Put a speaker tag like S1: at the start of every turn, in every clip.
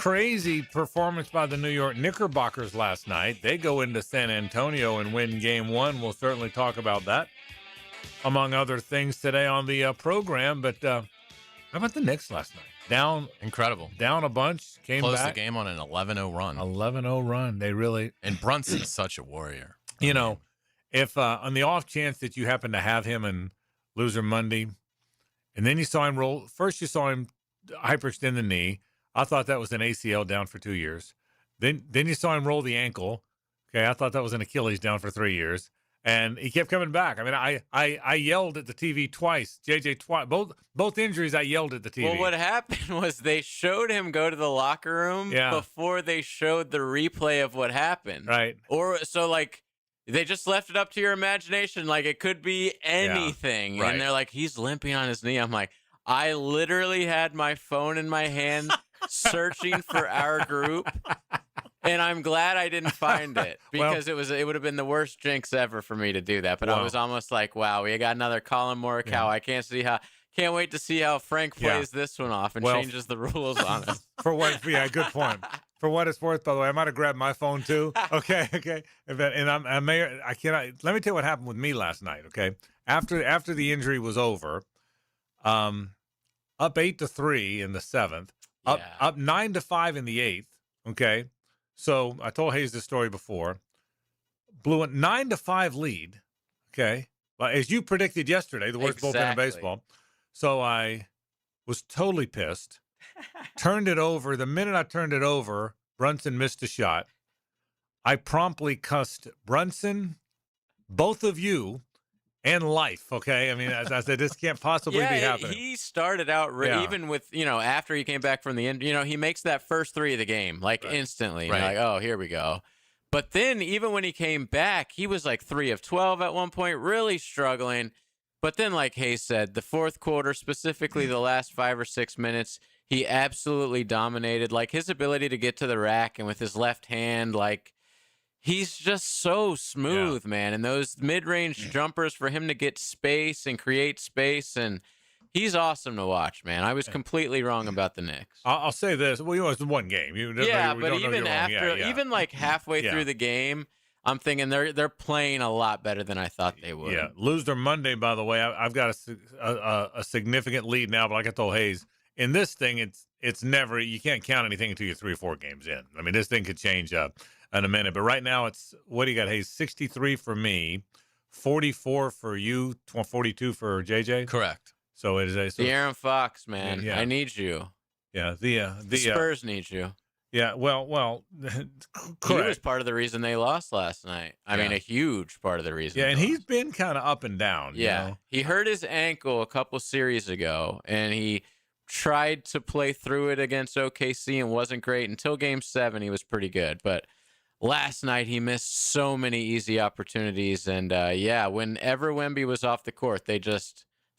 S1: crazy performance by the New York Knickerbockers last night. They go into San Antonio and win game one. We'll certainly talk about that, among other things, today on the program. But how about the Knicks last night?
S2: Incredible.
S1: Down a bunch, came
S2: Closed
S1: back.
S2: the game on an 11-0 run.
S1: 11-0 run. They really...
S2: And Brunson's such a warrior.
S1: You know, if on the off chance that you happen to have him in Loser Monday, and then you saw him roll... First you saw him hyperextend the knee. I thought that was an ACL down for 2 years. Then you saw him roll the ankle. Okay, I thought that was an Achilles down for 3 years. And he kept coming back. I mean, I yelled at the TV twice. JJ twice. Both injuries, I yelled at the TV.
S3: Well, what happened was they showed him go to the locker room before they showed the replay of what happened.
S1: Right.
S3: Or so like they just left it up to your imagination. Like it could be anything.
S1: Yeah. Right.
S3: And they're like, he's limping on his knee. I'm like, I literally had my phone in my hand searching for our group. And I'm glad I didn't find it because it would have been the worst jinx ever for me to do that. But I was almost like, wow, we got another Colin Morikawa.
S1: Yeah.
S3: I can't wait to see how Frank plays this one off and changes the rules on it.
S1: Good point. For what it's worth, by the way, I might have grabbed my phone too. Okay. And I cannot. Let me tell you what happened with me last night. Okay, after the injury was over, up 8-3 in the seventh, up 9-5 in the eighth. Okay. So I told Hayes this story before. Blew a 9-5 lead. Okay. As you predicted yesterday, the worst bullpen in baseball. So I was totally pissed. Turned it over. The minute I turned it over, Brunson missed a shot. I promptly cussed Brunson, both of you, and life, okay? I mean, as I said, this can't possibly be happening.
S3: He started out even with, after he came back from the end, he makes that first three of the game, instantly.
S2: Right.
S3: Like, oh, here we go. But then even when he came back, he was like 3 of 12 at one point, really struggling. But then, like Hayes said, the fourth quarter, specifically the last 5 or 6 minutes, he absolutely dominated. Like his ability to get to the rack and with his left hand, he's just so smooth, man. And those mid-range jumpers for him to get space and create space, and he's awesome to watch, man. I was completely wrong about the Knicks.
S1: I'll say this. Well, it's one game.
S3: But even after, even like halfway through the game, I'm thinking they're playing a lot better than I thought they would.
S1: Yeah, Loser Monday, by the way, I've got a significant lead now, but like I told Hayes, in this thing, it's never, you can't count anything until you're 3 or 4 games in. I mean, this thing could change up in a minute. But right now, it's, what do you got, Hayes? 63 for me, 44 for you, 42 for JJ?
S2: Correct.
S1: So it is
S3: the Aaron Fox, man.
S1: Yeah.
S3: I need you.
S1: Yeah, the
S3: Spurs need you.
S1: Yeah, well,
S3: he was part of the reason they lost last night. I mean, a huge part of the reason.
S1: Yeah, and he's been kind of up and down.
S3: Yeah,
S1: you know?
S3: He hurt his ankle a couple series ago, and he tried to play through it against OKC and wasn't great until Game 7. He was pretty good, but last night he missed so many easy opportunities. And whenever Wemby was off the court,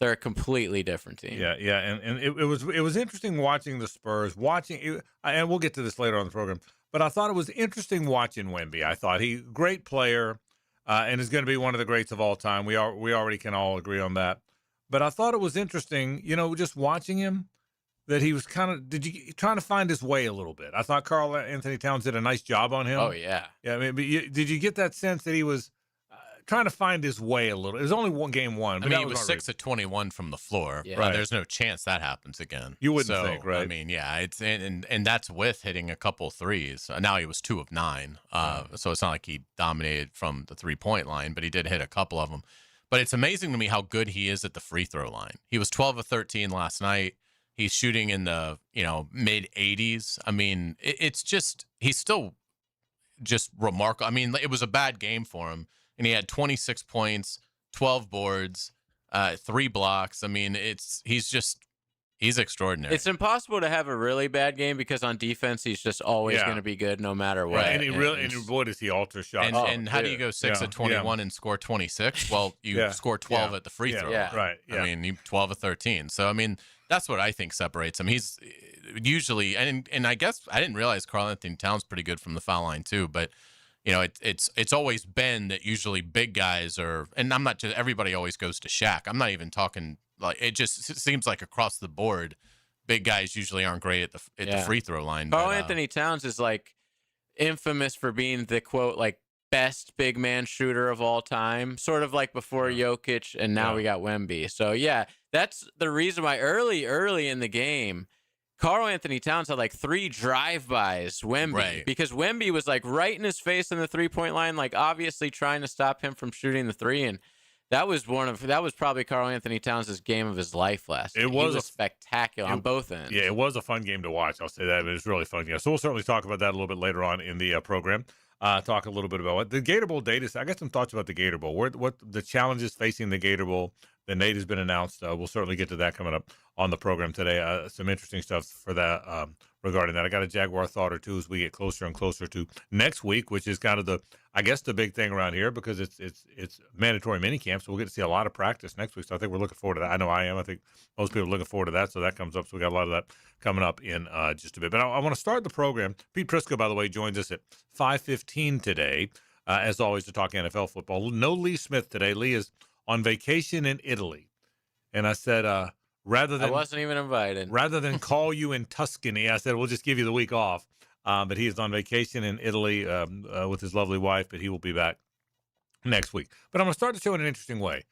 S3: they're a completely different team.
S1: Yeah, and it was interesting watching the Spurs, and we'll get to this later on the program, but I thought it was interesting watching Wemby. I thought great player, and is going to be one of the greats of all time. We already can all agree on that. But I thought it was interesting, just watching him, that he was kind of trying to find his way a little bit. I thought Karl Anthony Towns did a nice job on him.
S3: Oh yeah,
S1: yeah. I mean, did you get that sense that he was trying to find his way a little? It was only game one.
S2: But he was 6 of 21 from the floor.
S3: Yeah.
S2: Right. There's no chance that happens again.
S1: You wouldn't think, right?
S2: I mean, yeah, it's and that's with hitting a couple threes. Now he was 2 of 9, so it's not like he dominated from the 3-point line, but he did hit a couple of them. But it's amazing to me how good he is at the free throw line. He was 12 of 13 last night. He's shooting in the mid 80s. I mean, it's just he's still just remarkable. I mean, it was a bad game for him. And he had 26 points, 12 boards, 3 blocks. I mean, he's extraordinary.
S3: It's impossible to have a really bad game because on defense, he's just always going to be good no matter what.
S1: Right. And boy, does he alter shots.
S2: And how do you go 6 of 21 and score 26? Well, you score 12 at the free throw.
S3: Yeah.
S1: Right. Yeah.
S2: I mean, 12 of 13. So, I mean, that's what I think separates him. He's usually, and I guess I didn't realize Karl Anthony Towns pretty good from the foul line too, but it's always been that usually big guys and I'm not just, everybody always goes to Shaq. I'm not even talking, like, it just seems like across the board, big guys usually aren't great at the free throw line.
S3: Karl Anthony Towns is like infamous for being the quote like best big man shooter of all time, sort of like before Jokic, and now we got Wemby. So yeah, that's the reason why early in the game, Karl Anthony Towns had like 3 drive-bys Wemby, because Wemby was like right in his face on the 3-point line, like obviously trying to stop him from shooting the 3, and that was probably Karl Anthony Towns' game of his life last night. It was spectacular on both ends.
S1: Yeah, it was a fun game to watch. I'll say that. It was really fun. Yeah, so we'll certainly talk about that a little bit later on in the program. Talk a little bit about what the Gator Bowl data. I got some thoughts about the Gator Bowl. What the challenges facing the Gator Bowl. The Nate has been announced. We'll certainly get to that coming up on the program today. Some interesting stuff for that regarding that. I got a Jaguar thought or two as we get closer and closer to next week, which is kind of the big thing around here because it's mandatory minicamp, so we'll get to see a lot of practice next week. So I think we're looking forward to that. I know I am. I think most people are looking forward to that. So that comes up. So we got a lot of that coming up in just a bit. But I want to start the program. Pete Prisco, by the way, joins us at 5:15 today, as always, to talk NFL football. No Lee Smith today. Lee is on vacation in Italy. And I said, I
S3: wasn't even invited.
S1: Rather than call you in Tuscany, I said, we'll just give you the week off. But he is on vacation in Italy with his lovely wife, but he will be back next week. But I'm going to start the show in an interesting way.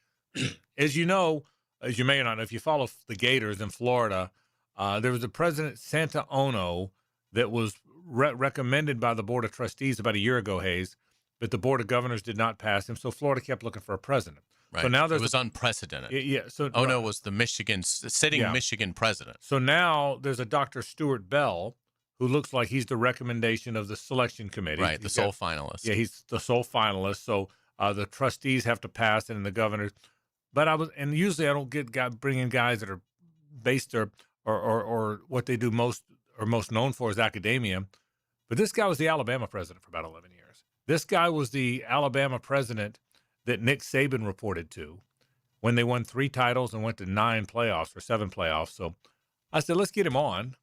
S1: As you know, as you may or not know, if you follow the Gators in Florida, there was a President Santa Ono that was recommended by the Board of Trustees about a year ago, Hayes, but the Board of Governors did not pass him, so Florida kept looking for a president.
S2: Right.
S1: So now
S2: it was unprecedented.
S1: Yeah. So
S2: Ono was the sitting Michigan president.
S1: So now there's a Dr. Stuart Bell who looks like he's the recommendation of the selection committee.
S2: Right, the sole finalist.
S1: Yeah, he's the sole finalist. So the trustees have to pass it and the governors. But usually I don't bring in guys that are based or what they do most known for is academia. But this guy was the Alabama president for about 11 years. This guy was the Alabama president that Nick Saban reported to when they won 3 titles and went to 7 playoffs. So I said, let's get him on.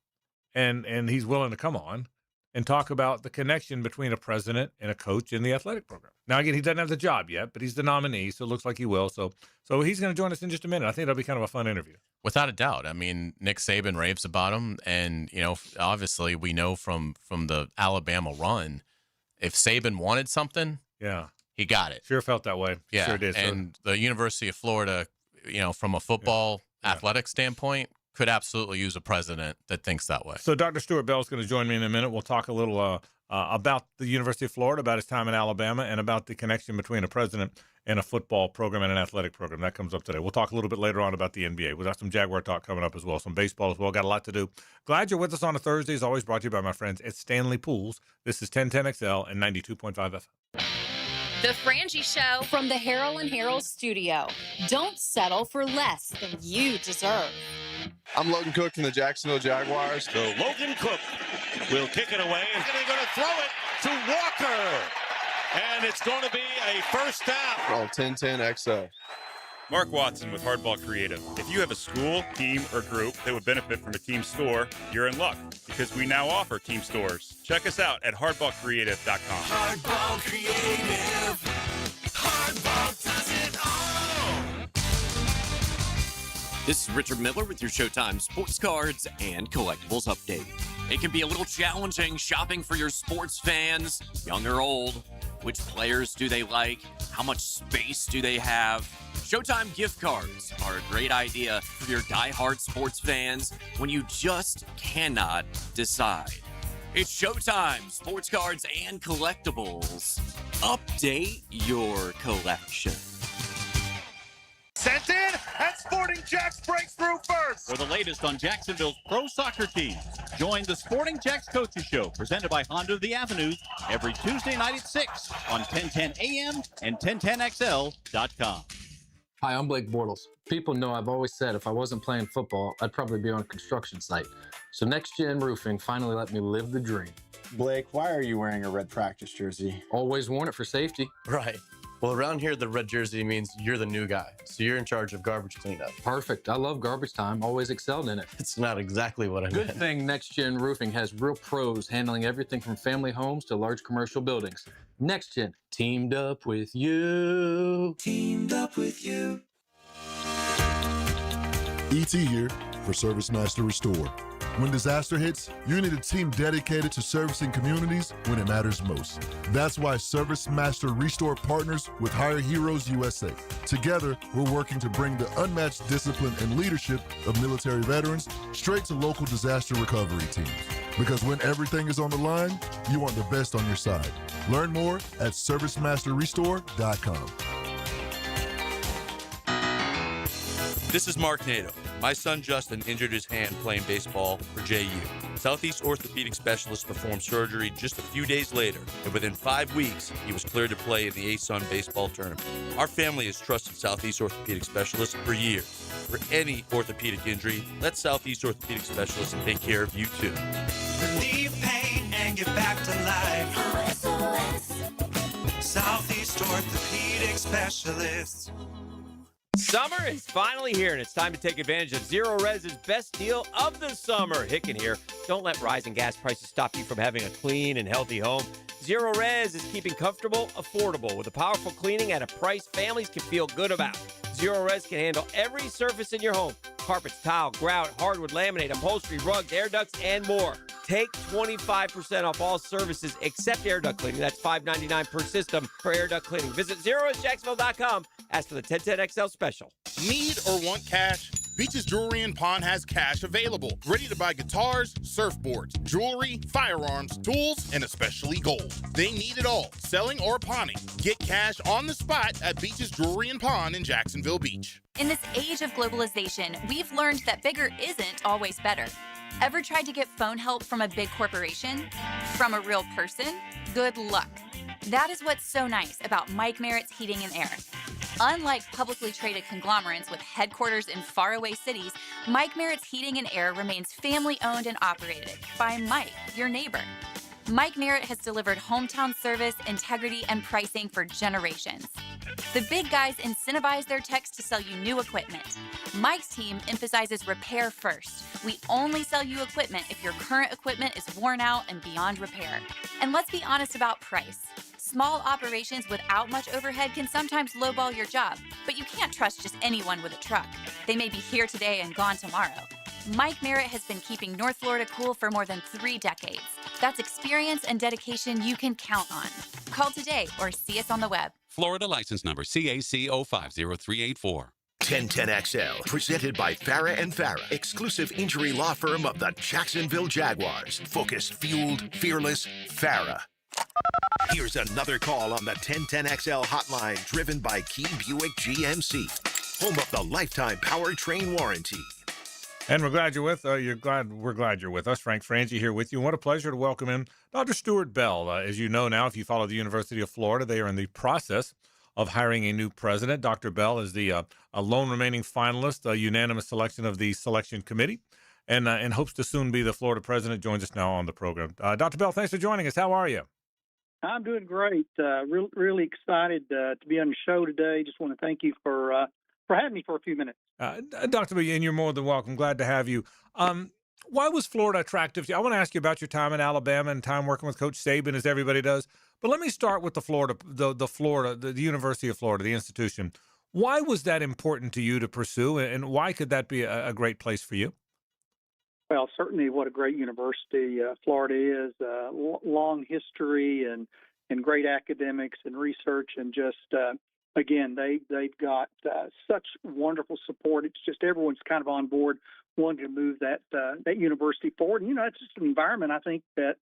S1: And he's willing to come on and talk about the connection between a president and a coach in the athletic program. Now, again, he doesn't have the job yet, but he's the nominee, so it looks like he will. So he's going to join us in just a minute. I think that'll be kind of a fun interview.
S2: Without a doubt. I mean, Nick Saban raves about him, and, obviously we know from the Alabama run, if Saban wanted something, he got it.
S1: Sure felt that way.
S2: Yeah,
S1: sure did.
S2: And the University of Florida, from a football athletic standpoint, could absolutely use a president that thinks that way.
S1: So Dr. Stuart Bell is going to join me in a minute. We'll talk a little about the University of Florida, about his time in Alabama, and about the connection between a president and a football program and an athletic program. That comes up today. We'll talk a little bit later on about the NBA. We've got some Jaguar talk coming up as well, some baseball as well. Got a lot to do. Glad you're with us on a Thursday. As always, brought to you by my friends at Stanley Pools. This is 1010XL and 92.5 FM.
S4: The Frangie Show from the Harold and Harold studio. Don't settle for less than you deserve.
S5: I'm Logan Cook from the Jacksonville Jaguars.
S6: So Logan Cook will kick it away, and they're going to throw it to Walker. And it's going to be a first down.
S5: On 1010XL.
S7: Mark Watson with Hardball Creative. If you have a school, team, or group that would benefit from a team store, you're in luck because we now offer team stores. Check us out at hardballcreative.com.
S8: Hardball Creative. Hardball does it all.
S9: This is Richard Miller with your Showtime Sports Cards and Collectibles Update. It can be a little challenging shopping for your sports fans, young or old. Which players do they like? How much space do they have? Showtime gift cards are a great idea for your diehard sports fans when you just cannot decide. It's Showtime Sports Cards and Collectibles. Update your collection.
S6: Sent in, and Sporting Jacks breaks through first.
S10: For the latest on Jacksonville's pro soccer teams, join the Sporting Jacks Coaches Show, presented by Honda of the Avenues, every Tuesday night at 6 on 1010 AM and 1010XL.com.
S11: Hi, I'm Blake Bortles. People know I've always said if I wasn't playing football, I'd probably be on a construction site. So Next Gen Roofing finally let me live the dream.
S12: Blake, why are you wearing a red practice jersey?
S11: Always worn it for safety.
S13: Right. Well, around here, the red jersey means you're the new guy. So you're in charge of garbage cleanup.
S11: Perfect. I love garbage time. Always excelled in it.
S13: It's not exactly what I meant.
S11: Good thing Next Gen Roofing has real pros handling everything from family homes to large commercial buildings. Next Gen, teamed up with you.
S8: Teamed up with you.
S14: E.T. here. for ServiceMaster Restore. When disaster hits, you need a team dedicated to servicing communities when it matters most. That's why ServiceMaster Restore partners with Hire Heroes USA. Together, we're working to bring the unmatched discipline and leadership of military veterans straight to local disaster recovery teams. Because when everything is on the line, you want the best on your side. Learn more at ServiceMasterRestore.com.
S15: This is Mark Nato. My son Justin injured his hand playing baseball for JU. Southeast Orthopedic Specialist performed surgery just a few days later, and within 5 weeks, he was cleared to play in the ASUN baseball tournament. Our family has trusted Southeast Orthopedic Specialist for years. For any orthopedic injury, let Southeast Orthopedic Specialist take care of you too.
S8: Relieve pain and get back to life. Southeast Orthopedic Specialists.
S16: Summer is finally here, and it's time to take advantage of Zero Res's best deal of the summer. Hicken here. Don't let rising gas prices stop you from having a clean and healthy home. Zero Res is keeping comfortable, affordable, with a powerful cleaning at a price families can feel good about. Zero Res can handle every surface in your home. Carpets, tile, grout, hardwood, laminate, upholstery, rugs, air ducts, and more. Take 25% off all services except air duct cleaning. That's $5.99 per system for air duct cleaning. Visit ZeroResJacksonville.com. Ask for the 1010XL special.
S17: Need or want cash? Beaches Jewelry and Pawn has cash available. Ready to buy guitars, surfboards, jewelry, firearms, tools, and especially gold. They need it all, selling or pawning. Get cash on the spot at Beaches Jewelry and Pawn in Jacksonville Beach.
S18: In this age of globalization, we've learned that bigger isn't always better. Ever tried to get phone help from a big corporation? From a real person? Good luck. That is what's so nice about Mike Merritt's Heating and Air. Unlike publicly traded conglomerates with headquarters in faraway cities, Mike Merritt's Heating and Air remains family-owned and operated by Mike, your neighbor. Mike Merritt has delivered hometown service, integrity, and pricing for generations. The big guys incentivize their techs to sell you new equipment. Mike's team emphasizes repair first. We only sell you equipment if your current equipment is worn out and beyond repair. And let's be honest about price. Small operations without much overhead can sometimes lowball your job, but you can't trust just anyone with a truck. They may be here today and gone tomorrow. Mike Merritt has been keeping North Florida cool for more than 3 decades. That's experience and dedication you can count on. Call today or see us on the web.
S19: Florida license number CAC 050384.
S20: 1010XL, presented by Farah and Farah, exclusive injury law firm of the Jacksonville Jaguars. Focused, fueled, fearless, Farah. Here's another call on the 1010XL hotline, driven by Key Buick GMC, home of the lifetime powertrain warranty.
S1: And we're glad you're with. We're glad you're with us. Frank Frangie here with you. And what a pleasure to welcome in Dr. Stuart Bell. As you know now, if you follow the University of Florida, they are in the process of hiring a new president. Dr. Bell is the a lone remaining finalist, a unanimous selection of the selection committee, and hopes to soon be the Florida president. Joins us now on the program. Dr. Bell, thanks for joining us. How are you?
S21: I'm doing great. Really excited to be on the show today. Just want to thank you for having me for a few minutes.
S1: Dr. Bell, and you're more than welcome. Glad to have you. Why was Florida attractive to you? I want to ask you about your time in Alabama and time working with Coach Saban, as everybody does. But let me start with the University of Florida, the institution. Why was that important to you to pursue, and why could that be a great place for you?
S21: Well, certainly what a great university Florida is. Long history and great academics and research, and just, again, they've got such wonderful support. It's just everyone's kind of on board wanting to move that university forward. And, it's just an environment I think that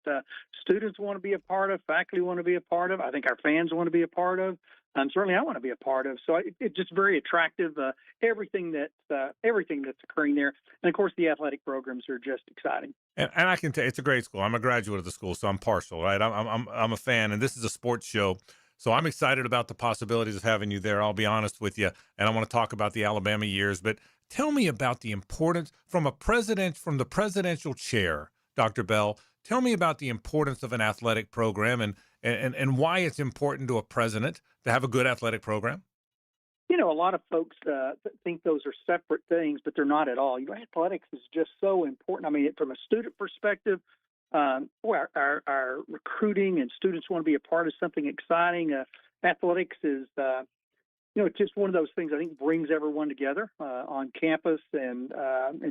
S21: students want to be a part of, faculty want to be a part of. I think our fans want to be a part of. Certainly I want to be a part of. So it's just very attractive, everything that's occurring there. And, of course, the athletic programs are just exciting.
S1: And I can tell you, it's a great school. I'm a graduate of the school, so I'm partial, right? I'm a fan, and this is a sports show. So I'm excited about the possibilities of having you there. I'll be honest with you, and I want to talk about the Alabama years. But tell me about the importance from the presidential chair, Dr. Bell. Tell me about the importance of an athletic program and why it's important to a president to have a good athletic program.
S21: A lot of folks think those are separate things, but they're not at all. Athletics is just so important. I mean, from a student perspective, our recruiting and students want to be a part of something exciting. Athletics is it's just one of those things I think brings everyone together on campus and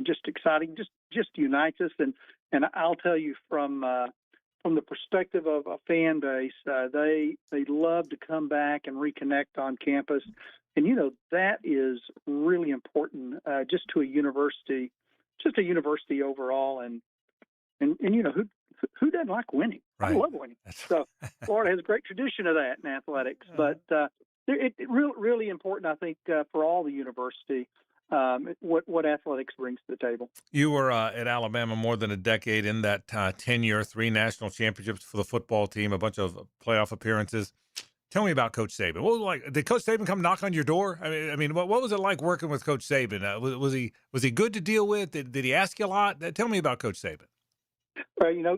S21: just exciting, just unites us. And I'll tell you from the perspective of a fan base, they love to come back and reconnect on campus. And, that is really important just to a university overall. And who doesn't like winning?
S1: Right.
S21: I love winning. So Florida has a great tradition of that in athletics. But it really important, I think, for all the university, what athletics brings to the table.
S1: You were at Alabama more than a decade in that tenure, 3 national championships for the football team, a bunch of playoff appearances. Tell me about Coach Saban. What was it like? Did Coach Saban come knock on your door? I mean, what was it like working with Coach Saban? Was he good to deal with? Did he ask you a lot? Tell me about Coach Saban.
S21: Well,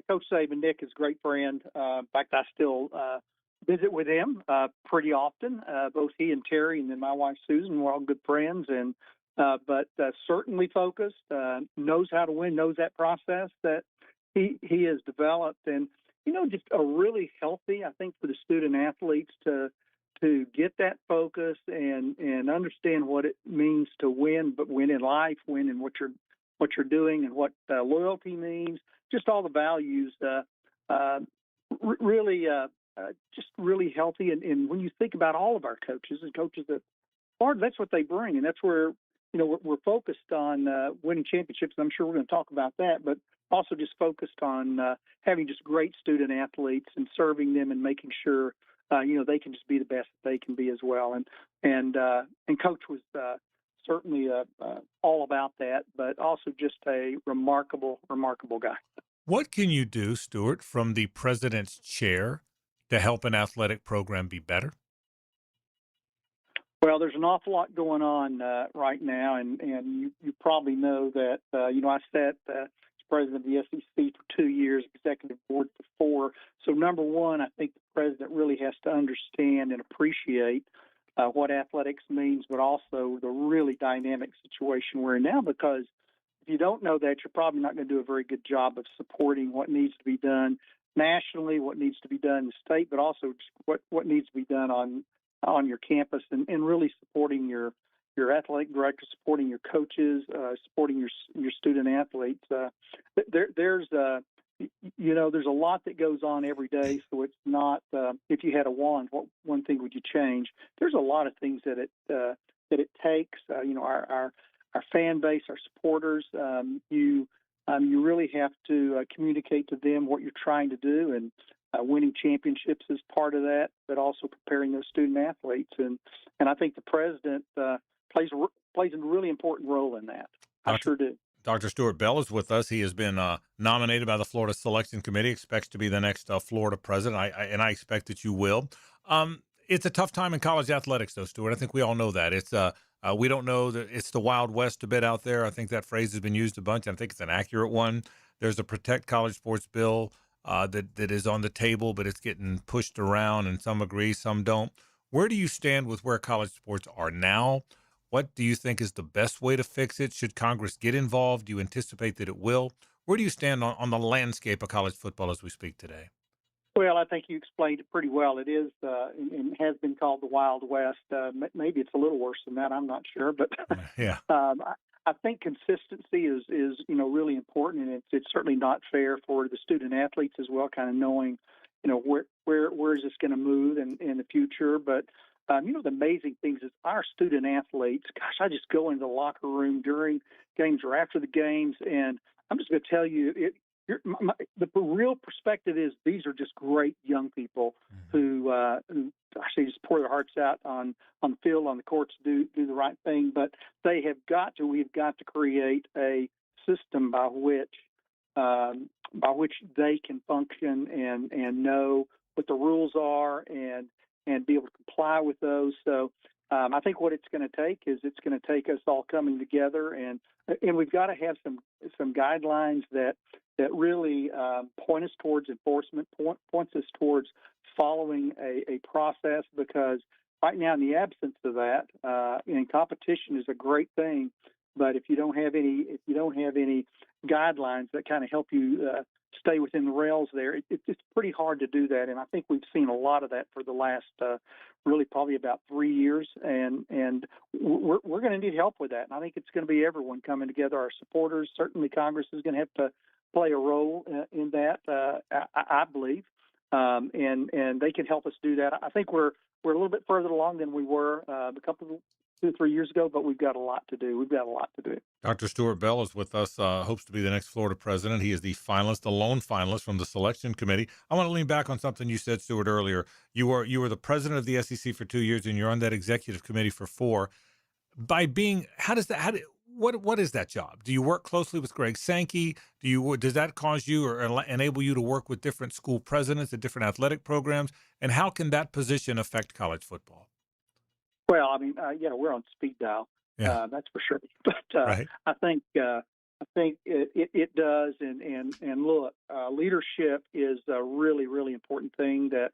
S21: Coach Saban, Nick, is a great friend. In fact, I still visit with him pretty often. Both he and Terry, and then my wife Susan, we're all good friends, and but certainly focused. Knows how to win. Knows that process that he has developed, and just a really healthy, I think, for the student athletes to get that focus and understand what it means to win, but win in life, win in what you're doing, and what loyalty means. Just all the values. Really. Just really healthy. And when you think about all of our coaches and coaches that Florida, that's what they bring. And that's where, we're focused on winning championships. And I'm sure we're going to talk about that, but also just focused on having just great student athletes and serving them and making sure, they can just be the best that they can be as well. And Coach was certainly all about that, but also just a remarkable guy.
S1: What can you do, Stuart, from the president's chair to help an athletic program be better?
S21: Well, there's an awful lot going on right now, and you probably know that, I sat as president of the SEC for 2 years, executive board for 4. So, number one, I think the president really has to understand and appreciate what athletics means, but also the really dynamic situation we're in now, because if you don't know that, you're probably not going to do a very good job of supporting what needs to be done nationally, what needs to be done in the state, but also what needs to be done on your campus, and really supporting your athletic director, supporting your coaches, supporting your student athletes. There's a lot that goes on every day. So it's not if you had a wand, what one thing would you change? There's a lot of things that it takes. Our fan base, our supporters. You really have to communicate to them what you're trying to do, and winning championships is part of that, but also preparing those student athletes. And I think the president plays a really important role in that. I sure do.
S1: Dr. Stuart Bell is with us. He has been nominated by the Florida Selection Committee, expects to be the next Florida president, and I expect that you will. It's a tough time in college athletics, though, Stuart. I think we all know that. It's we don't know that it's the Wild West a bit out there. I think that phrase has been used a bunch. I think it's an accurate one. There's a Protect College Sports bill that is on the table, but it's getting pushed around, and some agree, some don't. Where do you stand with where college sports are now? What do you think is the best way to fix it? Should Congress get involved? Do you anticipate that it will? Where do you stand on the landscape of college football as we speak today?
S21: Well, I think you explained it pretty well. It is and has been called the Wild West. Maybe it's a little worse than that. I'm not sure, but
S1: yeah.
S21: I think consistency is really important, and it's certainly not fair for the student athletes as well, kind of knowing where is this going to move in the future. But the amazing things is our student athletes. Gosh, I just go into the locker room during games or after the games, and I'm just going to tell you the real perspective is these are just great young people who actually just pour their hearts out on the field, on the courts, do the right thing. But we've got to create a system by which they can function and know what the rules are and be able to comply with those. So I think what it's going to take is it's going to take us all coming together, and we've got to have some guidelines that really point us towards enforcement, points us towards following a process, because right now in the absence of that, and competition is a great thing, but if you don't have any guidelines that kind of help you stay within the rails there. It's pretty hard to do that, and I think we've seen a lot of that for the last really probably about 3 years, and we're going to need help with that. And I think it's going to be everyone coming together. Our supporters, certainly Congress is going to have to play a role in that. I believe, and they can help us do that. I think we're a little bit further along than we were a couple 2 or 3 years ago, but we've got a lot to do.
S1: Dr. Stuart Bell is with us, hopes to be the next Florida president. He is the finalist, the lone finalist from the selection committee. I want to lean back on something you said, Stuart, earlier. You were the president of the SEC for 2 years, and you're on that executive committee for 4. By being, what is that job? Do you work closely with Greg Sankey? Does that cause you or enable you to work with different school presidents and different athletic programs? And how can that position affect college football?
S21: Well, I mean, we're on speed dial.
S1: Yeah.
S21: That's for sure. But
S1: right.
S21: I think it does. And look, leadership is a really, really important thing. That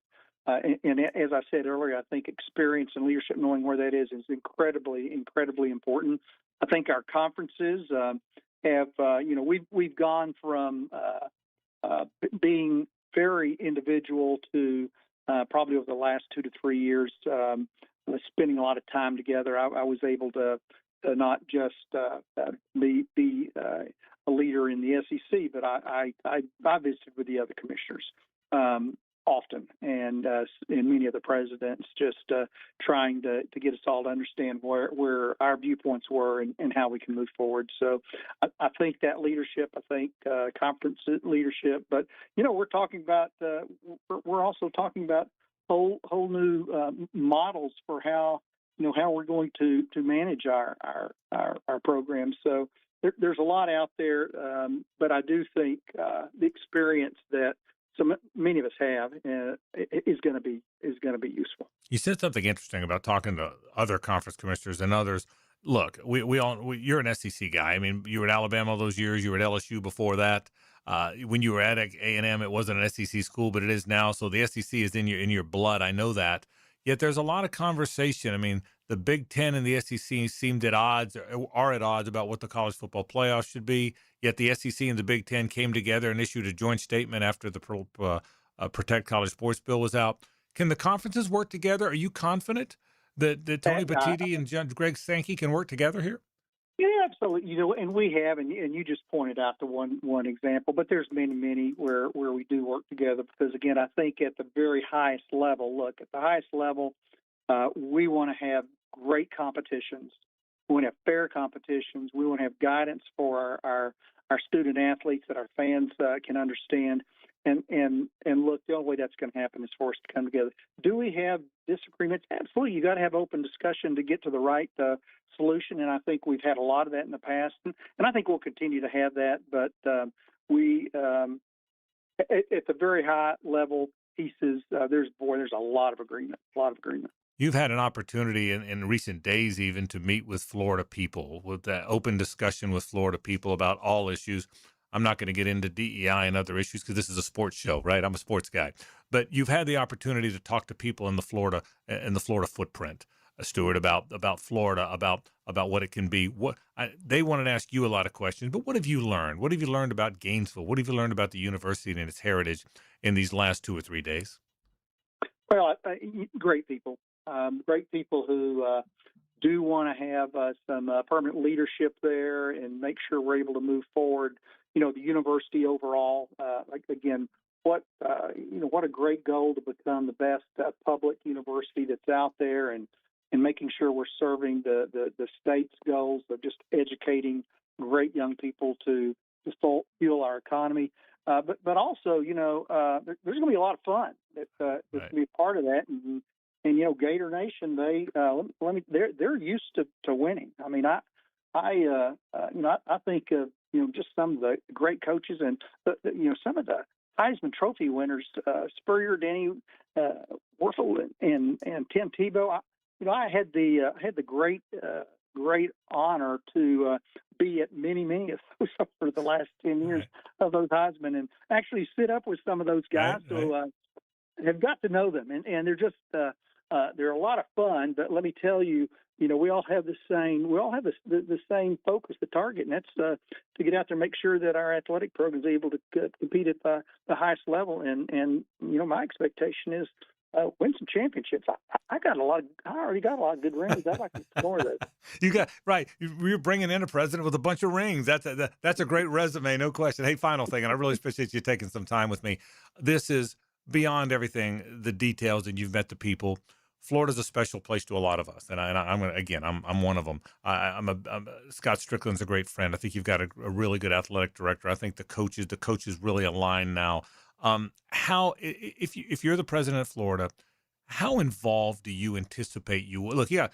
S21: and as I said earlier, I think experience and leadership, knowing where that is incredibly, incredibly important. I think our conferences have we've gone from being very individual to probably over the last 2 to 3 years. Spending a lot of time together, I was able to not just be a leader in the SEC, but I visited with the other commissioners often, and many of the presidents, just trying to get us all to understand where our viewpoints were and how we can move forward. So I think that leadership, conference leadership, but we're talking about we're also talking about whole new models for how we're going to manage our programs. So there's a lot out there, but I do think the experience that many of us have is going to be useful.
S1: You said something interesting about talking to other conference commissioners and others. Look, you're an SEC guy. I mean, you were at Alabama all those years. You were at LSU before that. When you were at A&M, it wasn't an SEC school, but it is now. So the SEC is in your blood. I know that. Yet there's a lot of conversation. I mean, the Big Ten and the SEC seemed are at odds about what the college football playoff should be. Yet the SEC and the Big Ten came together and issued a joint statement after the Protect College Sports Bill was out. Can the conferences work together? Are you confident that Tony Petitti and Judge Greg Sankey can work together here?
S21: Yeah, absolutely. And we have, and you just pointed out the one example, but there's many where we do work together, because again, I think at the very highest level, we want to have great competitions. We want to have fair competitions. We want to have guidance for our student athletes that our fans can understand. And look, the only way that's going to happen is for us to come together. Do we have disagreements? Absolutely. You got to have open discussion to get to the right solution, and I think we've had a lot of that in the past, and I think we'll continue to have that. But we, at the very high level pieces, there's a lot of agreement.
S1: You've had an opportunity in recent days even to meet with Florida people, with that open discussion with Florida people about all issues. I'm not going to get into DEI and other issues because this is a sports show, right? I'm a sports guy. But you've had the opportunity to talk to people in the Florida footprint, Stuart, about Florida, about what it can be. They wanted to ask you a lot of questions, but what have you learned? What have you learned about Gainesville? What have you learned about the university and its heritage in these last 2 or 3 days?
S21: Well, great people. Great people who do want to have some permanent leadership there and make sure we're able to move forward. The university overall, what a great goal to become the best public university that's out there, and making sure we're serving the state's goals of just educating great young people to fuel our economy. But also, there's going to be a lot of fun that's going to be a part of that. And Gator Nation, they're used to winning. I mean, I think of just some of the great coaches and some of the Heisman Trophy winners, Spurrier, Danny Werfel, and Tim Tebow. I had the great honor to be at many of those over the last 10 years of those Heisman, and actually sit up with some of those guys. So have got to know them, and they're just they're a lot of fun. But let me tell you, we all have the same focus, the target, and that's to get out there and make sure that our athletic program is able to compete at the highest level. And my expectation is win some championships. I already got a lot of good rings. I'd like to score those.
S1: You got right. You're bringing in a president with a bunch of rings. That's a great resume, no question. Hey, final thing, and I really appreciate you taking some time with me. This is beyond everything, the details, and you've met the people. Florida's a special place to a lot of us, and I'm gonna, again, I'm one of them. Scott Strickland's a great friend. I think you've got a really good athletic director. I think the coaches really align now. How, if you're the president of Florida, how involved do you anticipate you will? Look, yeah,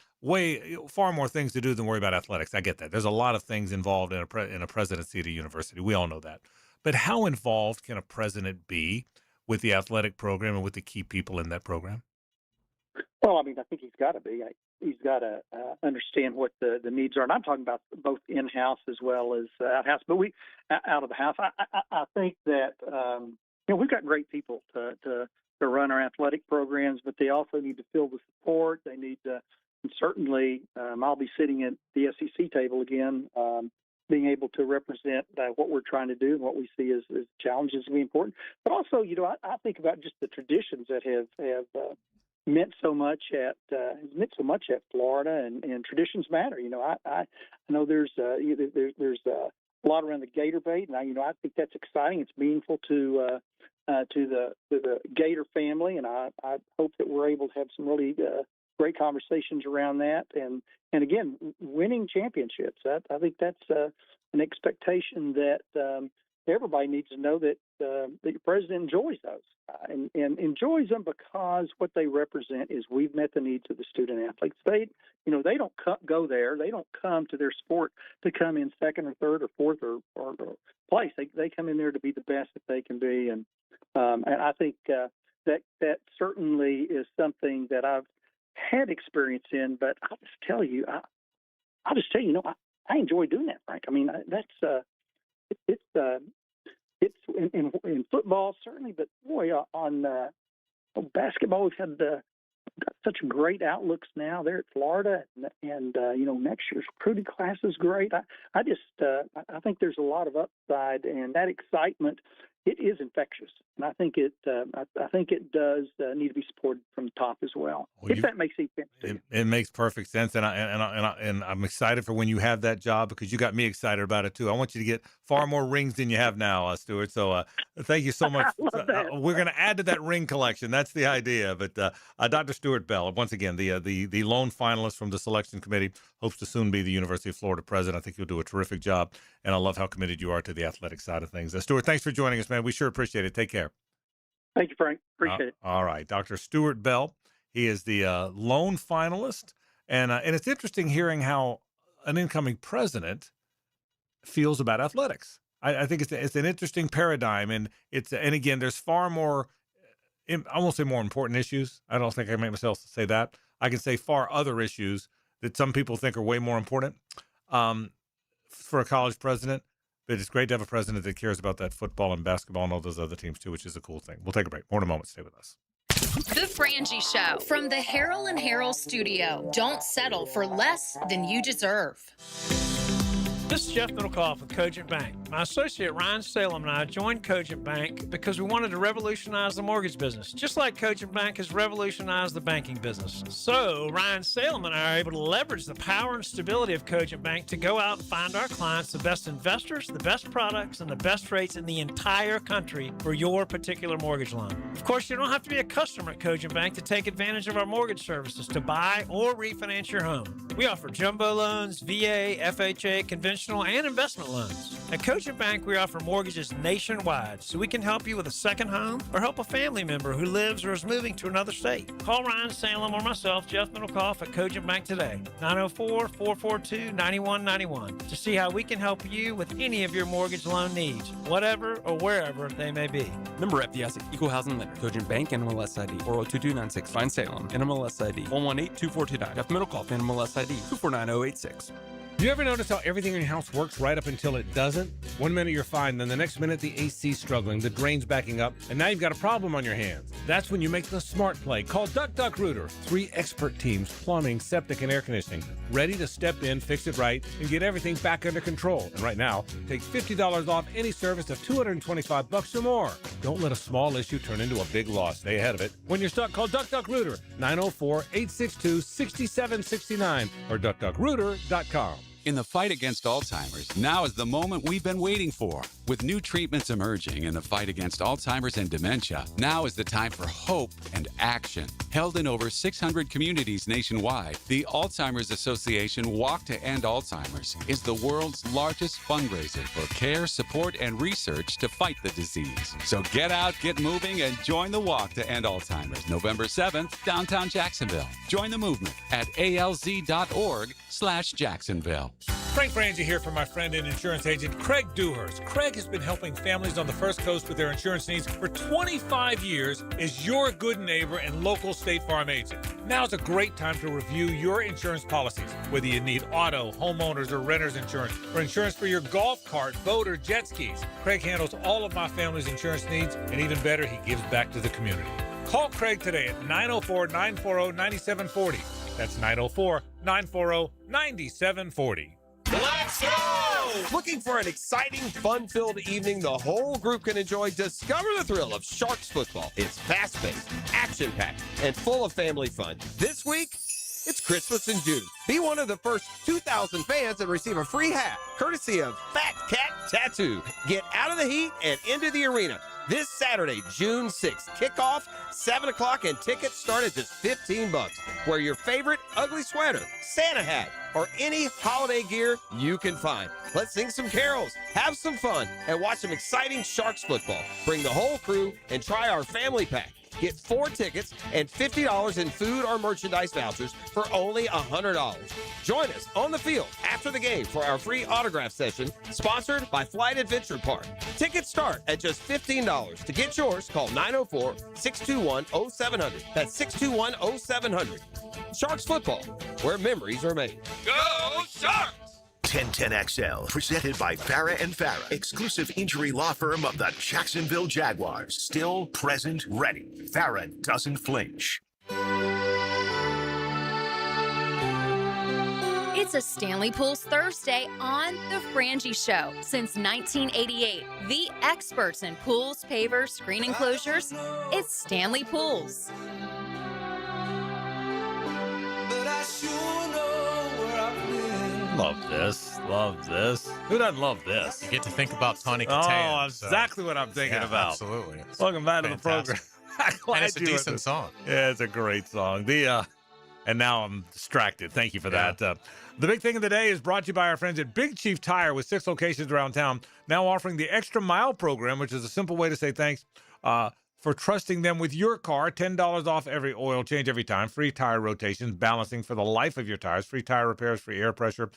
S1: far more things to do than worry about athletics. I get that. There's a lot of things involved in a presidency at a university. We all know that. But how involved can a president be with the athletic program and with the key people in that program?
S21: Well, I think he's got to be. He's got to understand what the needs are, and I'm talking about both in-house as well as out-house. But out of the house, I think that we've got great people to run our athletic programs, but they also need to feel the support. They need to, and certainly, I'll be sitting at the SEC table again, being able to represent what we're trying to do and what we see as challenges to be important. But also, I think about just the traditions that have meant so much at Florida, and traditions matter. I know there's a lot around the Gator bait, and I think that's exciting. It's meaningful to the Gator family, and I hope that we're able to have some really great conversations around that. And again, winning championships. I think that's an expectation that everybody needs to know that your president enjoys those and enjoys them because what they represent is we've met the needs of the student athletes. They don't go there. They don't come to their sport to come in second or third or fourth or place. They come in there to be the best that they can be. And I think that certainly is something that I've had experience in. But I'll just tell you, I enjoy doing that, Frank. That's it's in football certainly, but boy, on basketball we've had got such great outlooks now there at Florida, and next year's recruiting class is great. I think there's a lot of upside, and that excitement, it is infectious, and I think it does need to be supported from the top as well. If that makes sense to you.
S1: It makes perfect sense, and I'm excited for when you have that job, because you got me excited about it too. I want you to get far more rings than you have now, Stuart. So thank you so much. We're going to add to that ring collection. That's the idea. But Dr. Stuart Bell, once again, the lone finalist from the selection committee, hopes to soon be the University of Florida president. I think you'll do a terrific job, and I love how committed you are to the athletic side of things. Stuart, thanks for joining us, man. We sure appreciate it. Take care.
S21: Thank you, Frank. Appreciate it.
S1: All right. Dr. Stuart Bell. He is the lone finalist. And it's interesting hearing how an incoming president feels about athletics. I think it's an interesting paradigm. And again, there's far more, I won't say more important issues. I don't think I make myself say that. I can say far other issues that some people think are way more important for a college president. But it's great to have a president that cares about that football and basketball and all those other teams, too, which is a cool thing. We'll take a break. More in a moment. Stay with us.
S4: The Frangie Show from the Harold and Harold studio. Don't settle for less than you deserve.
S3: This is Jeff Middlecoff with Cogent Bank. My associate Ryan Salem and I joined Cogent Bank because we wanted to revolutionize the mortgage business, just like Cogent Bank has revolutionized the banking business. So Ryan Salem and I are able to leverage the power and stability of Cogent Bank to go out and find our clients the best investors, the best products, and the best rates in the entire country for your particular mortgage loan. Of course, you don't have to be a customer at Cogent Bank to take advantage of our mortgage services to buy or refinance your home. We offer jumbo loans, VA, FHA, conventional, and investment loans. At Cogent Bank, we offer mortgages nationwide, so we can help you with a second home or help a family member who lives or is moving to another state. Call Ryan Salem or myself, Jeff Middlecoff, at Cogent Bank today, 904-442-9191, to see how we can help you with any of your mortgage loan needs, whatever or wherever they may be.
S22: Member FDIC, Equal Housing Lender, Cogent Bank, NMLS ID 402296, Ryan Salem, NMLS ID 1182429, Jeff Middlecoff, NMLS ID 249086.
S1: You ever notice how everything in your house works right up until it doesn't? One minute you're fine, then the next minute the AC's struggling, the drain's backing up, and now you've got a problem on your hands. That's when you make the smart play. Call Duck Duck Rooter. 3 expert teams, plumbing, septic, and air conditioning, ready to step in, fix it right, and get everything back under control. And right now, take $50 off any service of $225 or more. Don't let a small issue turn into a big loss. Stay ahead of it. When you're stuck, call Duck Duck Rooter, 904-862-6769 or duckduckrooter.com.
S19: In the fight against Alzheimer's, now is the moment we've been waiting for. With new treatments emerging in the fight against Alzheimer's and dementia, now is the time for hope and action. Held in over 600 communities nationwide, the Alzheimer's Association Walk to End Alzheimer's is the world's largest fundraiser for care, support, and research to fight the disease. So get out, get moving, and join the Walk to End Alzheimer's, November 7th, downtown Jacksonville. Join the movement at alz.org/Jacksonville.
S1: Frank Frangie here for my friend and insurance agent Craig Dewhurst. Craig has been helping families on the First Coast with their insurance needs for 25 years as your good neighbor and local State Farm agent. Now's a great time to review your insurance policies, whether you need auto, homeowners, or renter's insurance, or insurance for your golf cart, boat, or jet skis. Craig handles all of my family's insurance needs, and even better, he gives back to the community. Call Craig today at 904-940-9740. That's 904-940-9740.
S16: Let's go! Looking for an exciting, fun-filled evening the whole group can enjoy? Discover the thrill of Sharks football. It's fast-paced, action-packed, and full of family fun. This week, it's Christmas in June. Be one of the first 2,000 fans and receive a free hat, courtesy of Fat Cat Tattoo. Get out of the heat and into the arena. This Saturday, June 6th, kickoff, 7 o'clock, and tickets start at just $15. Wear your favorite ugly sweater, Santa hat, or any holiday gear you can find. Let's sing some carols, have some fun, and watch some exciting Sharks football. Bring the whole crew and try our family pack. Get 4 tickets and $50 in food or merchandise vouchers for only $100. Join us on the field after the game for our free autograph session, sponsored by Flight Adventure Park. Tickets start at just $15. To get yours, call 904-621-0700. That's 621-0700. Sharks football, where memories are made.
S20: Go Sharks! 1010XL, presented by Farah and Farah, exclusive injury law firm of the Jacksonville Jaguars. Still, present, ready. Farah doesn't flinch.
S4: It's a Stanley Pools Thursday on The Frangie Show. Since 1988, the experts in pools, pavers, screen enclosures, it's Stanley Pools.
S8: But I sure know where I've been.
S2: Love this. Love this. Who doesn't love this?
S5: You get to think about Tawny
S2: Oh,
S5: Katan.
S2: exactly what I'm thinking about.
S5: Absolutely.
S2: Welcome back to the program.
S5: And it's a decent song.
S2: Yeah, it's a great song. And now I'm distracted. Thank you for that. The big thing of the day is brought to you by our friends at Big Chief Tire with 6 locations around town, now offering the Extra Mile program, which is a simple way to say thanks for trusting them with your car. $10 off every oil change every time, free tire rotations, balancing for the life of your tires, free tire repairs, free air pressure,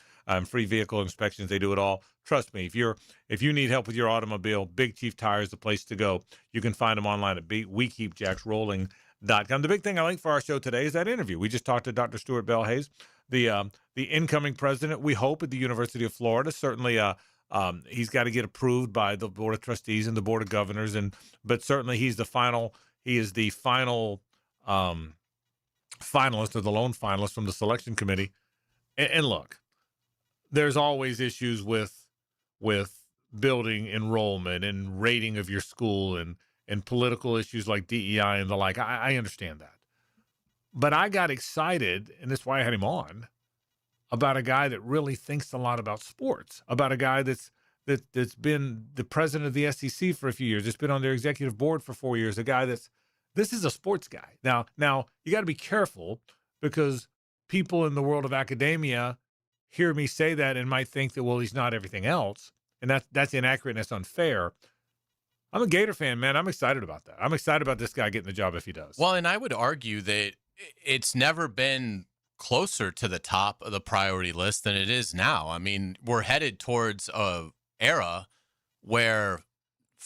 S2: free vehicle inspections. They do it all. Trust me, if you need help with your automobile, Big Chief Tire is the place to go. You can find them online at WeKeepJacksRolling.com. The big thing I like for our show today is that interview. We just talked to Dr. Stuart Bell Hayes, the incoming president, we hope, at the University of Florida. Certainly, he's got to get approved by the Board of Trustees and the Board of Governors, but certainly he is the final finalist, or the lone finalist from the selection committee. And look, there's always issues with building enrollment and rating of your school and political issues like DEI and the like. I understand that. But I got excited, and that's why I had him on, about a guy that really thinks a lot about sports, about a guy that's been the president of the SEC for a few years, that's been on their executive board for 4 years, a guy this is a sports guy. Now you got to be careful, because people in the world of academia hear me say that and might think that, well, he's not everything else, and that's inaccurate and that's unfair. I'm a Gator fan, man. I'm excited about that. I'm excited about this guy getting the job if he does.
S5: Well, and I would argue that it's never been closer to the top of the priority list than it is now. I mean, we're headed towards a era where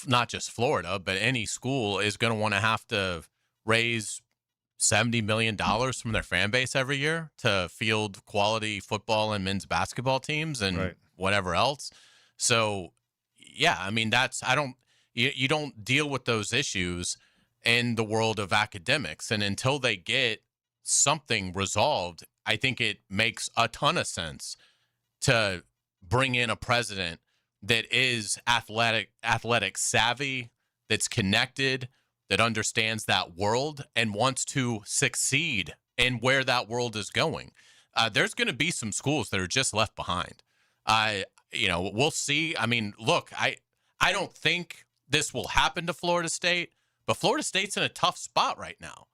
S5: not just Florida, but any school is going to want to have to raise $70 million from their fan base every year to field quality football and men's basketball teams and whatever else. So, yeah, I mean, you don't deal with those issues in the world of academics. And until they get something resolved, I think it makes a ton of sense to bring in a president that is athletic savvy, that's connected, that understands that world and wants to succeed in where that world is going. There's going to be some schools that are just left behind. We'll see. I mean, look, I don't think this will happen to Florida State, but Florida State's in a tough spot right now.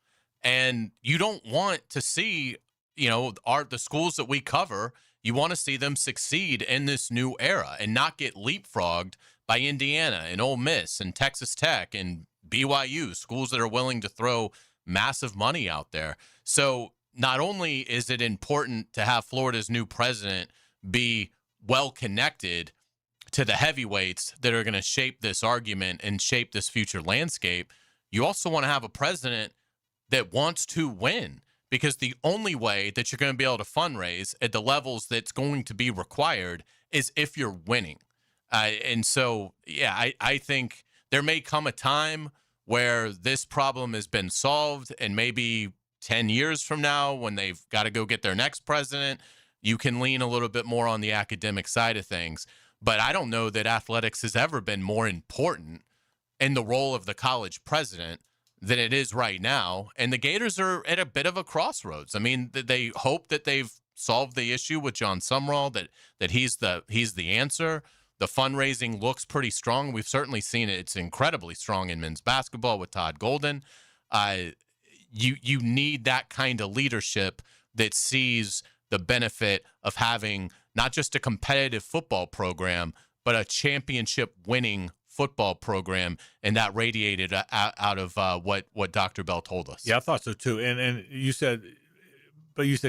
S5: And you don't want to see, the schools that we cover, you want to see them succeed in this new era and not get leapfrogged by Indiana and Ole Miss and Texas Tech and BYU, schools that are willing to throw massive money out there. So not only is it important to have Florida's new president be well connected to the heavyweights that are going to shape this argument and shape this future landscape, you also want to have a president that wants to win, because the only way that you're going to be able to fundraise at the levels that's going to be required is if you're winning. And so, yeah, I think there may come a time where this problem has been solved, and maybe 10 years from now, when they've got to go get their next president, you can lean a little bit more on the academic side of things. But I don't know that athletics has ever been more important in the role of the college president than it is right now. And the Gators are at a bit of a crossroads. I mean, they hope that they've solved the issue with John Sumrall, that he's the answer. The fundraising looks pretty strong. We've certainly seen it. It's incredibly strong in men's basketball with Todd Golden. You need that kind of leadership that sees the benefit of having not just a competitive football program, but a championship-winning football program, and that radiated out of what Dr. Bell told us.
S1: Yeah, I thought so too. And you said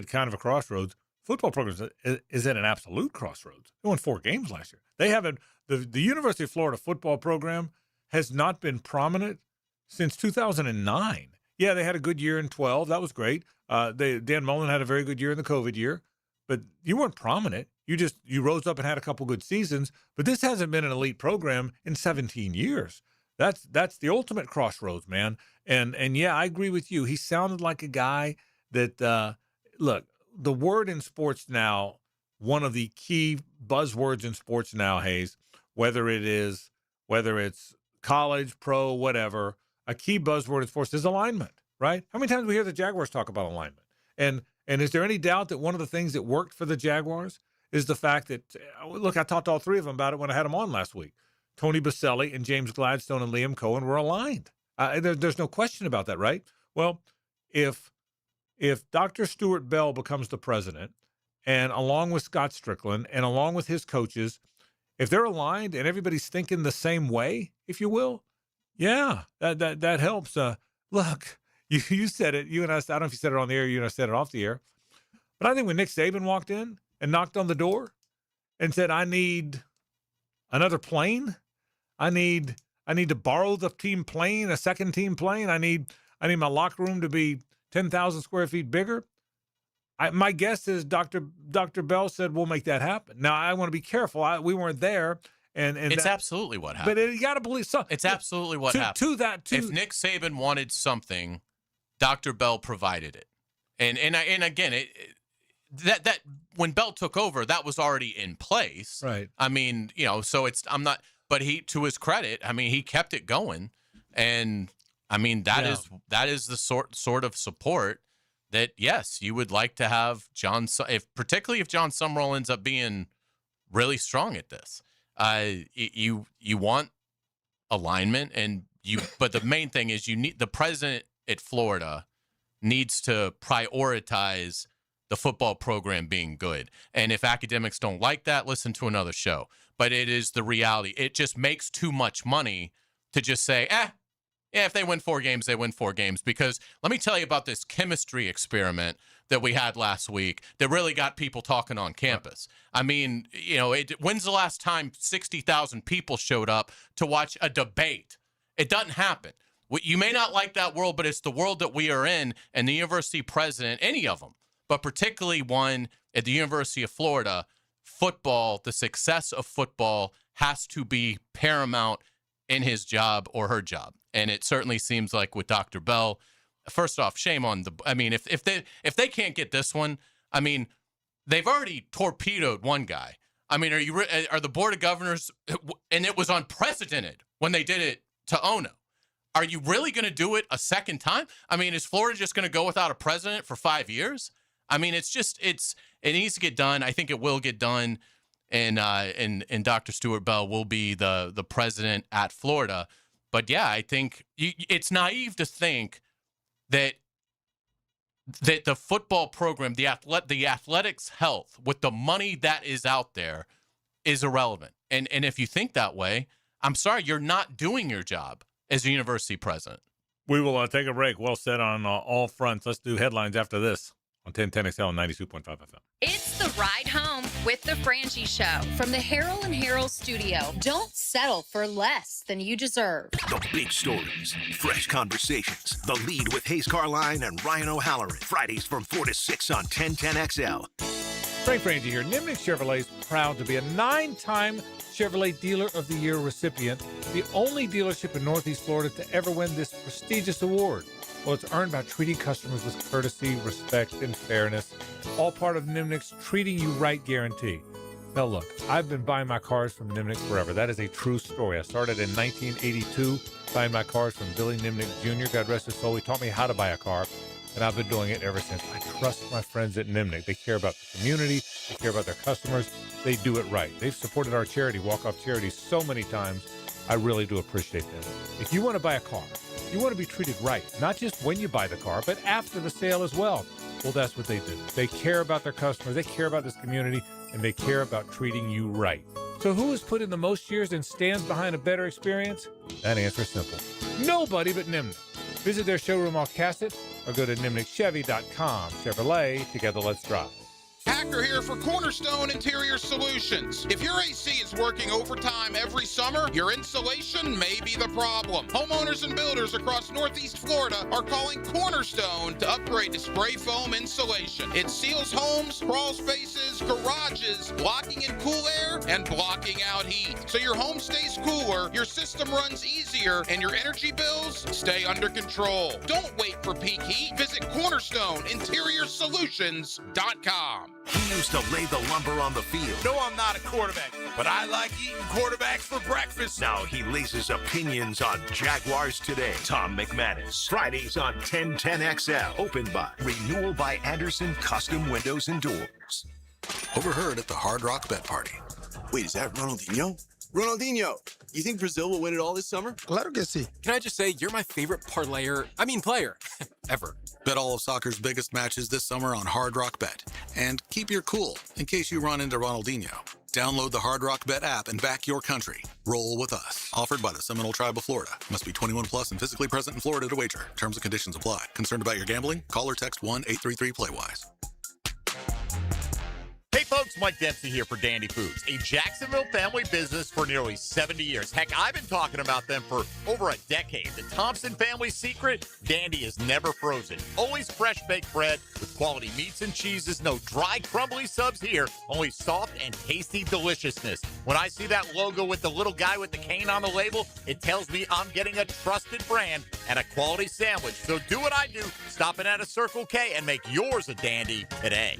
S1: kind of a crossroads. Football program is at an absolute crossroads. They won 4 games last year. They haven't. The University of Florida football program has not been prominent since 2009. Yeah, they had a good year in 12. That was great. Dan Mullen had a very good year in the COVID year, but you weren't prominent. You rose up and had a couple good seasons, but this hasn't been an elite program in 17 years. That's the ultimate crossroads, man. And yeah, I agree with you. He sounded like a guy that look. The word in sports now, one of the key buzzwords in sports now, Hayes, whether it's college, pro, whatever, a key buzzword in sports is alignment, right? How many times do we hear the Jaguars talk about alignment? And is there any doubt that one of the things that worked for the Jaguars is the fact that, look, I talked to all 3 of them about it when I had them on last week. Tony Baselli and James Gladstone and Liam Cohen were aligned. There's no question about that, right? Well, if Dr. Stuart Bell becomes the president, and along with Scott Strickland and along with his coaches, if they're aligned and everybody's thinking the same way, if you will, yeah, that helps. Look, you said it. You and I don't know if you said it on the air. You and I said it off the air. But I think when Nick Saban walked in and knocked on the door and said, "I need another plane. I need to borrow the team plane, a second team plane. I need my locker room to be 10,000 square feet bigger." My guess is Dr. Bell said, "We'll make that happen." Now, I want to be careful. We weren't there. And
S5: it's absolutely what happened.
S1: But you got to believe so.
S5: It's absolutely what happened. If Nick Saban wanted something, Dr. Bell provided it. And again, that when Bell took over, that was already in place.
S1: Right.
S5: I mean, so but to his credit, I mean, he kept it going. And I mean, that is the sort of support that, yes, you would like to have particularly if John Sumrall ends up being really strong at this. You want alignment, but the main thing is the president at Florida needs to prioritize the football program being good. And if academics don't like that, listen to another show. But it is the reality. It just makes too much money to just say, yeah, if they win 4 games, they win 4 games. Because let me tell you about this chemistry experiment that we had last week that really got people talking on campus. I mean, when's the last time 60,000 people showed up to watch a debate? It doesn't happen. You may not like that world, but it's the world that we are in. And the university president, any of them, but particularly one at the University of Florida, football, the success of football has to be paramount in his job or her job. And it certainly seems like with Dr. Bell, first off, shame on if they can't get this one, I mean, they've already torpedoed one guy. I mean, are the Board of Governors, and it was unprecedented when they did it to Ono. Are you really going to do it a second time? I mean, is Florida just going to go without a president for 5 years? I mean, it needs to get done. I think it will get done, and Dr. Stuart Bell will be the president at Florida. But yeah, I think it's naive to think that the football program, the athletics health, with the money that is out there, is irrelevant. And if you think that way, I'm sorry, you're not doing your job as a university president.
S1: We will take a break. Well said on all fronts. Let's do headlines after this on 1010XL and 92.5 FM.
S4: It's the ride home with the Frangie Show from the Harold and Harold studio. Don't settle for less than you deserve.
S20: The big stories, fresh conversations. The Lead with Hayes Carline and Ryan O'Halloran. Fridays from 4 to 6 on 1010XL.
S1: Frank Frangie here. Nimnick Chevrolet is proud to be a 9-time Chevrolet Dealer of the Year recipient, the only dealership in Northeast Florida to ever win this prestigious award. Well, it's earned by treating customers with courtesy, respect, and fairness, all part of Nimnick's Treating You Right guarantee. Now, look, I've been buying my cars from Nimnick forever. That is a true story. I started in 1982 buying my cars from Billy Nimnick Jr., God rest his soul. He taught me how to buy a car, and I've been doing it ever since. I trust my friends at Nimnick. They care about the community. They care about their customers. They do it right. They've supported our charity, Walk Off Charity, so many times. I really do appreciate that. If you want to buy a car, you want to be treated right, not just when you buy the car, but after the sale as well. Well, that's what they do. They care about their customers. They care about this community, and they care about treating you right. So who has put in the most years and stands behind a better experience? That answer is simple. Nobody but Nimnick. Visit their showroom off Cassett or go to nimnickchevy.com. Chevrolet, together let's drive.
S17: Hacker here for Cornerstone Interior Solutions. If your AC is working overtime every summer, your insulation may be the problem. Homeowners and builders across Northeast Florida are calling Cornerstone to upgrade to spray foam insulation. It seals homes, crawl spaces, garages, blocking in cool air and blocking out heat. So your home stays cooler, your system runs easier, and your energy bills stay under control. Don't wait for peak heat. Visit CornerstoneInteriorSolutions.com.
S20: He used to lay the lumber on the field.
S7: No, I'm not a quarterback, but I like eating quarterbacks for breakfast.
S20: Now he lays his opinions on Jaguars Today. Tom McManus. Fridays on 1010XL. Opened by Renewal by Anderson Custom Windows and Doors.
S9: Overheard at the Hard Rock Bet Party. Wait, is that Ronaldinho? Ronaldinho, you think Brazil will win it all this summer?
S7: Claro que sí.
S22: Can I just say, you're my favorite player ever.
S9: Bet all of soccer's biggest matches this summer on Hard Rock Bet. And keep your cool in case you run into Ronaldinho. Download the Hard Rock Bet app and back your country. Roll with us. Offered by the Seminole Tribe of Florida. Must be 21 plus and physically present in Florida to wager. Terms and conditions apply. Concerned about your gambling? Call or text 1-833-PLAY-WISE.
S23: Hey folks, Mike Dempsey here for Dandy Foods, a Jacksonville family business for nearly 70 years. Heck, I've been talking about them for over a decade. The Thompson family secret, Dandy is never frozen. Always fresh baked bread with quality meats and cheeses. No dry, crumbly subs here, only soft and tasty deliciousness. When I see that logo with the little guy with the cane on the label, it tells me I'm getting a trusted brand and a quality sandwich. So do what I do, stop in at a Circle K and make yours a Dandy today.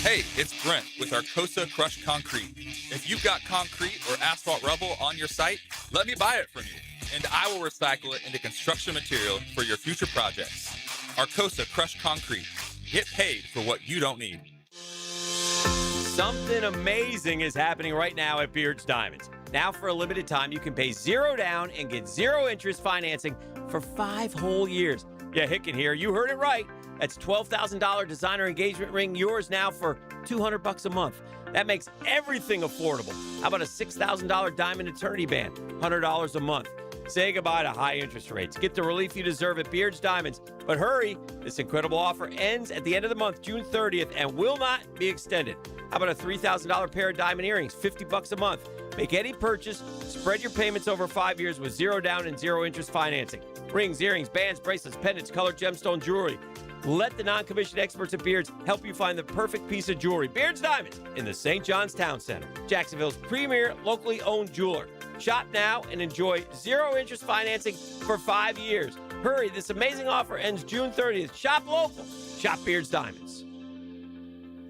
S24: Hey, it's Brent with Arcosa Crushed Concrete. If you've got concrete or asphalt rubble on your site, let me buy it from you, and I will recycle it into construction material for your future projects. Arcosa Crushed Concrete. Get paid for what you don't need.
S16: Something amazing is happening right now at Beard's Diamonds. Now, for a limited time, you can pay $0 down and get 0 interest financing for 5 whole years. Yeah, Hicken here. You heard it right. That's $12,000 designer engagement ring, yours now for $200 a month. That makes everything affordable. How about a $6,000 diamond eternity band, $100 a month? Say goodbye to high interest rates. Get the relief you deserve at Beard's Diamonds. But hurry, this incredible offer ends at the end of the month, June 30th, and will not be extended. How about a $3,000 pair of diamond earrings, $50 a month? Make any purchase, spread your payments over 5 years with 0 down and 0 interest financing. Rings, earrings, bands, bracelets, pendants, colored gemstone jewelry. Let the non-commissioned experts at Beards help you find the perfect piece of jewelry. Beards Diamonds in the St. John's Town Center, Jacksonville's premier locally owned jeweler. Shop now and enjoy 0 interest financing for 5 years. Hurry, this amazing offer ends June 30th. Shop local. Shop Beards Diamonds.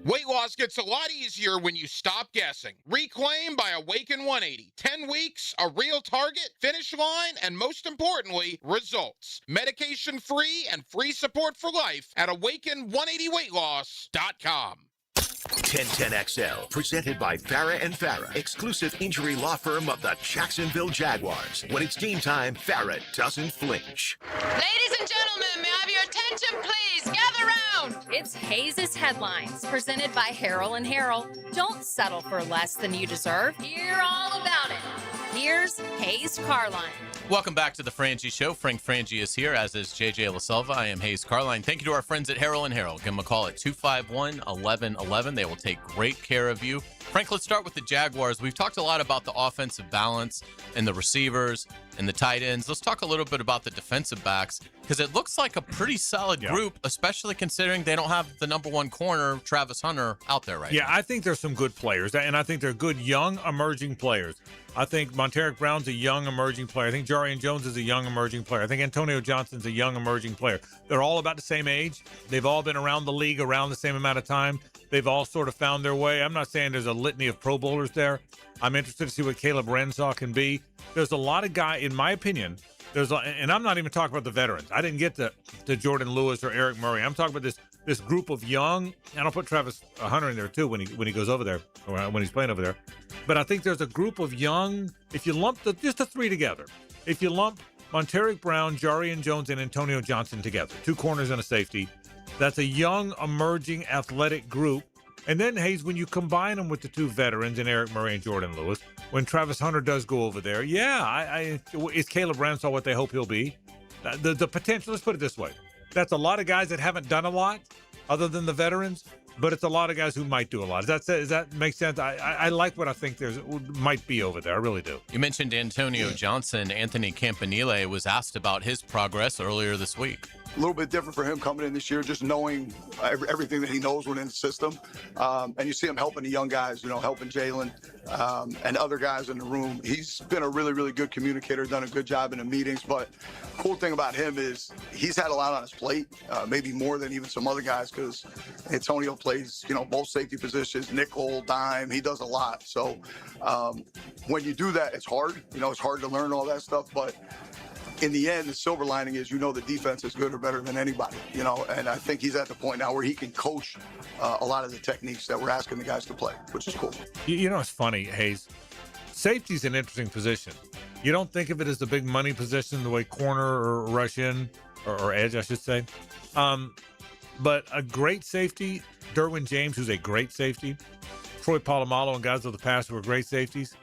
S17: Weight loss gets a lot easier when you stop guessing. Reclaim by Awaken 180. 10 weeks, a real target, finish line, and most importantly, results. Medication-free and free support for life at awaken180weightloss.com.
S20: 1010XL, presented by Farah and Farah, exclusive injury law firm of the Jacksonville Jaguars. When it's game time, Farah doesn't flinch.
S4: Ladies and gentlemen, may I have your attention, please? Gather round. It's Hayes' Headlines, presented by Harrell and Harrell. Don't settle for less than you deserve. Hear all about it. Here's Hayes Carline.
S5: Welcome back to the Frangie Show. Frank Frangie is here, as is JJ LaSelva. I am Hayes Carline. Thank you to our friends at Harrell and Harrell. Give them a call at 251-1111. They will take great care of you. Frank, let's start with the Jaguars. We've talked a lot about the offensive balance and the receivers and the tight ends. Let's talk a little bit about the defensive backs, because it looks like a pretty solid group, especially considering they don't have the number one corner, Travis Hunter, out there right now.
S1: I think there's some good players, and I think they're good young emerging players. I think Monteric Brown's a young emerging player. I think Jarian Jones is a young emerging player. I think Antonio Johnson's a young emerging player. They're all about the same age. They've all been around the league around the same amount of time. They've all sort of found their way. I'm not saying there's a litany of Pro Bowlers there. I'm interested to see what Caleb Renshaw can be. There's a lot of guys, in my opinion, and I'm not even talking about the veterans. I didn't get to Jordan Lewis or Eric Murray. I'm talking about this group of young, and I'll put Travis Hunter in there too when he goes over there, or when he's playing over there. But I think there's a group of young, if you lump just the three together, if you lump Monteric Brown, Jarian Jones, and Antonio Johnson together, 2 corners and a safety, that's a young, emerging, athletic group. And then, Hayes, when you combine them with the 2 veterans and Eric Murray and Jordan Lewis, when Travis Hunter does go over there, is Caleb Renshaw what they hope he'll be? The potential, let's put it this way. That's a lot of guys that haven't done a lot other than the veterans, but it's a lot of guys who might do a lot. Does that make sense? I like what I think might be over there. I really do.
S5: You mentioned Antonio Johnson. Anthony Campanile was asked about his progress earlier this week.
S6: A little bit different for him coming in this year, just knowing everything that he knows within the system. And you see him helping the young guys, helping Jalen and other guys in the room. He's been a really, really good communicator, done a good job in the meetings. But the cool thing about him is he's had a lot on his plate, maybe more than even some other guys, because Antonio plays, both safety positions, nickel, dime. He does a lot. So when you do that, it's hard. It's hard to learn all that stuff. But in the end, the silver lining is, the defense is good or better than anybody, and I think he's at the point now where he can coach a lot of the techniques that we're asking the guys to play, which is cool.
S1: It's funny, Hayes. Safety's an interesting position. You don't think of it as the big money position, the way corner or rush in, or edge, I should say. But a great safety, Derwin James, who's a great safety, Troy Polamalu and guys of the past who are great safeties,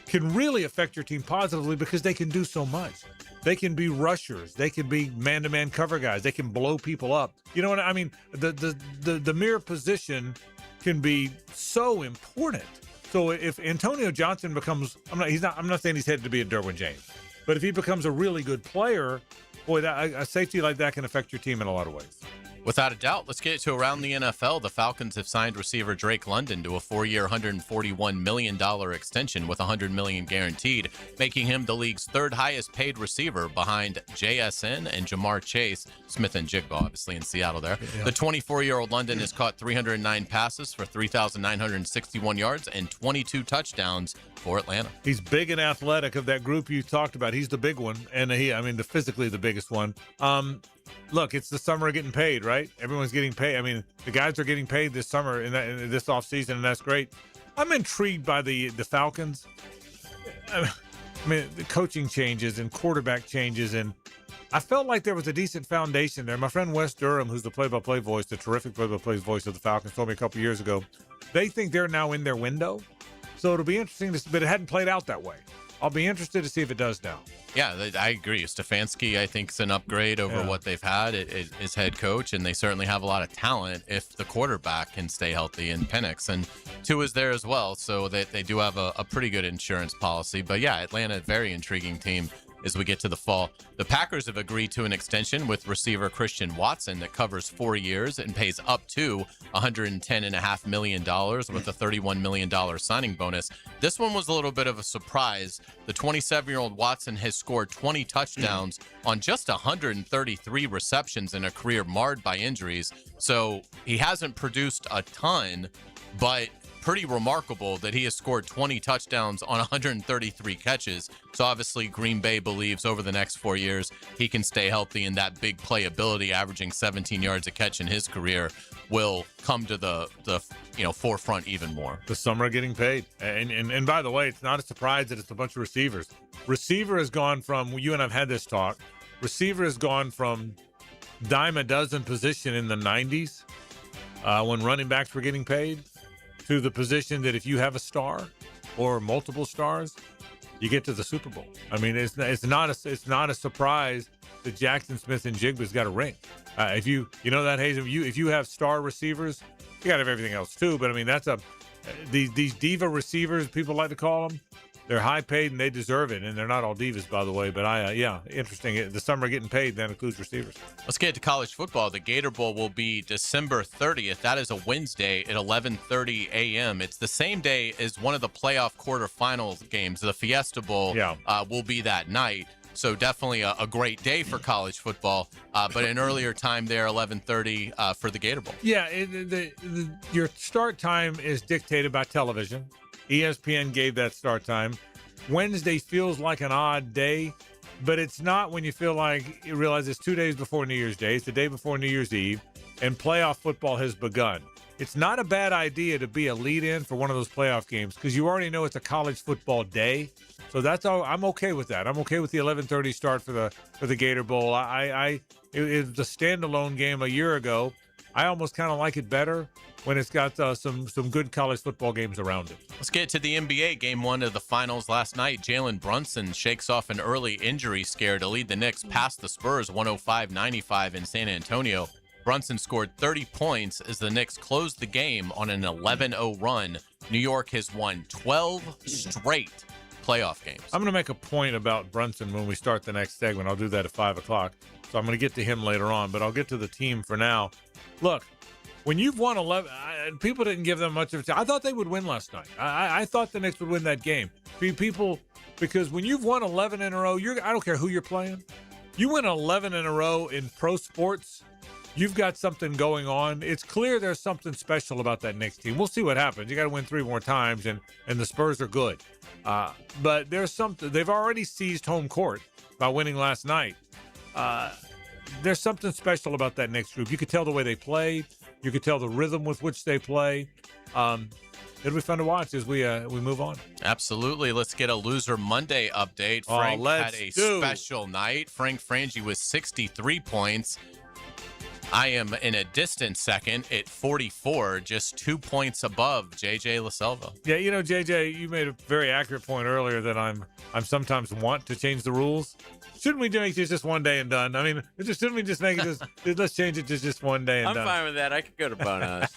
S1: can really affect your team positively because they can do so much. They can be rushers. They can be man-to-man cover guys. They can blow people up. You know what I mean? The mere position can be so important. So if Antonio Johnson becomes, I'm not saying he's headed to be a Derwin James, but if he becomes a really good player, boy, a safety like that can affect your team in a lot of ways.
S5: Without a doubt. Let's get to around the NFL. The Falcons have signed receiver Drake London to a 4-year, $141 million extension with $100 million guaranteed, making him the league's 3rd highest paid receiver behind JSN and Jamar Chase, Smith and Jigba, obviously in Seattle there. Yeah. The 24-year-old London has caught 309 passes for 3,961 yards and 22 touchdowns for Atlanta.
S1: He's big and athletic. Of that group you talked about, he's the big one, and physically the biggest one. Look, it's the summer of getting paid, right? Everyone's getting paid. The guys are getting paid this summer in this offseason, and that's great. I'm intrigued by the Falcons. The coaching changes and quarterback changes, and I felt like there was a decent foundation there. My friend Wes Durham, who's the play-by-play voice, the terrific play-by-play voice of the Falcons, told me a couple years ago, they think they're now in their window. So it'll be interesting, but it hadn't played out that way. I'll be interested to see if it does now.
S5: Yeah, I agree. Stefanski, I think, is an upgrade over what they've had as head coach, and they certainly have a lot of talent if the quarterback can stay healthy in Penix. And Tua is there as well, so they do have a pretty good insurance policy. But yeah, Atlanta, very intriguing team as we get to the fall. The Packers have agreed to an extension with receiver Christian Watson that covers 4 years and pays up to $110.5 million with a $31 million signing bonus. This one was a little bit of a surprise. The 27-year-old Watson has scored 20 touchdowns on just 133 receptions in a career marred by injuries. So he hasn't produced a ton, but pretty remarkable that he has scored 20 touchdowns on 133 catches. So obviously Green Bay believes over the next 4 years he can stay healthy, and that big playability, averaging 17 yards a catch in his career, will come to the forefront even more.
S1: The summer getting paid. And by the way, it's not a surprise that it's a bunch of receivers. Receiver has gone from, you and I've had this talk, receiver has gone from dime a dozen position in the 90s when running backs were getting paid, to the position that if you have a star or multiple stars, you get to the Super Bowl. I mean, it's not a surprise that Jackson Smith and Jigba's got a ring. If you know that, Hayes, if you have star receivers, you got to have everything else too. But I mean, that's these diva receivers, people like to call them. They're high paid and they deserve it, and they're not all divas, by the way. But interesting. The summer getting paid, that includes receivers.
S5: Let's get to college football. The Gator Bowl will be December 30th. That is a Wednesday at 11:30 a.m. It's the same day as one of the playoff quarterfinals games. The Fiesta Bowl will be that night. So definitely a great day for college football, but an earlier time there, 11:30 for the Gator Bowl.
S1: Yeah, your start time is dictated by television. ESPN gave that start time. Wednesday feels like an odd day, but it's not when you realize it's 2 days before New Year's Day. It's the day before New Year's Eve, and playoff football has begun. It's not a bad idea to be a lead-in for one of those playoff games because you already know it's a college football day. So that's all. I'm okay with that. I'm okay with the 11:30 start for the Gator Bowl. It was a standalone game a year ago. I almost kind of like it better when it's got some good college football games around it.
S5: Let's get to the NBA. Game one of the finals last night. Jalen Brunson shakes off an early injury scare to lead the Knicks past the Spurs 105-95 in San Antonio. Brunson scored 30 points as the Knicks closed the game on an 11-0 run. New York has won 12 straight playoff games.
S1: I'm going to make a point about Brunson when we start the next segment. I'll do that at 5 o'clock. So I'm going to get to him later on, but I'll get to the team for now. Look, when you've won 11, people didn't give them much of a chance. I thought they would win last night. I thought the Knicks would win that game. People, because when you've won 11 in a row, I don't care who you're playing. You win 11 in a row in pro sports, you've got something going on. It's clear there's something special about that Knicks team. We'll see what happens. You got to win 3 more times, and the Spurs are good. But there's something. They've already seized home court by winning last night. There's something special about that Knicks group. You could tell the way they play. You could tell the rhythm with which they play. It'll be fun to watch as we move on.
S5: Absolutely. Let's get a Loser Monday update. Frank had a special night. Frank Frangie with 63 points. I am in a distant second at 44, just 2 points above JJ LaSelva.
S1: Yeah, JJ, you made a very accurate point earlier that I'm sometimes want to change the rules. Shouldn't we make this just one day and done? I mean, shouldn't we just make it just, let's change it to just one day and
S10: done? I'm fine with that. I could go to bonus.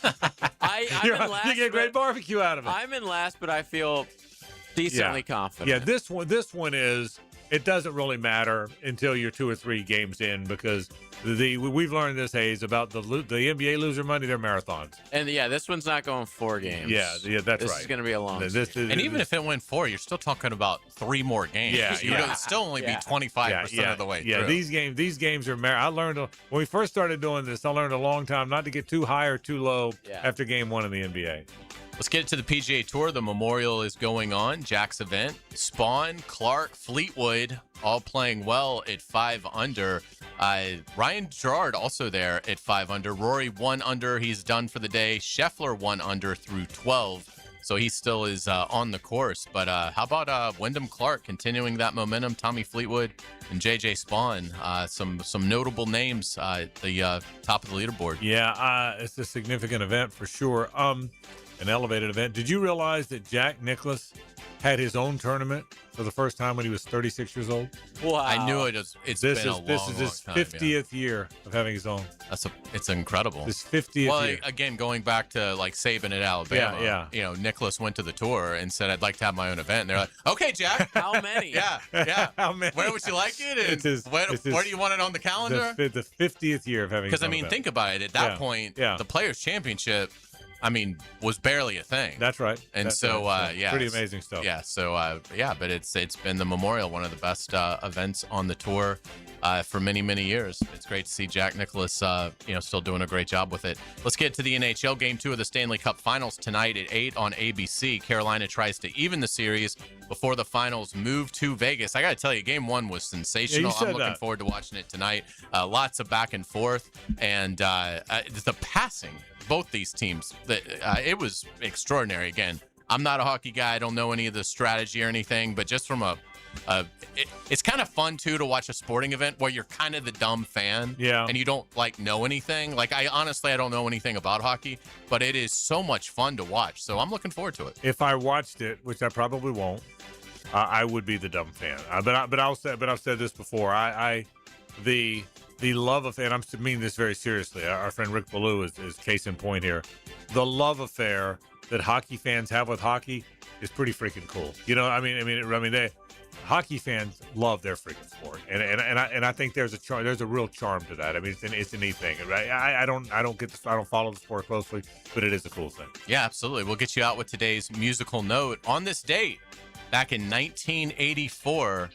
S10: I'm in last,
S1: you get a great barbecue out of it.
S10: I'm in last, but I feel decently confident.
S1: Yeah, this one is, it doesn't really matter until you're 2 or 3 games in because we've learned this, Hayes, about the NBA Loser Monday, they're marathons.
S10: And this one's not going 4 games.
S1: Yeah, that's right.
S10: This is going to be a long season.
S5: And even if it went 4, you're still talking about 3 more games.
S1: Yeah,
S5: It'd still only be 25% of the way through.
S1: Yeah, these games are I learned when we first started doing this, I learned a long time not to get too high or too low after game 1 in the NBA.
S5: Let's get to the PGA Tour. The Memorial is going on. Jack's event. Spawn, Clark, Fleetwood, all playing well at 5 under. Ryan Gerard also there at 5 under. Rory 1 under. He's done for the day. Scheffler 1 under through 12. So he still is on the course. But how about Wyndham Clark continuing that momentum? Tommy Fleetwood and JJ Spawn, some notable names at the top of the leaderboard.
S1: Yeah, it's a significant event for sure. An elevated event. Did you realize that Jack Nicklaus had his own tournament for the first time when he was 36 years old.
S10: Wow.
S5: I knew it. It's been a long,
S1: This is his
S5: long time,
S1: 50th year of having his own.
S5: It's incredible.
S1: His 50th
S5: well,
S1: year.
S5: Again, going back to like Saban at Alabama.
S1: Yeah.
S5: You know, Nicholas went to the tour and said, "I'd like to have my own event." And they're like, "Okay, Jack."
S10: How many?
S5: Yeah.
S1: How many?
S5: Where would you like it? And where do you want it on the calendar?
S1: The 50th year of having his
S5: Because, I
S1: own
S5: mean,
S1: event.
S5: think about it. At that point, the Players' Championship, I mean, was barely a thing.
S1: That's right.
S5: And yeah.
S1: Pretty amazing stuff.
S5: Yeah. So, but it's been the Memorial, one of the best events on the tour for many, many years. It's great to see Jack Nicklaus, still doing a great job with it. Let's get to the NHL. Game 2 of the Stanley Cup Finals tonight at 8 on ABC. Carolina tries to even the series before the finals move to Vegas. I got to tell you, Game 1 was sensational. I'm looking forward to watching it tonight. Lots of back and forth. And the passing, both these teams, it was extraordinary. Again, I'm not a hockey guy. I don't know any of the strategy or anything, but just from it's kind of fun too to watch a sporting event where you're kind of the dumb fan, and you don't know anything. I honestly don't know anything about hockey, but it is so much fun to watch. So I'm looking forward to it.
S1: If I watched it, which I probably won't, I would be the dumb fan. But I've said this before. The love affair, and I mean this very seriously. Our friend Rick Ballou is case in point here. The love affair that hockey fans have with hockey is pretty freaking cool. You know, hockey fans love their freaking sport, and I think there's a real charm to that. I mean, it's a neat thing, right? I don't follow the sport closely, but it is a cool thing.
S5: Yeah, absolutely. We'll get you out with today's musical note. On this date, back in 1984,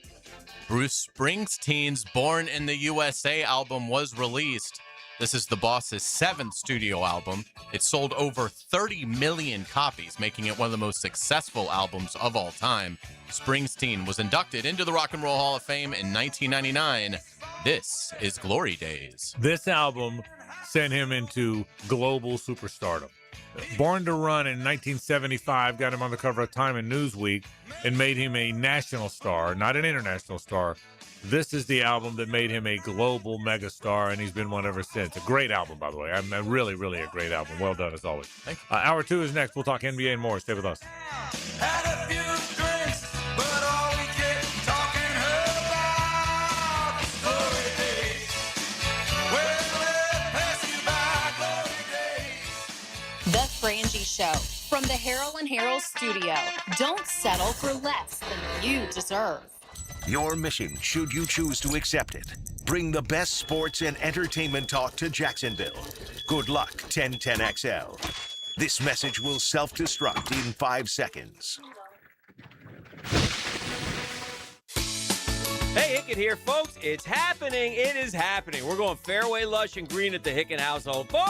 S5: Bruce Springsteen's Born in the USA album was released. This is the Boss's 7th studio album. It sold over 30 million copies, making it one of the most successful albums of all time. Springsteen was inducted into the Rock and Roll Hall of Fame in 1999. This is Glory Days.
S1: This album sent him into global superstardom. Born to Run in 1975 got him on the cover of Time and Newsweek and made him a national star, not an international star. This is the album that made him a global megastar, and he's been one ever since. A great album, by the way. Really, really a great album. Well done, as always.
S5: Thank you.
S1: Hour 2 is next. We'll talk NBA and more. Stay with us.
S8: Had a few drinks, but all we kept talking about was glory days. Well, they'll pass you by, glory days.
S4: The Frangie Show from the Harold and Harold studio. Don't settle for less than you deserve.
S20: Your mission, should you choose to accept it, bring the best sports and entertainment talk to Jacksonville. Good luck, 1010XL. This message will self-destruct in 5 seconds.
S16: Hey, Hicken here, folks. It's happening. It is happening. We're going fairway, lush, and green at the Hicken household for,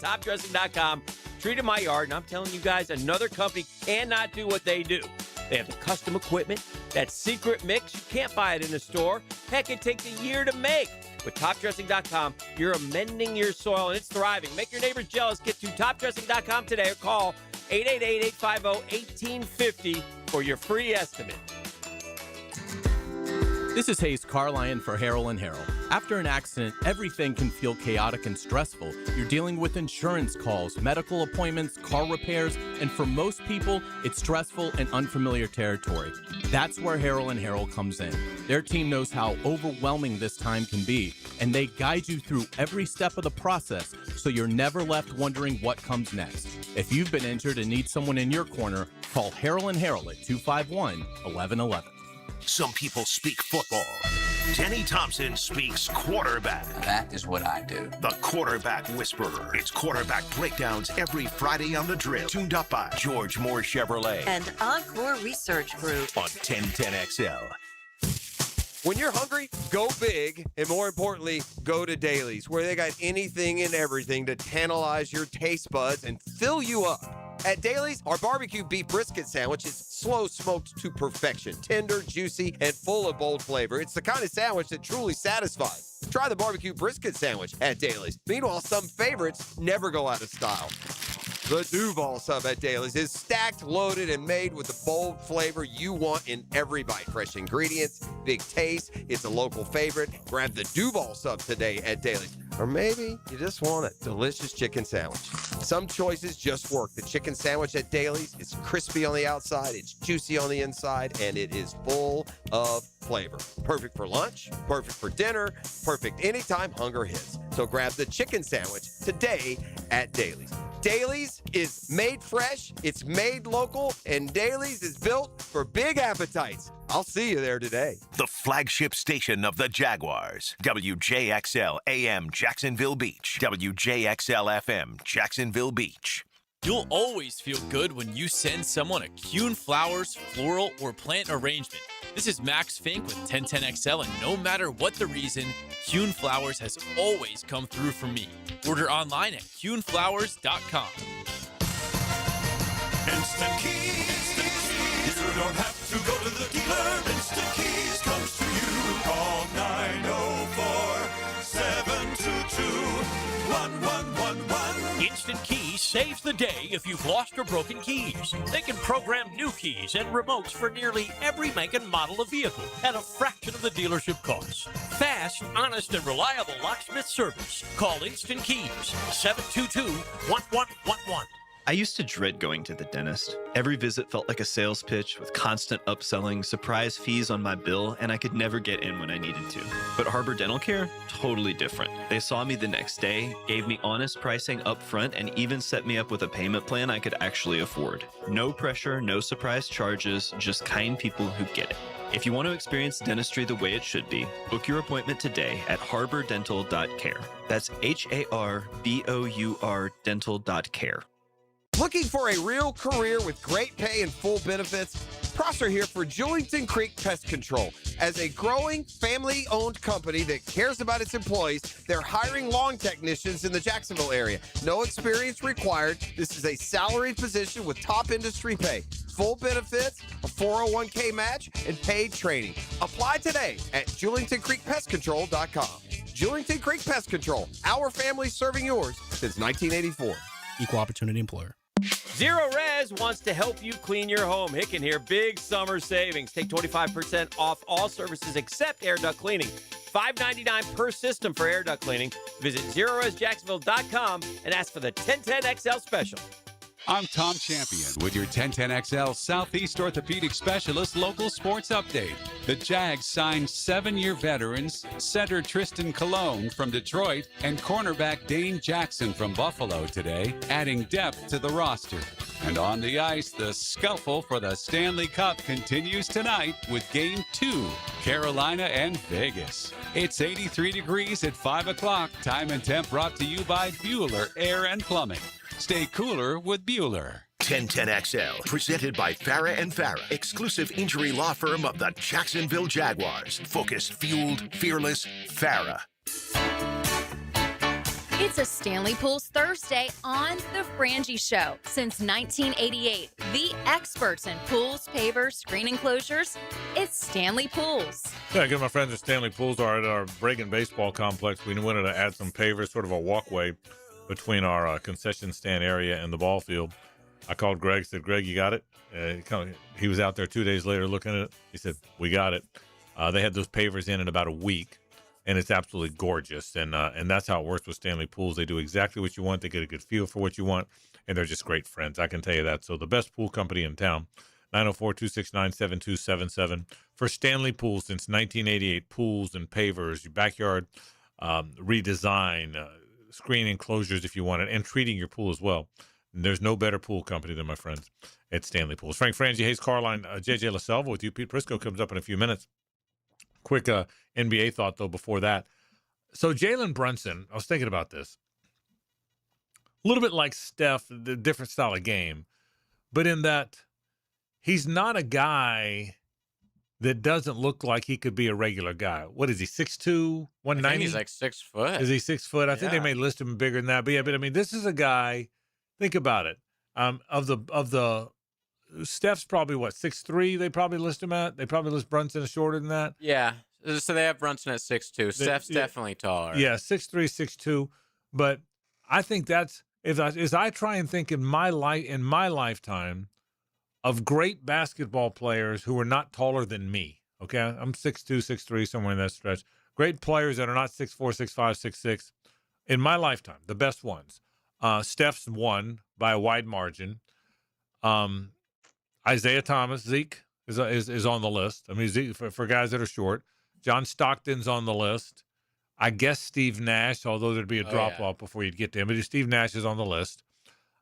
S16: topdressing.com. Treated my yard, and I'm telling you guys, another company cannot do what they do. They have the custom equipment, that secret mix. You can't buy it in the store. Heck, it takes a year to make. With topdressing.com, you're amending your soil, and it's thriving. Make your neighbors jealous. Get to topdressing.com today or call 888-850-1850 for your free estimate.
S5: This is Hayes Carlyon for Harold and Harold. After an accident, everything can feel chaotic and stressful. You're dealing with insurance calls, medical appointments, car repairs, and for most people, it's stressful and unfamiliar territory. That's where Harold and Harold comes in. Their team knows how overwhelming this time can be, and they guide you through every step of the process so you're never left wondering what comes next. If you've been injured and need someone in your corner, call Harold and Harold at 251-1111.
S20: Some people speak football. Denny Thompson speaks quarterback.
S11: That is what I do.
S20: The Quarterback Whisperer. It's quarterback breakdowns every Friday on The Drill. Tuned up by George Moore Chevrolet.
S12: And Encore Research Group.
S20: On 1010XL.
S13: When you're hungry, go big, and more importantly, go to Dailies, where they got anything and everything to tantalize your taste buds and fill you up. At Dailies, our barbecue beef brisket sandwich is slow smoked to perfection, tender, juicy, and full of bold flavor. It's the kind of sandwich that truly satisfies. Try the barbecue brisket sandwich at Dailies. Meanwhile, some favorites never go out of style. The Duval sub at Dailies is stacked, loaded, and made with the bold flavor you want in every bite. Fresh ingredients, big taste. It's a local favorite. Grab the Duval sub today at Dailies. Or maybe you just want a delicious chicken sandwich. Some choices just work. The chicken sandwich at Daly's is crispy on the outside, it's juicy on the inside, and it is full of flavor. Perfect for lunch, perfect for dinner, perfect anytime hunger hits. So grab the chicken sandwich today at Daly's. Daly's is made fresh, it's made local, and Daly's is built for big appetites. I'll see you there today.
S20: The flagship station of the Jaguars. WJXL AM Jacksonville Beach. WJXL FM Jacksonville Beach.
S11: You'll always feel good when you send someone a Kuhn Flowers, floral, or plant arrangement. This is Max Fink with 1010XL, and no matter what the reason, Kuhn Flowers has always come through for me. Order online at kuhnflowers.com.
S8: Instant Keys. You don't have to go to the dealer. Instant Keys comes to you. Call 904-722-1111.
S14: Instant Keys saves the day if you've lost or broken keys. They can program new keys and remotes for nearly every make and model of vehicle at a fraction of the dealership costs. Fast, honest, and reliable locksmith service. Call Instant Keys, 722-1111.
S15: I used to dread going to the dentist. Every visit felt like a sales pitch with constant upselling, surprise fees on my bill, and I could never get in when I needed to. But Harbor Dental Care? Totally different. They saw me the next day, gave me honest pricing up front, and even set me up with a payment plan I could actually afford. No pressure, no surprise charges, just kind people who get it. If you want to experience dentistry the way it should be, book your appointment today at harbordental.care. That's HARBOUR dental.care.
S13: Looking for a real career with great pay and full benefits? Prosser here for Julington Creek Pest Control. As a growing, family-owned company that cares about its employees, they're hiring lawn technicians in the Jacksonville area. No experience required. This is a salaried position with top industry pay. Full benefits, a 401k match, and paid training. Apply today at JulingtonCreekPestControl.com. Julington Creek Pest Control, our family serving yours since 1984.
S22: Equal opportunity employer.
S16: Zero Res wants to help you clean your home. Hicken here, big summer savings. Take 25% off all services except air duct cleaning. $5.99 per system for air duct cleaning. Visit ZeroResJacksonville.com and ask for the 1010XL special.
S19: I'm Tom Champion with your 1010XL Southeast Orthopedic Specialist local sports update. The Jags signed 7-year veterans, center Tristan Colon from Detroit and cornerback Dane Jackson from Buffalo today, adding depth to the roster. And on the ice, the scuffle for the Stanley Cup continues tonight with Game 2, Carolina and Vegas. It's 83 degrees at 5 o'clock. Time and temp brought to you by Bueller Air and Plumbing. Stay cooler with Bueller.
S20: 1010XL, presented by Farah & Farah, exclusive injury law firm of the Jacksonville Jaguars. Focused, fueled, fearless, Farah.
S4: It's a Stanley Pools Thursday on The Frangie Show. Since 1988, the experts in pools, pavers, screen enclosures, it's Stanley Pools.
S1: Yeah, good. My friends at Stanley Pools are at our Bregan Baseball Complex. We wanted to add some pavers, sort of a walkway between our concession stand area and the ball field. I called Greg, said, Greg, you got it? He was out there 2 days later looking at it. He said, we got it. They had those pavers in about a week, and it's absolutely gorgeous. And that's how it works with Stanley Pools. They do exactly what you want. They get a good feel for what you want, and they're just great friends. I can tell you that. So the best pool company in town, 904-269-7277. For Stanley Pools since 1988, pools and pavers, your backyard redesign, screen enclosures if you want it, and treating your pool as well. And there's no better pool company than my friends at Stanley Pools. Frank Frangie, Hayes Carline, JJ LaSalva with you. Pete Prisco comes up in a few minutes. Quick NBA thought, though, before that. So Jalen Brunson, I was thinking about this. A little bit like Steph, the different style of game, but in that he's not a guy that doesn't look like he could be a regular guy. What is he, 6'2", 190?
S10: I think he's like 6 foot.
S1: Is he 6 foot? I think they may list him bigger than that. But yeah, but I mean, this is a guy, think about it. Of the Steph's probably what, 6'3" they probably list him at? They probably list Brunson as shorter than that.
S10: Yeah. So they have Brunson at 6'2". Steph's definitely taller.
S1: Yeah, 6'3", 6'2". But I think that's, as I try and think in my lifetime of great basketball players who are not taller than me. Okay, I'm 6'2", 6'3", somewhere in that stretch. Great players that are not 6'4", 6'5", 6'6". In my lifetime, the best ones. Steph's won by a wide margin. Isaiah Thomas, Zeke, is on the list. I mean, Zeke, for guys that are short. John Stockton's on the list. I guess Steve Nash, although there'd be a drop-off before you'd get to him. But Steve Nash is on the list.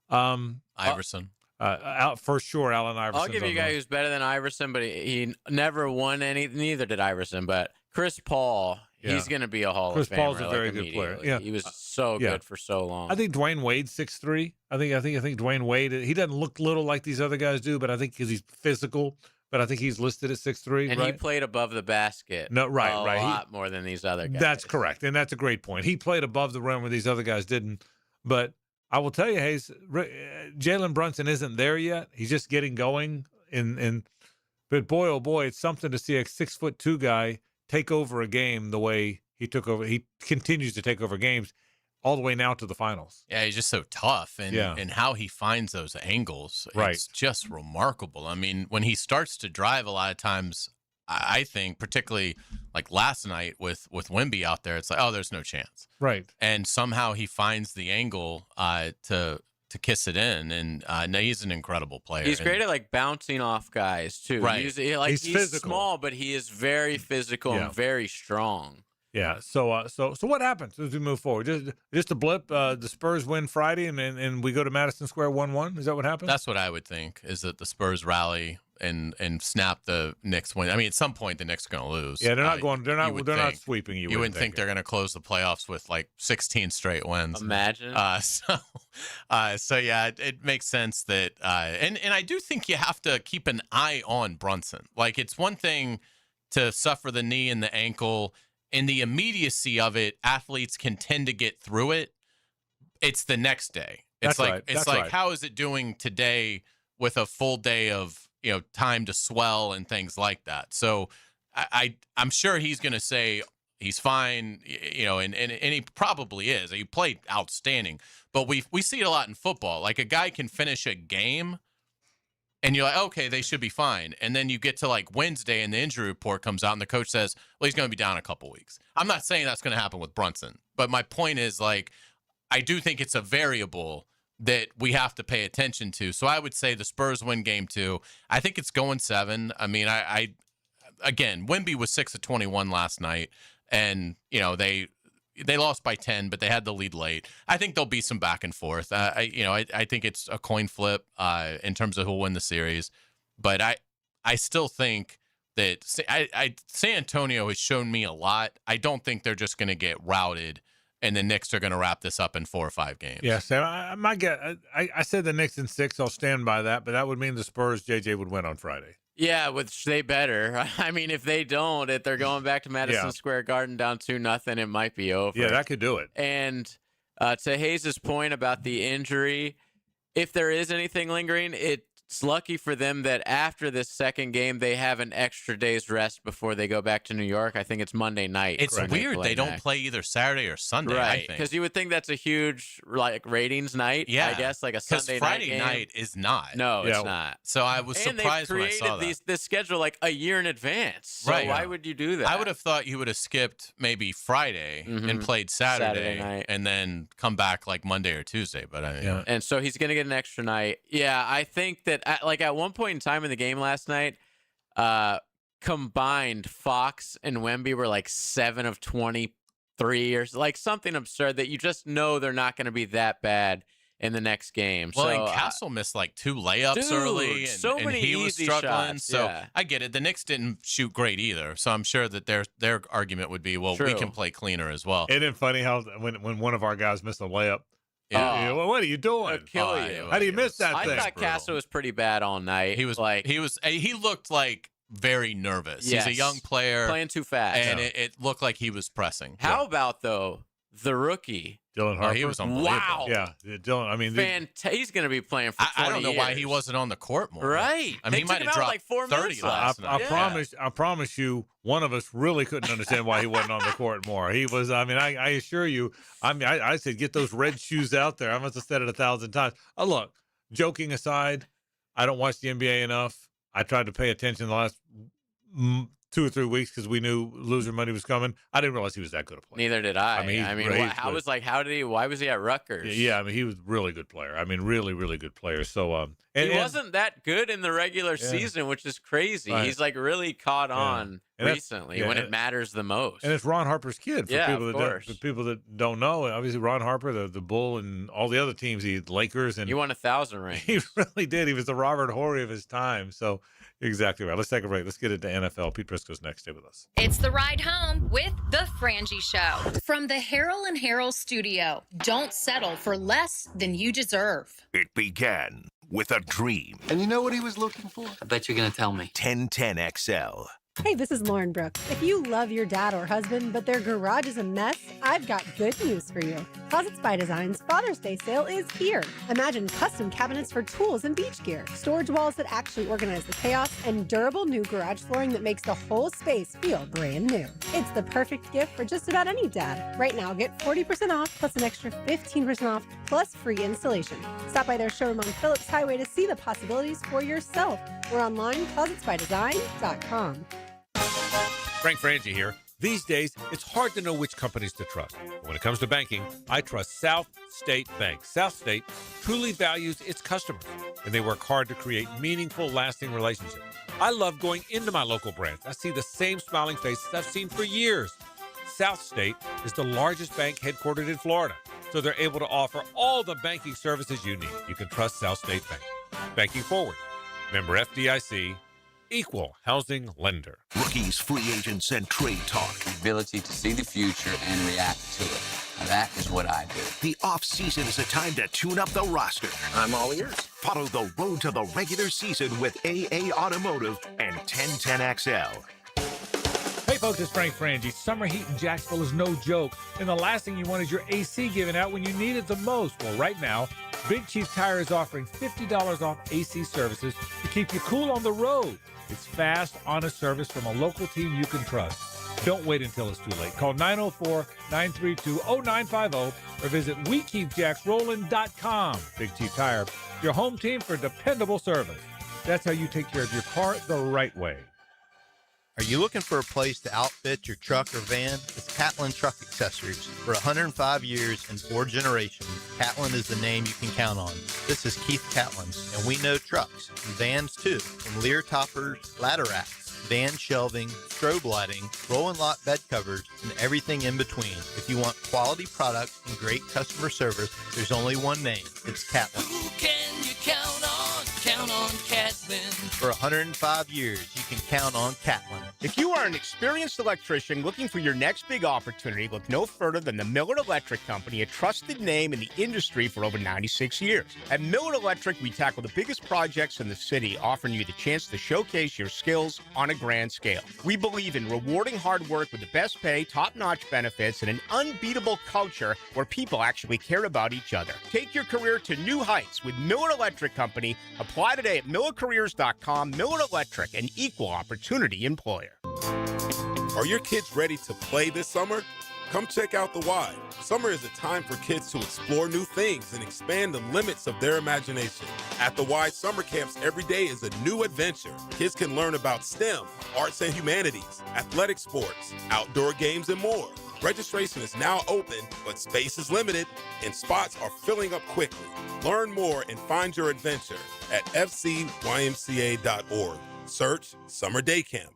S5: Iverson.
S1: Out for sure, Allen Iverson.
S10: I'll give you a guy who's better than Iverson, but he never won any. Neither did Iverson. But Chris Paul, he's going to be a Hall of Famer.
S1: Chris Paul's a very good player. Yeah,
S10: he was so good for so long.
S1: I think Dwayne Wade's 6'3". I think Dwayne Wade. He doesn't look little like these other guys do, but I think because he's physical. But I think he's listed at 6'3".
S10: And
S1: right?
S10: he played above the basket.
S1: No, right.
S10: A lot more than these other guys.
S1: That's correct, and that's a great point. He played above the rim where these other guys didn't. But I will tell you, Hayes, Jalen Brunson isn't there yet. He's just getting going. But boy, oh boy, it's something to see a 6'2" guy take over a game the way he took over. He continues to take over games all the way now to the finals.
S5: Yeah, he's just so tough, and how he finds those angles, it's just remarkable. I mean, when he starts to drive, a lot of times, I think, particularly like last night with Wemby out there, it's like, oh, there's no chance.
S1: Right.
S5: And somehow he finds the angle to kiss it in, and no, he's an incredible player.
S10: He's great at like bouncing off guys too.
S5: Right.
S10: He's
S1: physical.
S10: Small, but he is very physical and very strong.
S1: Yeah. So what happens as we move forward? Just a blip. The Spurs win Friday, and we go to Madison Square 1-1. Is that what happens?
S5: That's what I would think. Is that the Spurs rally and snap the Knicks win? I mean, at some point the Knicks are going to lose.
S1: Yeah, they're not going. They're not sweeping you.
S5: You wouldn't think they're going to close the playoffs with like 16 straight wins.
S10: Imagine.
S5: So yeah, it makes sense that. And I do think you have to keep an eye on Brunson. Like, it's one thing to suffer the knee and the ankle. In the immediacy of it, athletes can tend to get through it. It's the next day. It's how is it doing today with a full day of time to swell and things like that. So I'm sure he's going to say he's fine, and he probably is. He played outstanding, but we see it a lot in football. Like, a guy can finish a game, and you're like, okay, they should be fine. And then you get to like Wednesday and the injury report comes out and the coach says, well, he's going to be down a couple weeks. I'm not saying that's going to happen with Brunson, but my point is, like, I do think it's a variable that we have to pay attention to. So I would say the Spurs win game 2. I think it's going 7. I mean, again, Wemby was 6 of 21 last night, and they lost by 10, but they had the lead late. I think there'll be some back and forth. I think it's a coin flip in terms of who'll win the series. But I still think that San Antonio has shown me a lot. I don't think they're just going to get routed, and the Knicks are going to wrap this up in 4 or 5 games.
S1: Yeah, so I said the Knicks in 6. I'll stand by that, but that would mean the Spurs, JJ, would win on Friday.
S10: Yeah, which they better. I mean, if they don't, if they're going back to Madison Square Garden down 2-0, it might be over.
S1: Yeah, that could do it.
S10: And to Hayes' point about the injury, if there is anything lingering, it's lucky for them that after this second game, they have an extra day's rest before they go back to New York. I think it's Monday night.
S5: It's weird they don't play either Saturday or Sunday,
S10: right?
S5: I think.
S10: Because you would think that's a huge ratings night.
S5: Yeah,
S10: I guess like a Sunday
S5: Friday
S10: night
S5: is not.
S10: No, it's not.
S5: So I was surprised when I saw that.
S10: And they've created this schedule like a year in advance. So why would you do that?
S5: I would have thought you would have skipped maybe Friday and played Saturday night, and then come back like Monday or Tuesday. But
S10: and so he's going to get an extra night. Yeah, I think that at one point in time in the game last night, combined Fox and Wemby were like 7 of 23 or like something absurd that you just know they're not going to be that bad in the next game.
S5: Well,
S10: so,
S5: and Castle missed like 2 layups early, and he was struggling.
S10: Shots,
S5: so I get it. The Knicks didn't shoot great either. So I'm sure that their argument would be, well, we can play cleaner as well.
S1: Isn't it funny how when one of our guys missed a layup? Yeah. What are you doing? How do you miss that thing?
S10: I thought Castle was pretty bad all night.
S5: He looked like very nervous.
S10: Yes.
S5: He's a young player
S10: playing too fast,
S5: and it looked like he was pressing.
S10: How about though the rookie
S1: Dylan Harper?
S5: He was unbelievable.
S10: Wow.
S1: Yeah, Dylan. I mean,
S10: he's going to be playing for 20
S5: I don't know why he wasn't on the court more.
S10: Right.
S5: I mean, he might have dropped
S10: like 4
S5: 30 last night.
S1: I promise you, one of us really couldn't understand why he wasn't on the court more. He was. I mean, I assure you. I mean, I said get those red shoes out there. I must have said it 1,000 times. Look, joking aside, I don't watch the NBA enough. I tried to pay attention the last 2 or 3 weeks because we knew loser money was coming. I didn't realize he was that good a player.
S10: Neither did I. Why was he at Rutgers?
S1: Yeah, I mean, he was a really good player. I mean, really, really good player. So,
S10: he wasn't that good in the regular season, which is crazy.
S1: Right.
S10: he's like really caught on recently when it matters the most.
S1: And it's Ron Harper's kid. For people that don't know, obviously Ron Harper, the Bull, and all the other teams, the Lakers, and
S10: he won 1,000 rings.
S1: He really did. He was the Robert Horry of his time. So. Exactly right. Let's take a break. Let's get into NFL. Pete Prisco's next. Stay with us.
S4: It's the ride home with the Frangie Show from the Harrell and Harrell studio. Don't settle for less than you deserve.
S20: It began with a dream.
S2: And you know what he was looking for?
S3: I bet you're going to tell me.
S20: 1010 XL.
S18: Hey, this is Lauren Brooks. If you love your dad or husband, but their garage is a mess, I've got good news for you. Closets by Design's Father's Day sale is here. Imagine custom cabinets for tools and beach gear, storage walls that actually organize the chaos, and durable new garage flooring that makes the whole space feel brand new. It's the perfect gift for just about any dad. Right now, get 40% off plus an extra 15% off plus free installation. Stop by their showroom on Phillips Highway to see the possibilities for yourself. Or online, closetsbydesign.com.
S14: Frank Frangie here. These days, it's hard to know which companies to trust. But when it comes to banking, I trust South State Bank. South State truly values its customers, and they work hard to create meaningful, lasting relationships. I love going into my local branch. I see the same smiling faces I've seen for years. South State is the largest bank headquartered in Florida, so they're able to offer all the banking services you need. You can trust South State Bank. Banking forward. Member FDIC. Equal housing lender.
S20: Rookies, free agents, and trade talk.
S3: The ability to see the future and react to it. Now that is what I do.
S20: The off-season is a time to tune up the roster.
S3: I'm all ears.
S20: Follow the road to the regular season with AA Automotive and 1010XL.
S1: Hey folks, it's Frank Frangie. Summer heat in Jacksonville is no joke, and the last thing you want is your AC given out when you need it the most. Well, right now, Big Chief Tire is offering $50 off AC services to keep you cool on the road. It's fast, honest service from a local team you can trust. Don't wait until it's too late. Call 904-932-0950 or visit WeKeepJacksRollin.com. Big Chief Tire, your home team for dependable service. That's how you take care of your car the right way.
S21: Are you looking for a place to outfit your truck or van? It's Catlin Truck Accessories. For 105 years and 4 generations, Catlin is the name you can count on. This is Keith Catlin, and we know trucks and vans too, from Lear toppers, ladder racks, van shelving, strobe lighting, roll and lock bed covers, and everything in between. If you want quality products and great customer service, there's only one name. It's Catlin.
S8: Who can you count on? Count on Catlin.
S21: For 105 years, you can count on Catlin.
S25: If you are an experienced electrician looking for your next big opportunity, look no further than the Millard Electric Company, a trusted name in the industry for over 96 years. At Millard Electric, we tackle the biggest projects in the city, offering you the chance to showcase your skills on a grand scale. We believe in rewarding hard work with the best pay, top-notch benefits, and an unbeatable culture where people actually care about each other. Take your career to new heights with Millard Electric Company. Apply today at millercareers.com. Millard Electric, an equal opportunity employer.
S17: Are your kids ready to play this summer? Come check out The Y. Summer is a time for kids to explore new things and expand the limits of their imagination. At The Y summer camps, every day is a new adventure. Kids can learn about STEM, arts and humanities, athletic sports, outdoor games, and more. Registration is now open, but space is limited, and spots are filling up quickly. Learn more and find your adventure at fcymca.org. Search Summer Day Camp.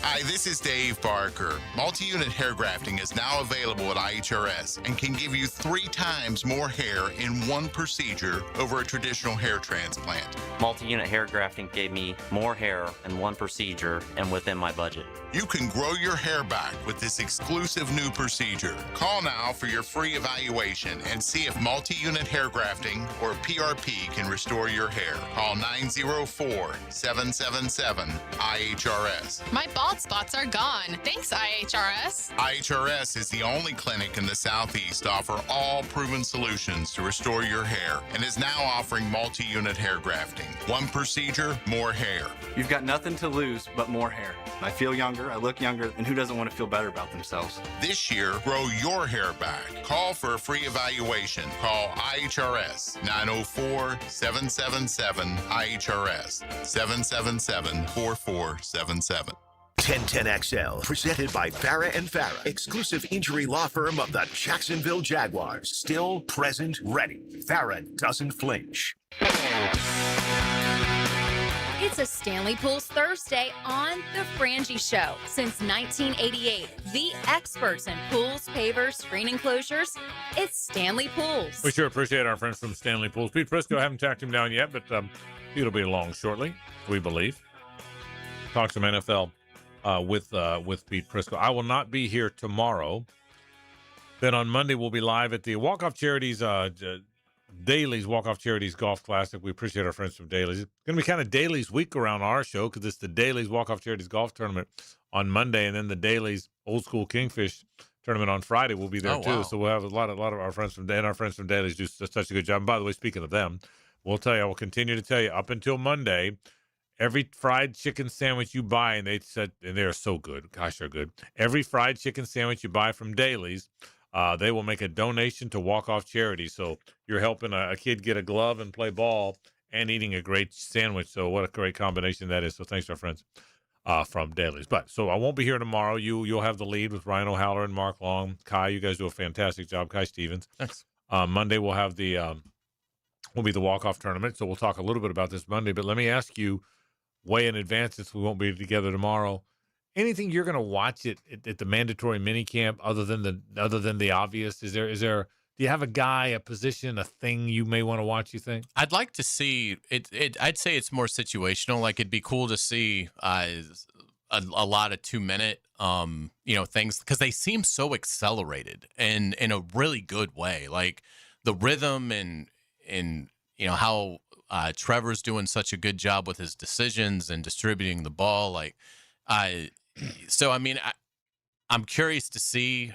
S26: Hi, this is Dave Barker. Multi-unit hair grafting is now available at IHRS and can give you 3 times more hair in one procedure over a traditional hair transplant.
S27: Multi-unit hair grafting gave me more hair in one procedure and within my budget.
S26: You can grow your hair back with this exclusive new procedure. Call now for your free evaluation and see if multi-unit hair grafting or PRP can restore your hair. Call 904-777-IHRS.
S28: My bald spots are gone. Thanks, IHRS.
S26: IHRS is the only clinic in the Southeast to offer all proven solutions to restore your hair and is now offering multi-unit hair grafting. One procedure, more hair.
S27: You've got nothing to lose but more hair. I feel younger, I look younger, and who doesn't want to feel better about themselves?
S26: This year, grow your hair back. Call for a free evaluation. Call IHRS 904-777-IHRS 777-4477.
S20: 1010XL, presented by Farah and Farah, exclusive injury law firm of the Jacksonville Jaguars. Still, present, ready. Farah doesn't flinch.
S4: It's a Stanley Pools Thursday on The Frangie Show. Since 1988, the experts in pools, pavers, screen enclosures, it's Stanley Pools.
S1: We sure appreciate our friends from Stanley Pools. Pete Prisco, haven't tracked him down yet, but it'll be along shortly, we believe. Talk some NFL with Pete Prisco. I will not be here tomorrow. Then on Monday, we'll be live at the Walk-Off Charities Dailies Walk-Off Charities Golf Classic. We appreciate our friends from Dailies. It's going to be kind of Dailies week around our show because it's the Dailies Walk-Off Charities Golf Tournament on Monday, and then the Dailies Old School Kingfish Tournament on Friday. We'll be there too.
S5: Wow.
S1: So we'll have a lot of our friends from Dailies do such a good job. And by the way, speaking of them, we'll continue to tell you up until Monday, every fried chicken sandwich you buy, and they're so good. Gosh, they're good. Every fried chicken sandwich you buy from Dailies, they will make a donation to Walk-Off Charity. So you're helping a kid get a glove and play ball and eating a great sandwich. So what a great combination that is. So thanks to our friends from Dailies. So I won't be here tomorrow. You'll have the lead with Ryan O'Haller and Mark Long. Kai, you guys do a fantastic job. Kai Stevens.
S5: Thanks.
S1: Monday we'll have will be the walk-off tournament. So we'll talk a little bit about this Monday. But let me ask you, way in advance, since we won't be together tomorrow, anything you're going to watch at the mandatory minicamp other than the obvious? Is there? Do you have a guy, a position, a thing you may want to watch? You think?
S5: I'd like to see it. I'd say it's more situational. Like it'd be cool to see a lot of 2-minute things because they seem so accelerated and in a really good way. Like the rhythm and how Trevor's doing such a good job with his decisions and distributing the ball. Like I'm curious to see,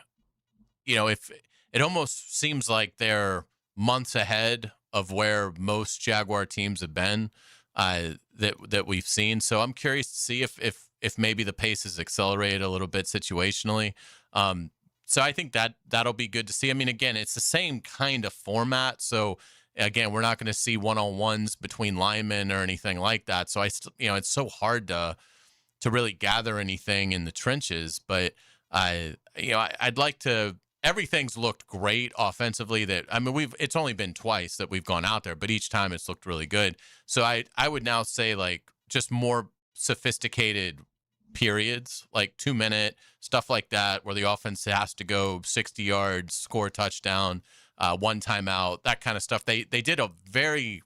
S5: if it almost seems like they're months ahead of where most Jaguar teams have been that we've seen. So I'm curious to see if maybe the pace is accelerated a little bit situationally. So I think that'll be good to see. I mean, again, it's the same kind of format. So again, we're not going to see one-on-ones between linemen or anything like that. So it's so hard to really gather anything in the trenches, but I'd like to. Everything's looked great offensively. It's only been twice that we've gone out there, but each time it's looked really good. So I would now say like just more sophisticated periods, like 2-minute stuff like that, where the offense has to go 60 yards, score a touchdown, one timeout, that kind of stuff. They did a very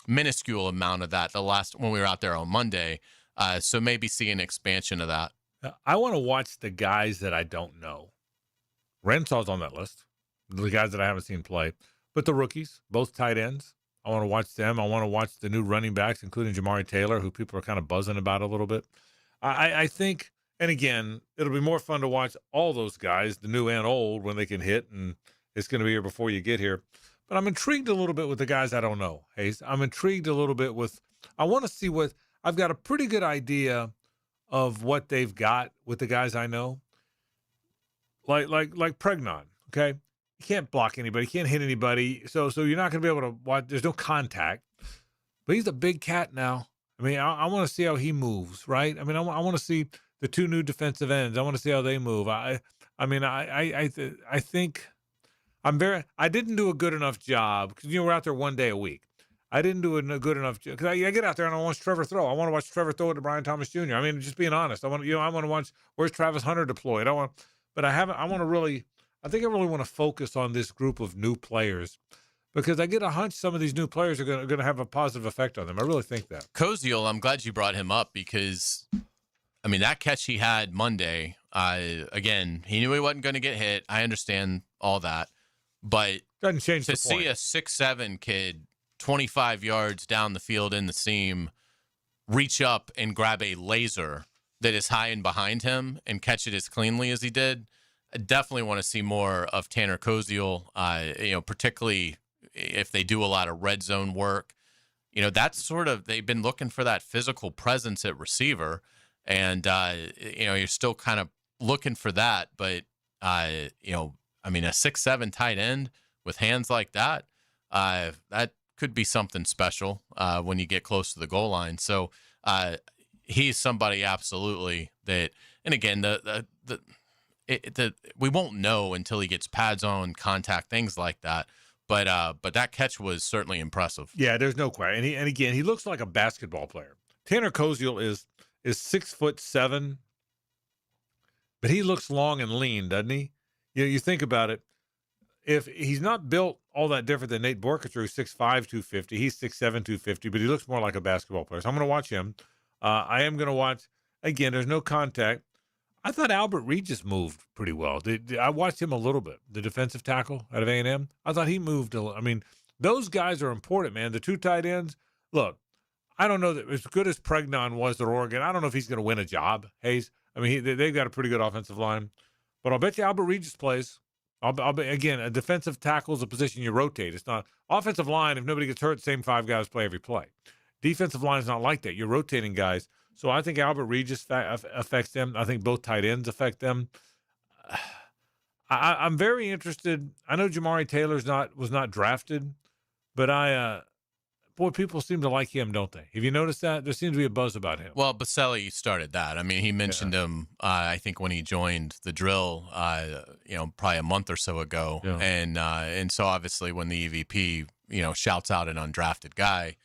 S5: minuscule amount of that when we were out there on Monday. So maybe see an expansion of that.
S1: I want to watch the guys that I don't know. Rensaw's on that list, the guys that I haven't seen play. But the rookies, both tight ends, I want to watch them. I want to watch the new running backs, including Jamari Taylor, who people are kind of buzzing about a little bit. I think, and again, it'll be more fun to watch all those guys, the new and old, when they can hit, and it's going to be here before you get here. But I'm intrigued a little bit with the guys I don't know, Hayes. I'm intrigued a little bit I want to see I've got a pretty good idea of what they've got with the guys I know. Like Pregnon, okay? He can't block anybody, he can't hit anybody, so you're not going to be able to watch. There's no contact, but he's a big cat now. I mean, I want to see how he moves, right? I mean, I want to see the two new defensive ends. I want to see how they move. I think I didn't do a good enough job because we're out there one day a week. I didn't do a good enough because I get out there and I watch Trevor throw. I want to watch Trevor throw it to Brian Thomas Jr. I mean, just being honest, I want to watch where's Travis Hunter deployed. I think I really want to focus on this group of new players because I get a hunch some of these new players are going to have a positive effect on them. I really think that.
S5: Koziel, I'm glad you brought him up because, I mean, that catch he had Monday, again, he knew he wasn't going to get hit. I understand all that, but
S1: doesn't change
S5: to
S1: the point.
S5: see a 6'7" kid 25 yards down the field in the seam reach up and grab a laser that is high and behind him and catch it as cleanly as he did. I definitely want to see more of Tanner Koziel, particularly if they do a lot of red zone work. That's they've been looking for that physical presence at receiver. And, you're still kind of looking for that. But, a 6'7" tight end with hands like that, that could be something special when you get close to the goal line. So, he's somebody absolutely that. And again, we won't know until he gets pads on, contact, things like that. But that catch was certainly impressive.
S1: Yeah, there's no question. And again, he looks like a basketball player. Tanner Koziel is 6'7", but he looks long and lean, doesn't he? You think about it. If he's not built all that different than Nate Borkester, who's 6'5", 250. He's 6'7", 250, but he looks more like a basketball player. So I'm going to watch him. I am going to watch, again, there's no contact. I thought Albert Regis moved pretty well. I watched him a little bit, the defensive tackle out of A&M. I thought he moved. I mean, those guys are important, man. The two tight ends, look, I don't know that as good as Pregnon was at Oregon, I don't know if he's going to win a job, Hayes. I mean, they've got a pretty good offensive line. But I'll bet you Albert Regis plays. I'll bet, again, a defensive tackle is a position you rotate. It's not offensive line. If nobody gets hurt, the same 5 guys play every play. Defensive line is not like that. You're rotating guys. So I think Albert Regis affects them. I think both tight ends affect them. I'm very interested. I know Jamari Taylor's was not drafted, but people seem to like him, don't they? Have you noticed that? There seems to be a buzz about him.
S5: Well, Baselli started that. I mean, he mentioned him, I think, when he joined the drill, probably a month or so ago.
S1: Yeah.
S5: And so obviously when the EVP, shouts out an undrafted guy,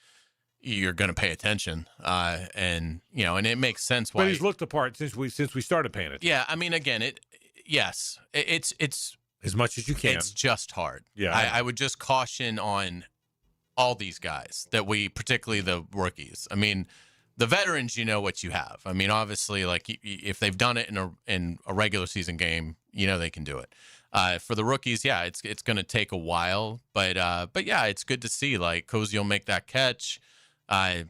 S5: you're going to pay attention. And it makes sense why.
S1: But he's looked apart since we started paying attention.
S5: Yeah, I mean, again, it's
S1: as much as you can.
S5: It's just hard.
S1: Yeah,
S5: I would just caution on all these guys particularly the rookies. I mean, the veterans, you know what you have. I mean, obviously, like if they've done it in a regular season game, they can do it. For the rookies, yeah, it's going to take a while, but yeah, it's good to see like Koziel make that catch. I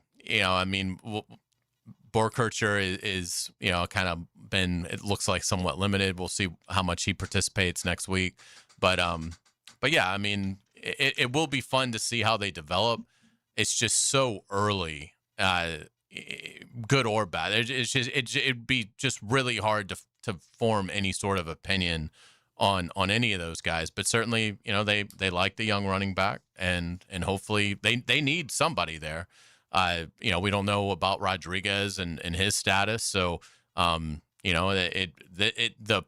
S5: mean, Borkircher is kind of been, it looks like somewhat limited. We'll see how much he participates next week, but yeah, I mean, it will be fun to see how they develop. It's just so early, good or bad. It'd be just really hard to form any sort of opinion on any of those guys. But certainly, they like the young running back, and hopefully they need somebody there. We don't know about Rodriguez and his status, so the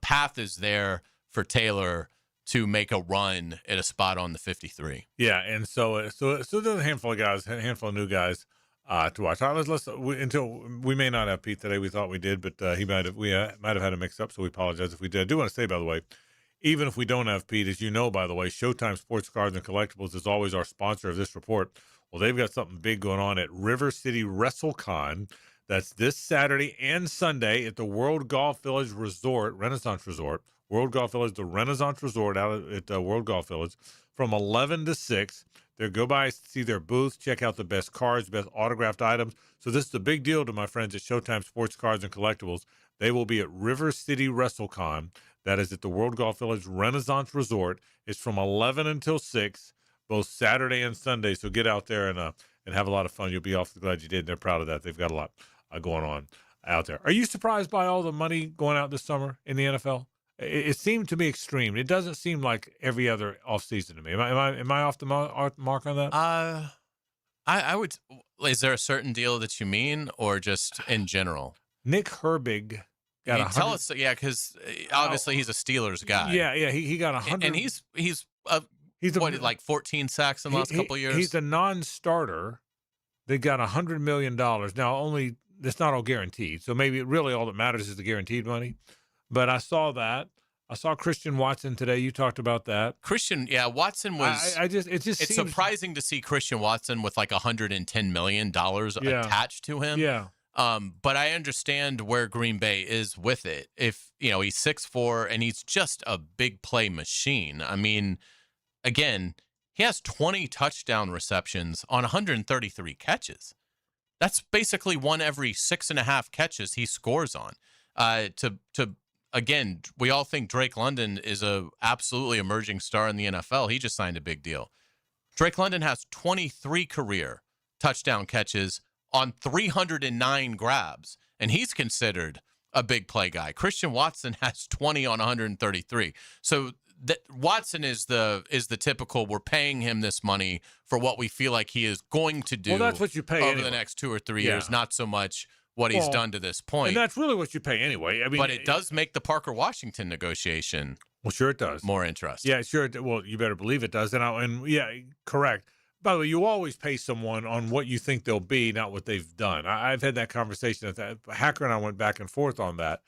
S5: path is there for Taylor to make a run at a spot on the 53.
S1: Yeah, and so there's a handful of guys, a handful of new guys to watch. All right, until we may not have Pete today. We thought we did, but we might have had a mix up, so we apologize if we did. I do want to say, by the way, even if we don't have Pete, as you know, by the way, Showtime Sports Cards and Collectibles is always our sponsor of this report. Well, they've got something big going on at River City WrestleCon. That's this Saturday and Sunday at the World Golf Village Resort, Renaissance Resort. World Golf Village, the Renaissance Resort out at World Golf Village from 11 to 6. Go by, see their booth, check out the best cards, best autographed items. So this is a big deal to my friends at Showtime Sports Cards and Collectibles. They will be at River City WrestleCon. That is at the World Golf Village Renaissance Resort. It's from 11 until 6, both Saturday and Sunday. So get out there and have a lot of fun. You'll be awfully glad you did. They're proud of that. They've got a lot going on out there. Are you surprised by all the money going out this summer in the NFL? It seemed to me extreme. It doesn't seem like every other offseason to me. Am I off the mark on that?
S5: I would. Is there a certain deal that you mean, or just in general?
S1: Nick Herbig got
S5: tell us, because obviously he's a Steelers guy.
S1: Yeah. He got 100,
S5: and he's like 14 sacks in the last couple of years.
S1: He's a non-starter. They got $100 million. Now, it's not all guaranteed, so maybe really all that matters is the guaranteed money. But I saw that. I saw Christian Watson today. You talked about that.
S5: Watson was. It's surprising to see Christian Watson with like $110 million attached to him.
S1: Yeah.
S5: But I understand where Green Bay is with it. If he's 6'4" and he's just a big play machine. I mean, again, he has 20 touchdown receptions on 133 catches. That's basically one every 6.5 catches he scores on. Again, we all think Drake London is a absolutely emerging star in the NFL. He just signed a big deal. Drake London has 23 career touchdown catches on 309 grabs, and he's considered a big play guy. Christian Watson has 20 on 133. So Watson is the typical, we're paying him this money for what we feel like he is going to do.
S1: Well, that's what you pay
S5: over
S1: anyway.
S5: the next 2 or 3 years, not so much what he's done to this point.
S1: And that's really what you pay anyway. I mean,
S5: but it does make the Parker Washington negotiation.
S1: Well, sure it does.
S5: More interesting.
S1: Yeah, sure. Well, you better believe it does. And yeah, correct. By the way, you always pay someone on what you think they'll be, not what they've done. I've had that conversation. Hacker and I went back and forth on that.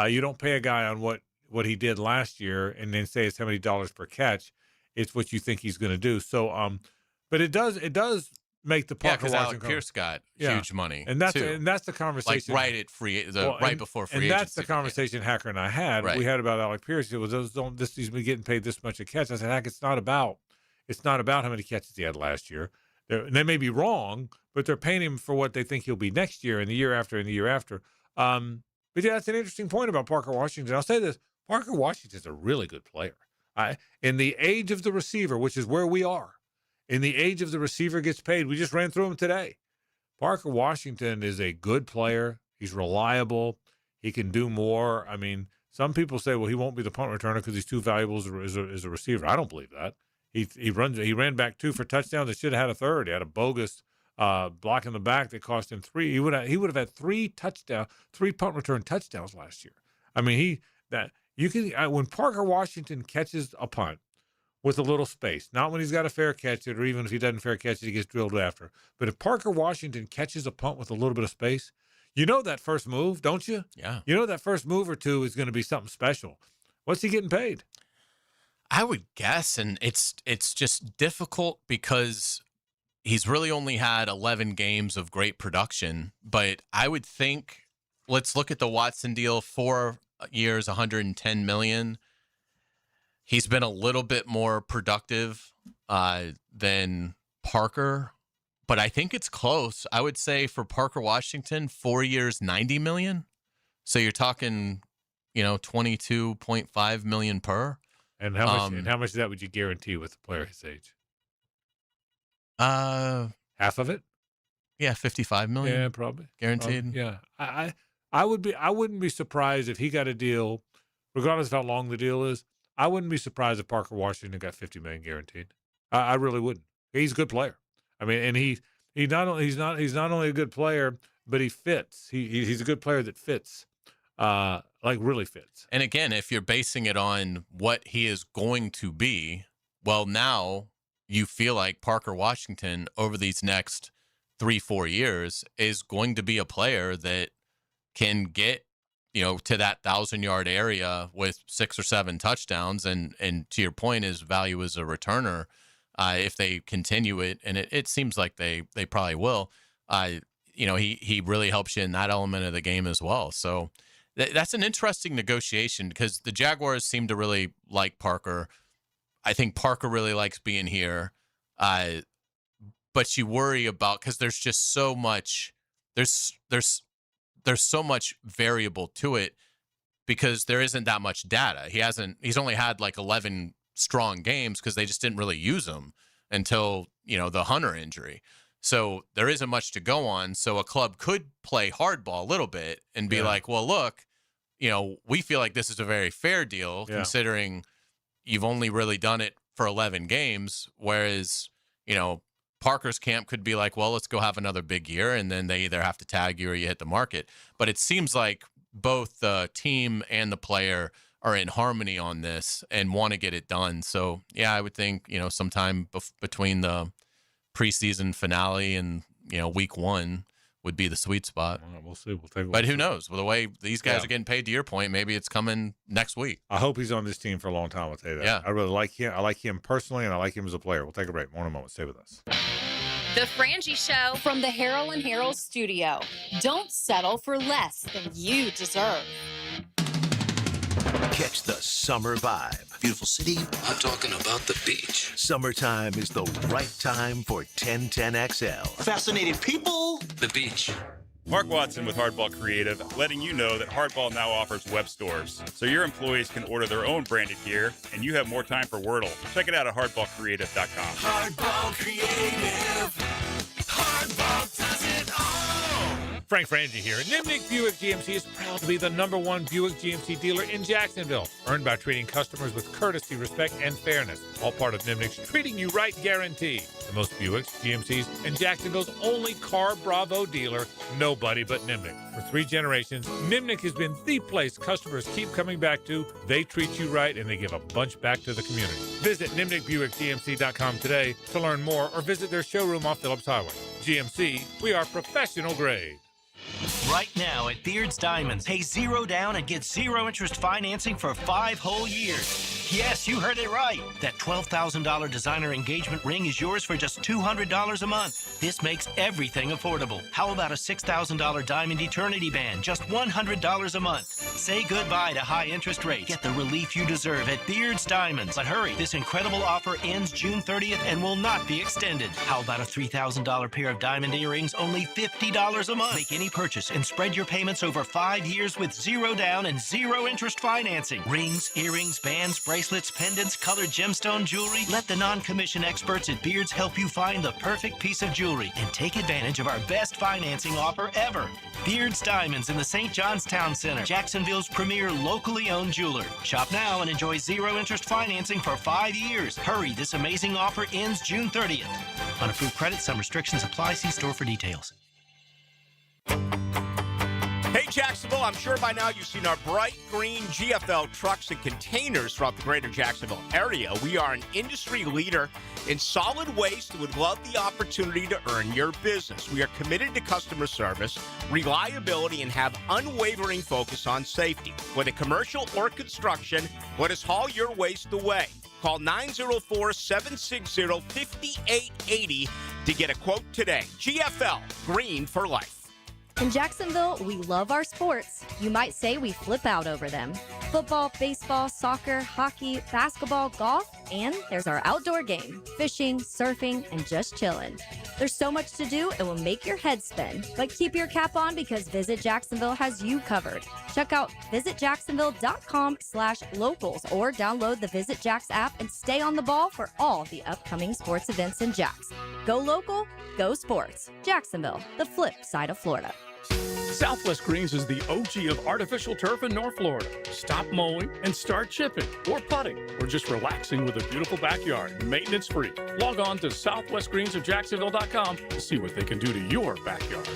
S1: You don't pay a guy on what he did last year and then say it's how many dollars per catch. It's what you think he's going to do. So, but it does make the Parker
S5: because
S1: Washington
S5: Alec Pierce got huge money,
S1: and that's
S5: too.
S1: the conversation.
S5: Like right before free
S1: agency. And that's the
S5: agency
S1: conversation Hacker and I had.
S5: Right.
S1: We had about Alec Pierce. He was he's been getting paid this much a catch. I said, Hack, it's not about how many catches he had last year. They may be wrong, but they're paying him for what they think he'll be next year and the year after and the year after. But yeah, that's an interesting point about Parker Washington. I'll say this: Parker Washington's a really good player. In the age of the receiver, which is where we are, in the age of the receiver gets paid. We just ran through him today. Parker Washington is a good player. He's reliable. He can do more. I mean, some people say, well, he won't be the punt returner because he's too valuable as a receiver. I don't believe that. He ran back 2 for touchdowns. They should have had a third. He had a bogus block in the back that cost him 3. He would have had 3 punt return touchdowns last year. I mean, when Parker Washington catches a punt with a little space, not when he's got to fair catch it, or even if he doesn't fair catch it, he gets drilled after. But if Parker Washington catches a punt with a little bit of space, you know that first move, don't you?
S5: Yeah.
S1: You know that first move or two is going to be something special. What's he getting paid?
S5: I would guess, and it's just difficult because he's really only had 11 games of great production. But I would think, let's look at the Watson deal, 4 years, $110 million. He's been a little bit more productive than Parker, but I think it's close. I would say for Parker Washington, 4 years, $90 million. So you're talking, $22.5 million per.
S1: And how much of that would you guarantee with a player his age? Half of it?
S5: Yeah, $55 million.
S1: Yeah, probably
S5: guaranteed.
S1: Yeah, I wouldn't be surprised if he got a deal, regardless of how long the deal is. I wouldn't be surprised if Parker Washington got $50 million guaranteed. I really wouldn't. He's a good player. I mean, and he's not only a good player, but he fits. He's a good player that fits. Really fits.
S5: And again, if you're basing it on what he is going to be, well, now you feel like Parker Washington over these next 3-4 years is going to be a player that can get, to that 1,000-yard area with 6 or 7 touchdowns. And to your point, his value as a returner, if they continue it, and it seems like they probably will, he really helps you in that element of the game as well. So that's an interesting negotiation because the Jaguars seem to really like Parker. I think Parker really likes being here. But you worry about, because there's just so much, there's so much variable to it because there isn't that much data. He's only had 11 strong games because they just didn't really use him until, the Hunter injury. So there isn't much to go on. So a club could play hardball a little bit and be like, well, look, we feel like this is a very fair deal considering you've only really done it for 11 games. Whereas, Parker's camp could be like, well, let's go have another big year. And then they either have to tag you or you hit the market. But it seems like both the team and the player are in harmony on this and want to get it done. So, yeah, I would think, sometime between the preseason finale and, week 1 would be the sweet spot.
S1: We'll see. We'll take.
S5: But who knows? With the way these guys are getting paid, to your point, maybe it's coming next week.
S1: I hope he's on this team for a long time. I'll tell you that.
S5: Yeah.
S1: I really like him. I like him personally, and I like him as a player. We'll take a break. More in a moment. Stay with us.
S4: The Frangie Show from the Harold and Harold studio. Don't settle for less than you deserve.
S20: Catch the summer vibe. Beautiful city. I'm talking about the beach. Summertime is the right time for 1010XL.
S2: Fascinating people.
S20: The beach.
S6: Mark Watson with Hardball Creative, letting you know that Hardball now offers web stores, so your employees can order their own branded gear, and you have more time for Wordle. Check it out at hardballcreative.com.
S8: Hardball Creative. Hardball does it all.
S1: Frank Frangie here. Nimnik Buick GMC is proud to be the #1 Buick GMC dealer in Jacksonville, earned by treating customers with courtesy, respect, and fairness. All part of Nimnik's Treating You Right guarantee. The most Buicks, GMCs, and Jacksonville's only Car Bravo dealer, nobody but Nimnik. For 3 generations, Nimnik has been the place customers keep coming back to. They treat you right, and they give a bunch back to the community. Visit NimnikBuickGMC.com today to learn more, or visit their showroom off Phillips Highway. GMC, we are professional grade.
S2: Right now at Beard's Diamonds, pay 0 down and get 0 interest financing for 5 whole years. Yes, you heard it right. That $12,000 designer engagement ring is yours for just $200 a month. This makes everything affordable. How about a $6,000 diamond eternity band, just $100 a month? Say goodbye to high interest rates. Get the relief you deserve at Beard's Diamonds. But hurry, this incredible offer ends June 30th and will not be extended. How about a $3,000 pair of diamond earrings, only $50 a month? Make any purchase and spread your payments over 5 years with 0 down and 0 interest financing. Rings, earrings, bands, bracelets, pendants, colored gemstone jewelry. Let the non-commission experts at Beards help you find the perfect piece of jewelry and take advantage of our best financing offer ever. Beards Diamonds in the St. John's Town Center, Jacksonville's premier locally owned jeweler. Shop now and enjoy 0 interest financing for 5 years. Hurry, this amazing offer ends June 30th. On approved credit, some restrictions apply. See store for details.
S25: Hey, Jacksonville, I'm sure by now you've seen our bright green GFL trucks and containers throughout the greater Jacksonville area. We are an industry leader in solid waste and would love the opportunity to earn your business. We are committed to customer service, reliability, and have unwavering focus on safety. Whether commercial or construction, let us haul your waste away. Call 904-760-5880 to get a quote today. GFL, green for life.
S7: In Jacksonville, we love our sports. You might say we flip out over them. Football, baseball, soccer, hockey, basketball, golf, and there's our outdoor game, fishing, surfing, and just chilling. There's so much to do, it will make your head spin. But keep your cap on because Visit Jacksonville has you covered. Check out visitjacksonville.com/locals or download the Visit Jax app and stay on the ball for all the upcoming sports events in Jax. Go local, go sports. Jacksonville, the flip side of Florida.
S9: Southwest Greens is the OG of artificial turf in North Florida. Stop mowing and start chipping or putting or just relaxing with a beautiful backyard, maintenance free. Log on to southwestgreensofjacksonville.com to see what they can do to your backyard.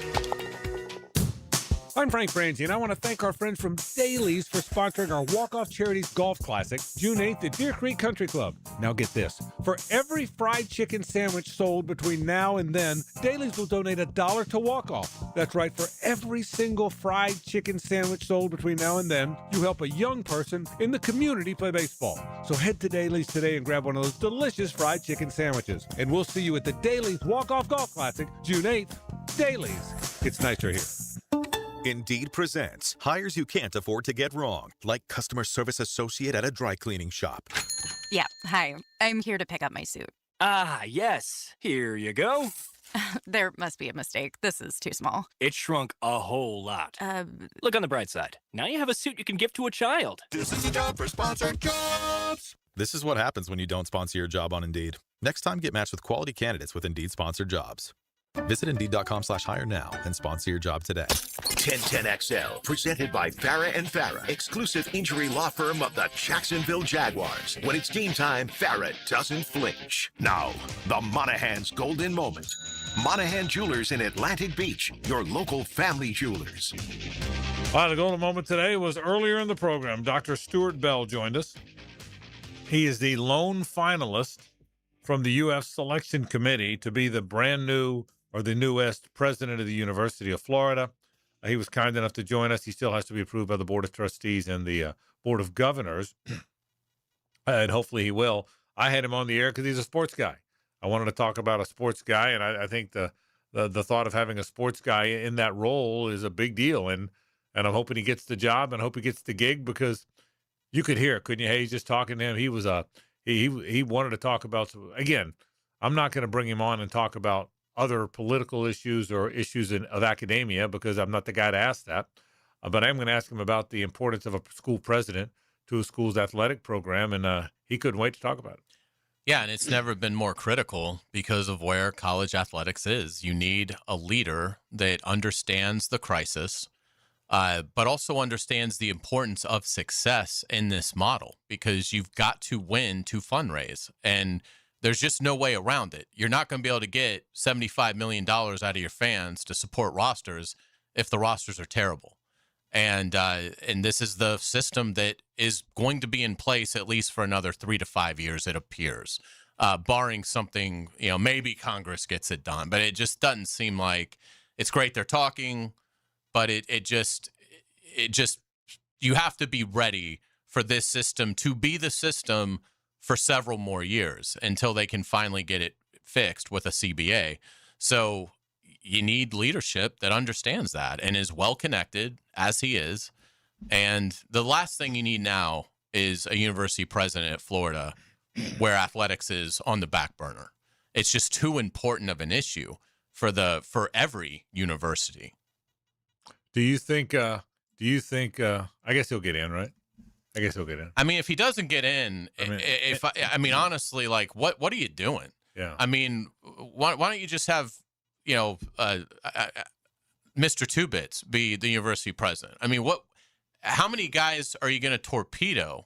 S1: I'm Frank Frangie, and I want to thank our friends from Dailies for sponsoring our Walk-Off Charities Golf Classic, June 8th at Deer Creek Country Club. Now get this. For every fried chicken sandwich sold between now and then, Dailies will donate $1 to Walk-Off. That's right. For every single fried chicken sandwich sold between now and then, you help a young person in the community play baseball. So head to Dailies today and grab one of those delicious fried chicken sandwiches. And we'll see you at the Dailies Walk-Off Golf Classic, June 8th. Dailies. It's nicer here.
S11: Indeed presents hires you can't afford to get wrong, like customer service associate at a dry cleaning shop.
S12: Yeah, hi. I'm here to pick up my suit.
S22: Ah, yes. Here you go.
S12: There must be a mistake. This is too small.
S22: It shrunk a whole lot. Look on the bright side. Now you have a suit you can give to a child.
S11: This is a job for sponsored jobs. This is what happens when you don't sponsor your job on Indeed. Next time, get matched with quality candidates with Indeed sponsored jobs. Visit Indeed.com/hire now and sponsor your job today.
S20: 1010XL, presented by Farah and Farah, exclusive injury law firm of the Jacksonville Jaguars. When it's game time, Farah doesn't flinch. Now, the Monahan's golden moment. Monahan Jewelers in Atlantic Beach, your local family jewelers.
S1: The golden moment today was earlier in the program. Dr. Stuart Bell joined us. He is the lone finalist from the UF Selection Committee to be the brand new or the newest president of the University of Florida. He was kind enough to join us. He still has to be approved by the Board of Trustees and the Board of Governors, and hopefully he will. I had him on the air because he's a sports guy. I wanted to talk about a sports guy, and I think the thought of having a sports guy in that role is a big deal, and I'm hoping he gets the job and hope he gets the gig because you could hear, couldn't you? Hey, he's just talking to him. He was he wanted to talk about, again, I'm not going to bring him on and talk about other political issues or issues of academia because I'm not the guy to ask that. But I'm going to ask him about the importance of a school president to a school's athletic program, and he couldn't wait to talk about it.
S5: Yeah, and it's never been more critical because of where college athletics is. You need a leader that understands the crisis, but also understands the importance of success in this model, because you've got to win to fundraise, and there's just no way around it. You're not going to be able to get $75 million out of your fans to support rosters if the rosters are terrible. And this is the system that is going to be in place at least for another 3 to 5 years, it appears, barring something, maybe Congress gets it done. But it just doesn't seem like it's great they're talking, but it just you have to be ready for this system to be the system for several more years until they can finally get it fixed with a CBA. So you need leadership that understands that and is well connected, as he is. And the last thing you need now is a university president at Florida where athletics is on the back burner. It's just too important of an issue for every university.
S1: Do you think I guess he'll get in, right? I guess he'll get in.
S5: I mean, if he doesn't get in, honestly, like what are you doing?
S1: Yeah.
S5: I mean, why don't you just have, Mr. Two Bits be the university president? I mean, how many guys are you going to torpedo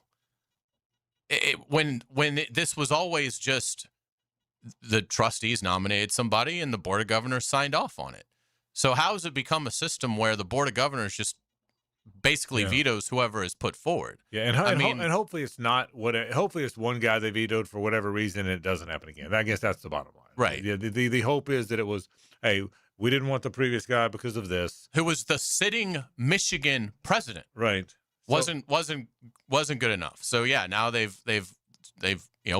S5: when this was always just the trustees nominated somebody and the board of governors signed off on it? So how has it become a system where the board of governors just basically vetoes whoever is put forward?
S1: Yeah, and hopefully it's not hopefully it's one guy they vetoed for whatever reason and it doesn't happen again. I guess that's the bottom line.
S5: Right.
S1: Yeah, the hope is that it was, hey, we didn't want the previous guy because of this.
S5: Who was the sitting Michigan president.
S1: Right.
S5: Wasn't good enough. So yeah, now they've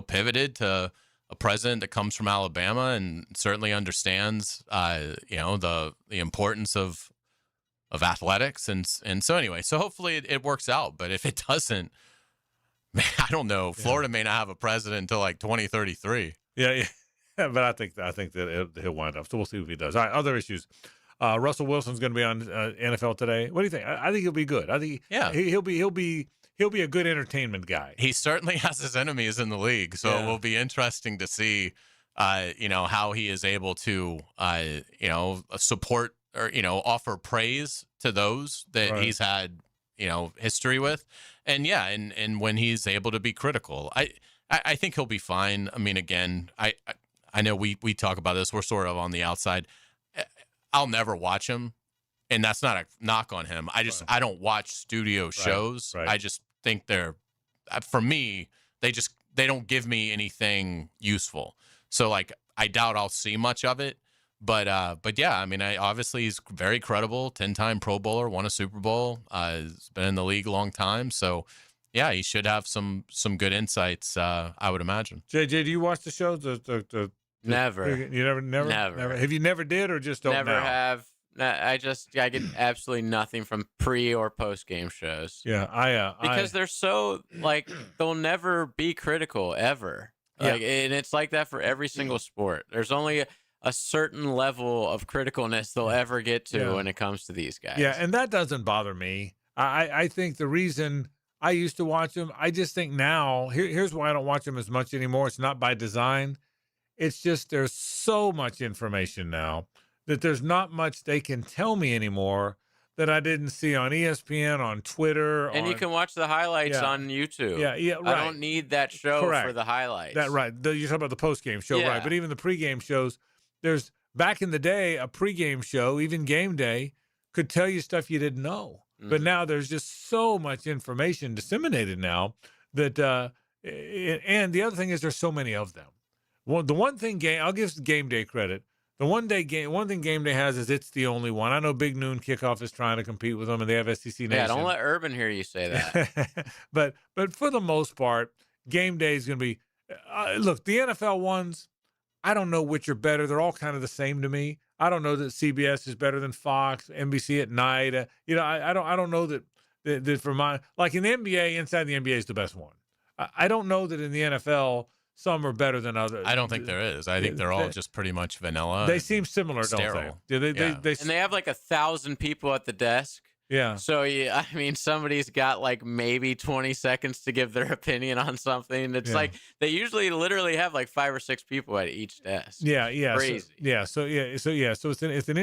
S5: pivoted to a president that comes from Alabama and certainly understands the importance of athletics and so anyway, so hopefully it works out. But if it doesn't, man, I don't know. Florida may not have a president until like 2033.
S1: Yeah. But I think that he'll wind up. So we'll see if he does. All right, other issues. Russell Wilson's going to be on NFL Today. What do you think? I think he'll be good. I think he'll be a good entertainment guy.
S5: He certainly has his enemies in the league, so it will be interesting to see, how he is able to, support or offer praise to those that he's had history with, and and when he's able to be critical, I think he'll be fine. I mean, again, I know we talk about this. We're sort of on the outside. I'll never watch him, and that's not a knock on him. I don't watch studio shows.
S1: Right.
S5: I just think for me, they don't give me anything useful. So like, I doubt I'll see much of it. But yeah, I mean, obviously he's very credible, 10-time Pro Bowler, won a Super Bowl, has been in the league a long time. So yeah, he should have some good insights, I would imagine.
S1: JJ, do you watch the show?
S10: Never.
S1: You never. Have you never did or just don't
S10: never
S1: now?
S10: have? I get absolutely nothing from pre or post game shows.
S1: Yeah,
S10: because they're so they'll never be critical ever.
S1: Yeah.
S10: And it's like that for every single sport. There's only a certain level of criticalness they'll ever get to when it comes to these guys.
S1: Yeah, and that doesn't bother me. I think the reason I used to watch them, I just think now, here's why I don't watch them as much anymore. It's not by design. It's just there's so much information now that there's not much they can tell me anymore that I didn't see on ESPN, on Twitter.
S10: And you can watch the highlights on YouTube.
S1: Yeah, right.
S10: I don't need that show for the highlights.
S1: Right. You're talking about the post-game show, right? But even the pregame shows, there's back in the day, a pregame show, even game day, could tell you stuff you didn't know. Mm-hmm. But now there's just so much information disseminated now that, and the other thing is there's so many of them. Well, the one thing I'll give game day credit. The one thing game day has is it's the only one. I know Big Noon Kickoff is trying to compete with them, and they have SEC Nation.
S10: Yeah, don't let Urban hear you say that.
S1: but for the most part, game day is going to be. Look, the NFL ones, I don't know which are better. They're all kind of the same to me. I don't know that CBS is better than Fox, NBC at night. I don't know that for my like in the NBA, inside the NBA is the best one. I don't know that in the NFL. Some are better than others.
S5: I don't think there is. I think they're all just pretty much vanilla.
S1: They seem similar,
S5: sterile.
S1: don't they?
S10: And they have like 1,000 people at the desk.
S1: Yeah.
S10: So, I mean, somebody's got like maybe 20 seconds to give their opinion on something. It's like they usually literally have like 5 or 6 people at each desk.
S1: Yeah.
S10: Crazy.
S1: So it's an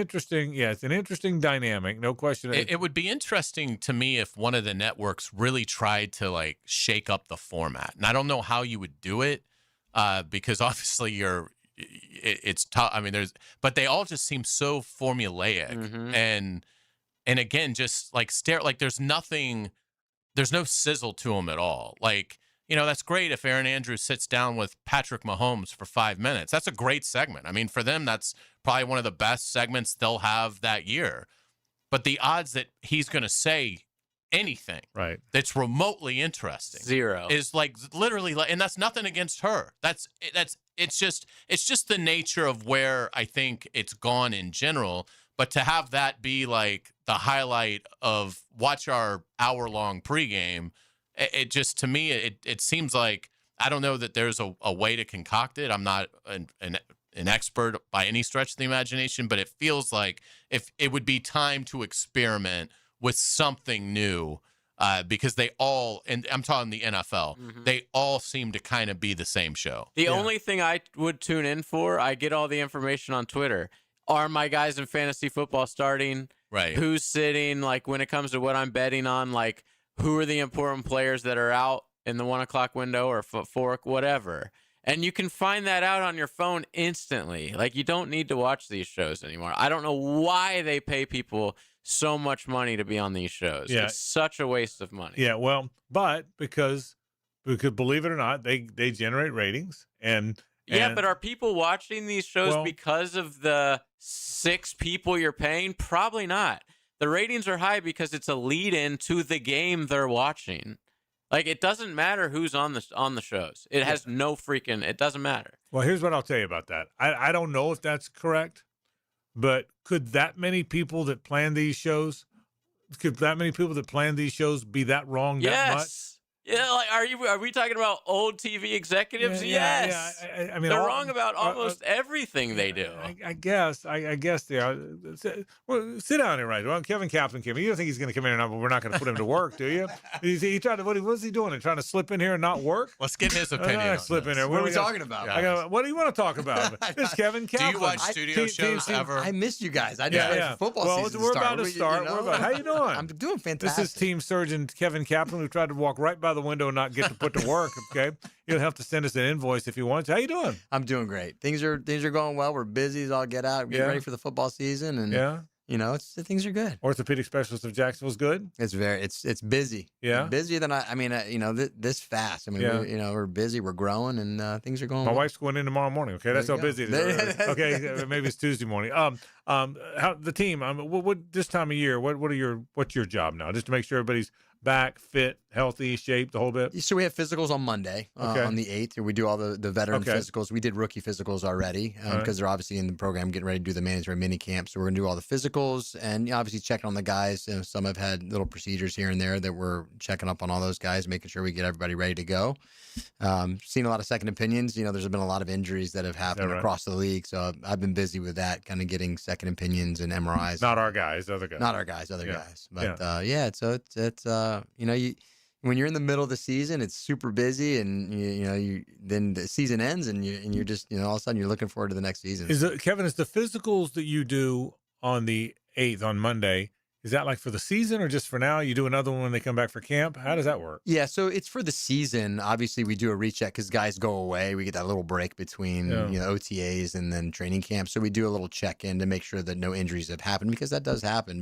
S1: interesting dynamic, no question.
S5: It would be interesting to me if one of the networks really tried to like shake up the format, and I don't know how you would do it, because obviously it's tough. I mean, but they all just seem so formulaic, and again, just like there's no sizzle to them at all. Like, that's great if Aaron Andrews sits down with Patrick Mahomes for 5 minutes. That's a great segment. I mean, for them, that's probably one of the best segments they'll have that year. But the odds that he's going to say anything that's remotely interesting
S10: 0
S5: is like literally, and that's nothing against her. It's just the nature of where I think it's gone in general. But to have that be like the highlight of watch our hour-long pregame, it just, to me, it seems like, I don't know that there's a way to concoct it. I'm not an expert by any stretch of the imagination, but it feels like if it would be time to experiment with something new, because they all, and I'm talking the NFL, they all seem to kind of be the same show.
S10: The only thing I would tune in for, I get all the information on Twitter. Are my guys in fantasy football starting?
S5: Right.
S10: Who's sitting? Like, when it comes to what I'm betting on, like, who are the important players that are out in the 1 o'clock window or 4, whatever. And you can find that out on your phone instantly. Like, you don't need to watch these shows anymore. I don't know why they pay people so much money to be on these shows.
S1: Yeah.
S10: It's such a waste of money.
S1: Yeah, well, but because believe it or not, they generate ratings and
S10: but are people watching these shows because of the 6 people you're paying? Probably not. The ratings are high because it's a lead-in to the game they're watching. Like, it doesn't matter who's on the shows. It has no freaking. It doesn't matter.
S1: Well, here's what I'll tell you about that. I don't know if that's correct, but could that many people that plan these shows be that wrong that much?
S10: Yeah, like, are we talking about old TV executives? Yes.
S1: Yeah. I mean,
S10: they're wrong about almost everything they do.
S1: I guess they are. Well, sit down here, right? Well, Kevin Kaplan came in. You don't think he's going to come in and we're not going to put him to work, do you? He tried to. What's he doing? He's trying to slip in here and not work?
S5: Let's get his opinion.
S1: Slip in here.
S13: What are we talking about?
S1: What do you want to talk about? This is Kevin Kaplan.
S5: Do you watch studio shows ever?
S13: I missed you guys. I just wait for football season
S1: we're
S13: to start.
S1: about to start. How you doing?
S13: I'm doing fantastic.
S1: This is team surgeon Kevin Kaplan, who tried to walk right by the window and not get to put to work. Okay, you'll have to send us an invoice if you want to. How you doing?
S13: I'm doing great. Things are going well. We're busy as all get out. Getting ready for the football season, and things are good.
S1: Orthopedic specialist of Jacksonville's good.
S13: It's busy.
S1: Yeah,
S13: busier than this fast. I mean, we're busy. We're growing, and things are going.
S1: My
S13: well.
S1: wife's going in tomorrow morning. Okay, that's how busy it is. Okay, maybe it's Tuesday morning. How the team? What this time of year? What's your job now? Just to make sure everybody's back, fit, healthy, shape, the whole bit?
S13: So we have physicals on Monday, on the 8th, and we do all the veteran physicals. We did rookie physicals already because they're obviously in the program getting ready to do the mandatory mini camp. So we're going to do all the physicals and obviously checking on the guys. Some have had little procedures here and there that we're checking up on all those guys, making sure we get everybody ready to go. Seen a lot of second opinions. There's been a lot of injuries that have happened across the league. So I've been busy with that, kind of getting second opinions and MRIs.
S1: Not our guys, other guys.
S13: Not our guys, other guys. But it's when you're in the middle of the season, it's super busy, and then the season ends, and you're just all of a sudden you're looking forward to the next season.
S1: Kevin, is the physicals that you do on the 8th on Monday? Is that like for the season or just for now? You do another one when they come back for camp? How does that work?
S13: Yeah, so it's for the season. Obviously, we do a recheck because guys go away. We get that little break between OTAs and then training camp. So we do a little check-in to make sure that no injuries have happened, because that does happen.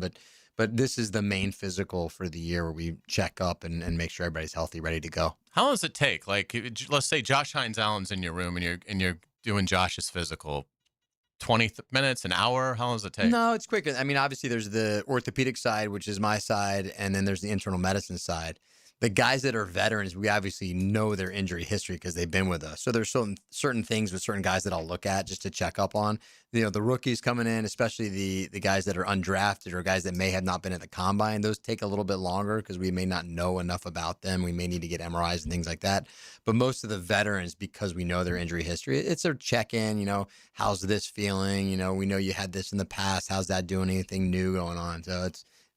S13: But this is the main physical for the year where we check up and make sure everybody's healthy, ready to go.
S5: How long does it take? Like, let's say Josh Hines Allen's in your room and you're doing Josh's physical. 20 minutes, an hour? How long does it take?
S13: No, it's quicker. I mean, obviously there's the orthopedic side, which is my side, and then there's the internal medicine side. The guys that are veterans, we obviously know their injury history because they've been with us. So there's certain things with certain guys that I'll look at just to check up on. The rookies coming in, especially the guys that are undrafted or guys that may have not been at the combine, those take a little bit longer because we may not know enough about them. We may need to get MRIs and things like that. But most of the veterans, because we know their injury history, it's their check-in, how's this feeling? We know you had this in the past. How's that doing? Anything new going on? So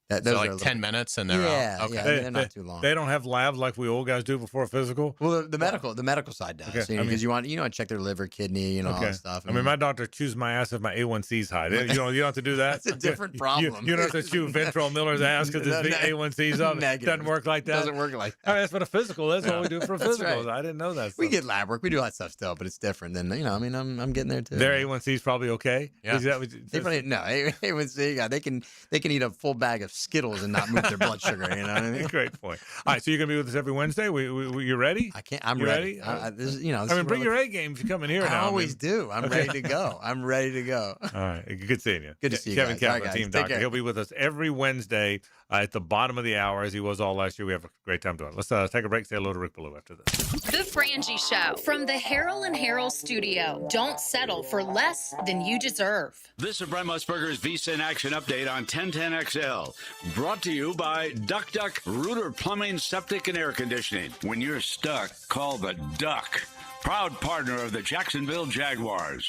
S13: Those
S5: So
S13: are
S5: like
S13: a little-
S5: 10 minutes and they're
S13: Yeah,
S5: out. Okay.
S13: yeah, they're not too long.
S1: They don't have labs like we old guys do before a physical.
S13: Well, the medical side does.
S1: Okay,
S13: Because you want to check their liver, kidney, all that stuff.
S1: I mean, my doctor chews my ass if my A1C's high. You don't have to do that.
S13: That's a different problem.
S1: You don't have to chew Ventral Miller's ass because his A1C's up.
S13: Negative.
S1: Doesn't work like that.
S13: Doesn't work like that.
S1: All right, that's what a physical. That's what we do for
S13: That's
S1: physicals.
S13: right.
S1: I didn't know that.
S13: We
S1: stuff.
S13: get lab work. We do all that stuff still, but it's different than I'm getting there too.
S1: Their A1C's probably okay.
S5: Yeah.
S1: Is that
S13: They probably, no, A1C. Yeah, they can eat a full bag of Skittles and not move their blood sugar. You know what I mean?
S1: Great point. All right, so you're gonna be with us every Wednesday. You ready?
S13: I can't. I'm
S1: You
S13: ready.
S1: ready?
S13: This is, this
S1: I mean,
S13: is
S1: bring
S13: where
S1: your A games. You come in here
S13: I
S1: now.
S13: always do. I'm
S1: Okay.
S13: ready to go. I'm ready to go.
S1: All right. Good seeing you.
S13: Good to see you
S1: Kevin
S13: guys. All right,
S1: Kaplan,
S13: guys.
S1: team
S13: Take
S1: doctor.
S13: care.
S1: He'll be with us every Wednesday at the bottom of the hour, as he was all last year. We have a great time doing it. Let's take a break. Say hello to Rick Ballou after this.
S4: The Frangie Show from the Harold and Harold studio. Don't settle for less than you deserve.
S3: This is Brent Musburger's Visa in Action update on 1010XL. Brought to you by Duck Duck Rooter Plumbing, Septic, and Air Conditioning. When you're stuck, call the Duck. Proud partner of the Jacksonville Jaguars.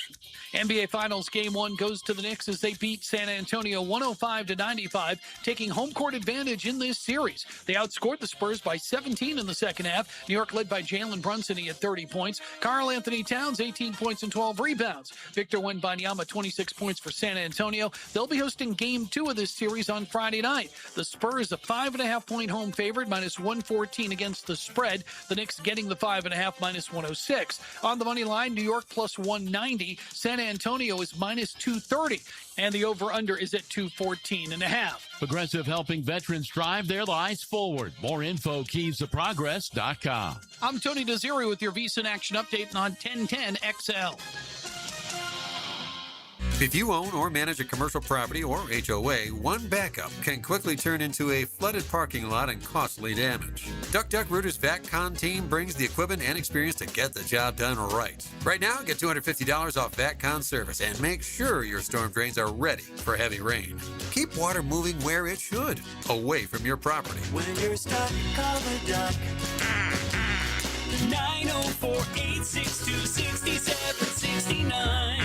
S14: NBA Finals Game 1 goes to the Knicks as they beat San Antonio 105-95, taking home court advantage in this series. They outscored the Spurs by 17 in the second half. New York led by Jalen Brunson. He had 30 points. Karl Anthony Towns, 18 points and 12 rebounds. Victor Wembanyama, 26 points for San Antonio. They'll be hosting Game 2 of this series on Friday night. The Spurs, a 5.5-point home favorite, minus 114 against the spread. The Knicks getting the 5.5, minus 106. On the money line, New York plus 190. San Antonio is minus 230. And the over-under is at 214.5.
S15: Progressive helping veterans drive their lives forward. More info, keysofprogress.com.
S14: I'm Tony Desiri with your Visa in Action update on 1010XL.
S16: If you own or manage a commercial property or HOA, one backup can quickly turn into a flooded parking lot and costly damage. Duck Duck Rooter's VACCON team brings the equipment and experience to get the job done right. Right now, get $250 off VACCON service and make sure your storm drains are ready for heavy rain. Keep water moving where it should, away from your property.
S8: When you're stuck, call the Duck. 904-862-6769.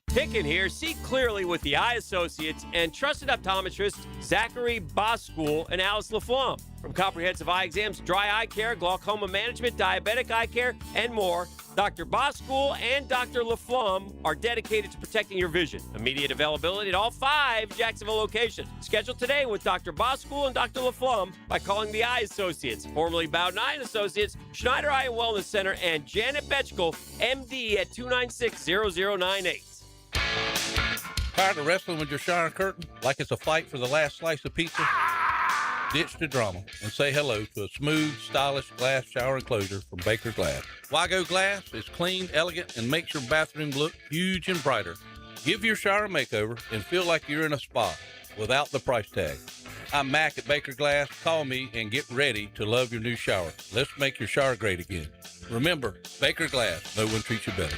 S18: Pickin here. See clearly with the Eye Associates and trusted optometrists Zachary Boskool and Alice LaFlamme. From comprehensive eye exams, dry eye care, glaucoma management, diabetic eye care, and more, Dr. Boskool and Dr. LaFlamme are dedicated to protecting your vision. Immediate availability at all 5 Jacksonville locations. Schedule today with Dr. Boskool and Dr. LaFlamme by calling the Eye Associates, formerly Bowden Eye Associates, Schneider Eye and Wellness Center, and Janet Betchkel, MD at 296-0098.
S19: Tired of wrestling with your shower curtain like it's a fight for the last slice of pizza? Ditch the drama and say hello to a smooth, stylish glass shower enclosure from Baker Glass. Wago Glass is clean, elegant, and makes your bathroom look huge and brighter. Give your shower a makeover and feel like you're in a spa without the price tag. I'm Mac at Baker Glass. Call me and get ready to love your new shower. Let's make your shower great again. Remember, Baker Glass. No one treats you better.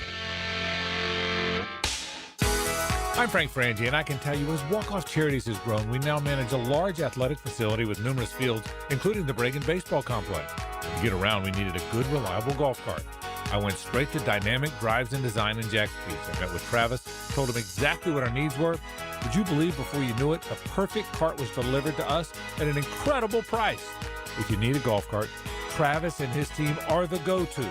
S1: I'm Frank Frangie, and I can tell you as Walk-Off Charities has grown, we now manage a large athletic facility with numerous fields, including the Bregan Baseball Complex. To get around, we needed a good, reliable golf cart. I went straight to Dynamic Drives and Design in Jack's Peak. I met with Travis, told him exactly what our needs were. Would you believe before you knew it, the perfect cart was delivered to us at an incredible price? If you need a golf cart, Travis and his team are the go-to.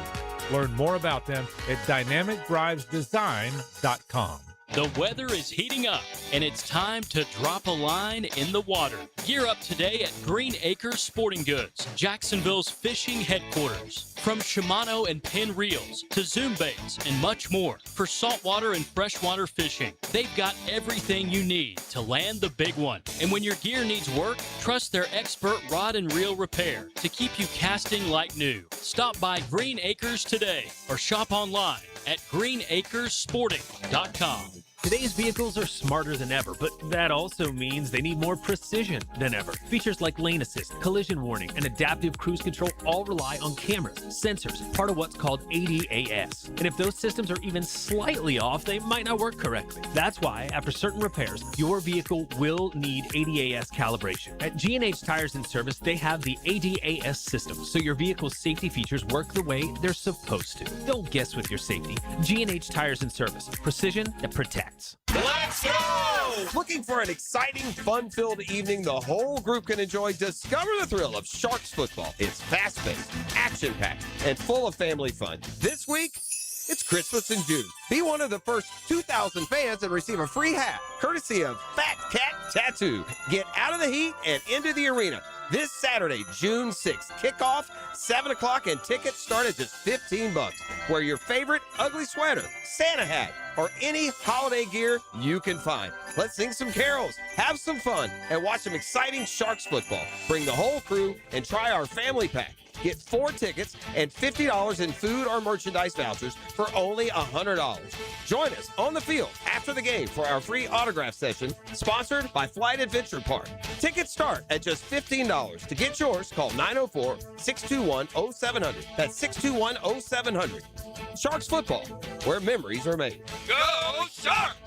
S1: Learn more about them at dynamicdrivesdesign.com.
S23: The weather is heating up, and it's time to drop a line in the water. Gear up today at Green Acres Sporting Goods, Jacksonville's fishing headquarters. From Shimano and Penn Reels to Zoom baits and much more for saltwater and freshwater fishing. They've got everything you need to land the big one. And when your gear needs work, trust their expert rod and reel repair to keep you casting like new. Stop by Green Acres today or shop online at greenacresporting.com.
S22: Today's vehicles are smarter than ever, but that also means they need more precision than ever. Features like lane assist, collision warning, and adaptive cruise control all rely on cameras, sensors, part of what's called ADAS. And if those systems are even slightly off, they might not work correctly. That's why, after certain repairs, your vehicle will need ADAS calibration. At G&H Tires and Service, they have the ADAS system, so your vehicle's safety features work the way they're supposed to. Don't guess with your safety. G&H Tires and Service. Precision that protects.
S8: Let's go!
S2: Looking for an exciting, fun-filled evening the whole group can enjoy? Discover the thrill of Sharks football. It's fast-paced, action-packed, and full of family fun. This week, it's Christmas in June. Be one of the first 2,000 fans and receive a free hat, courtesy of Fat Cat Tattoo. Get out of the heat and into the arena. This Saturday, June 6th, kickoff, 7 o'clock, and tickets start at just $15. Wear your favorite ugly sweater, Santa hat, or any holiday gear you can find. Let's sing some carols, have some fun, and watch some exciting Sharks football. Bring the whole crew and try our family pack. Get 4 tickets and $50 in food or merchandise vouchers for only $100. Join us on the field after the game for our free autograph session, sponsored by Flight Adventure Park. Tickets start at just $15. To get yours, call 904-621-0700. That's 621-0700. Sharks football, where memories are made. Go Sharks!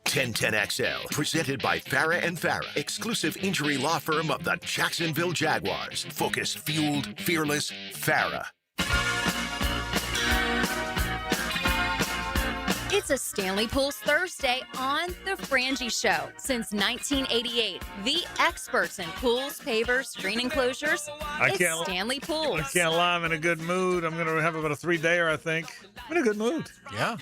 S20: 1010XL, presented by Farah and Farah, exclusive injury law firm of the Jacksonville Jaguars. Focus, fueled, fearless, Farah.
S4: It's a Stanley Pools Thursday on The Frangie Show. Since 1988, the experts in pools, pavers, screen enclosures, it's Stanley Pools.
S1: I can't lie, I'm in a good mood. I'm going to have about a 3-dayer, I think. I'm in a good mood.
S5: Yeah.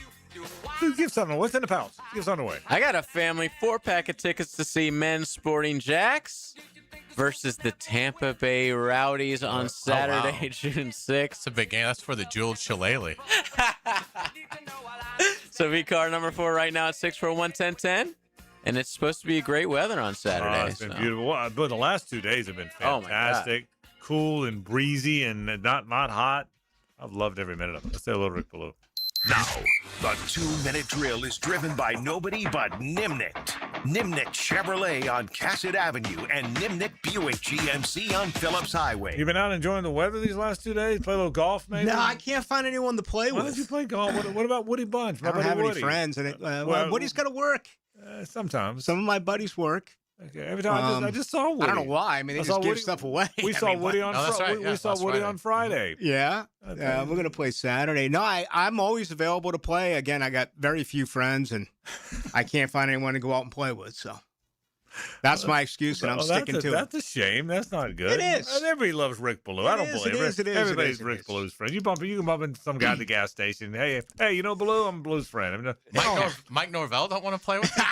S1: Give something. What's in the pouch? Give something away.
S10: I got a family 4-pack of tickets to see men's Sporting Jacks versus the Tampa Bay Rowdies on Saturday, June 6th.
S5: It's a big game. That's for the jeweled shillelagh.
S10: So V-car number 4 right now at 641-1010. And it's supposed to be great weather on Saturday.
S1: It's been beautiful. But the last 2 days have been fantastic. Cool and breezy and not hot. I've loved every minute of it. Let's say a little Rick Ballou.
S20: Now, the 2-minute drill is driven by nobody but Nimnicht. Nimnicht Chevrolet on Cassett Avenue and Nimnicht Buick GMC on Phillips Highway.
S1: You been out enjoying the weather these last 2 days? Play a little golf, maybe?
S13: No, I can't find anyone to play with.
S1: Why don't you play golf? What about Woody Bunch?
S13: I don't have any friends. And Woody's got to work.
S1: Sometimes.
S13: Some of my buddies work.
S1: Okay. Every time I just saw Woody.
S13: I don't know why. I mean, they just give stuff away.
S1: We saw Woody on Friday.
S13: Yeah. We're going to play Saturday. No, I'm always available to play. Again, I got very few friends, and I can't find anyone to go out and play with. So that's my excuse, and I'm sticking to it.
S1: That's a shame. That's not good.
S13: It is.
S1: Everybody loves Rick Ballou. I don't believe it. Everybody's Rick Ballou's friend. You can bump into some guy at the gas station. Hey, you know Ballou? I'm Ballou's friend.
S5: Mike Norvell don't want to play with you?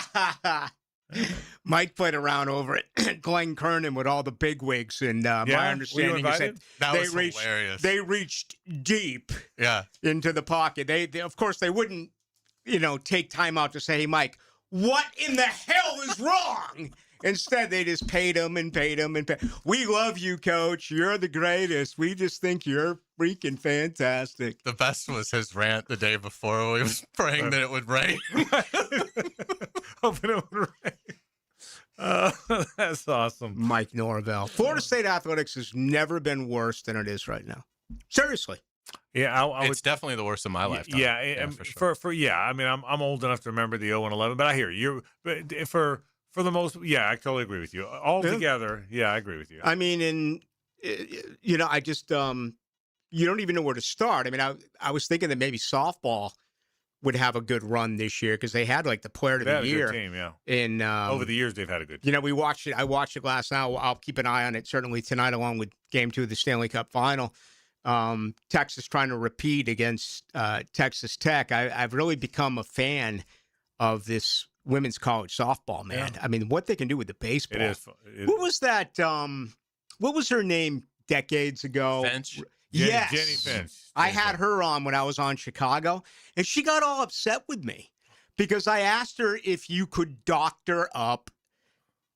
S13: Mike played around over at Glen Kernan with all the bigwigs, and my understanding is that they reached deep into the pocket. They of course they wouldn't, take time out to say, "Hey, Mike, what in the hell is wrong?" Instead, they just paid him and paid him and paid. We love you, Coach. You're the greatest. We just think you're freaking fantastic.
S5: The best was his rant the day before when he was praying that it would rain.
S1: Hoping it would rain. That's awesome.
S13: Mike Norvell. Florida State athletics has never been worse than it is right now. Seriously.
S1: Yeah,
S5: it's definitely the worst of my lifetime.
S1: Yeah,
S5: for sure.
S1: I mean, I'm old enough to remember the 0-11, but I hear you. But for the most, I totally agree with you. Altogether, I agree with you.
S13: I mean, I just you don't even know where to start. I mean, I was thinking that maybe softball would have a good run this year because they had like the player of the year.
S1: Good team, yeah.
S13: In
S1: over the years, they've had a good team.
S13: We watched it. I watched it last night. I'll keep an eye on it certainly tonight, along with Game 2 of the Stanley Cup Final. Texas trying to repeat against Texas Tech. I've really become a fan of this women's college softball, man. Yeah. I mean, what they can do with the baseball.
S1: It is.
S13: What was that? What was her name decades ago?
S5: Finch.
S13: Yes.
S1: Jenny Finch.
S13: I had her on when I was on Chicago, and she got all upset with me because I asked her if you could doctor up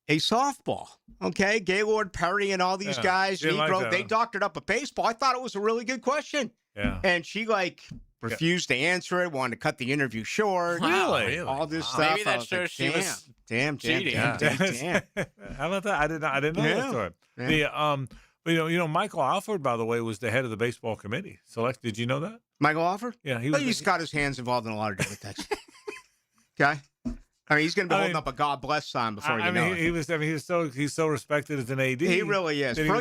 S13: a softball. Okay, Gaylord Perry and all these guys, Negro, they doctored up a baseball. I thought it was a really good question.
S1: Yeah.
S13: And she refused to answer it, wanted to cut the interview short.
S1: Really?
S13: All this stuff.
S10: Maybe that shows she was
S13: cheating.
S1: Damn. How about that? I didn't know that story.
S13: Yeah.
S1: Michael Alford, by the way, was the head of the baseball committee. Did you know that?
S13: Michael Alford?
S1: Yeah,
S13: he's got his hands involved in a lot of different things. Okay. I mean, he's going to be holding up a God bless sign before you know it.
S1: He's so respected as an AD.
S13: He really is.
S1: Did you know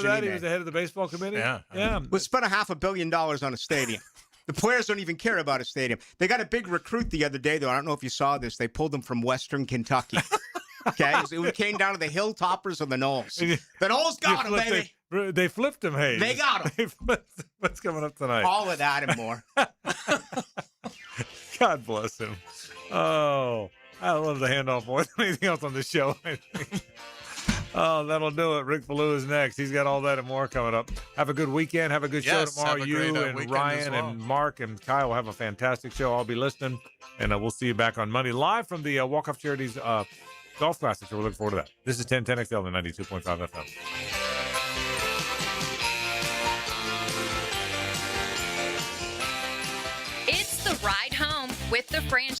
S1: that he was the head of the baseball committee?
S5: Yeah.
S13: We spent $500 million on a stadium.
S6: The players don't even care about a stadium. They got a big recruit the other day, though. I don't know if you saw this. They pulled him from Western Kentucky. Okay? It came down to the Hilltoppers of the Knolls. The Knolls got him, baby.
S1: They flipped him, Hayes.
S6: They got him.
S1: What's coming up tonight?
S6: All of that and more.
S1: God bless him. Oh, I love the handoff more than anything else on the show. Oh, that'll do it. Rick Ballou is next. He's got all that and more coming up. Have a good weekend. Have a good show tomorrow.
S5: Have a
S1: You
S5: great,
S1: and
S5: weekend
S1: Ryan
S5: as well.
S1: and Mark and Kyle will have a fantastic show. I'll be listening, and we'll see you back on Monday live from the Walk-Off Charities Golf Classic. So we're looking forward to that. This is 1010XL, the 92.5 FM.
S4: It's the ride home with the Frangie.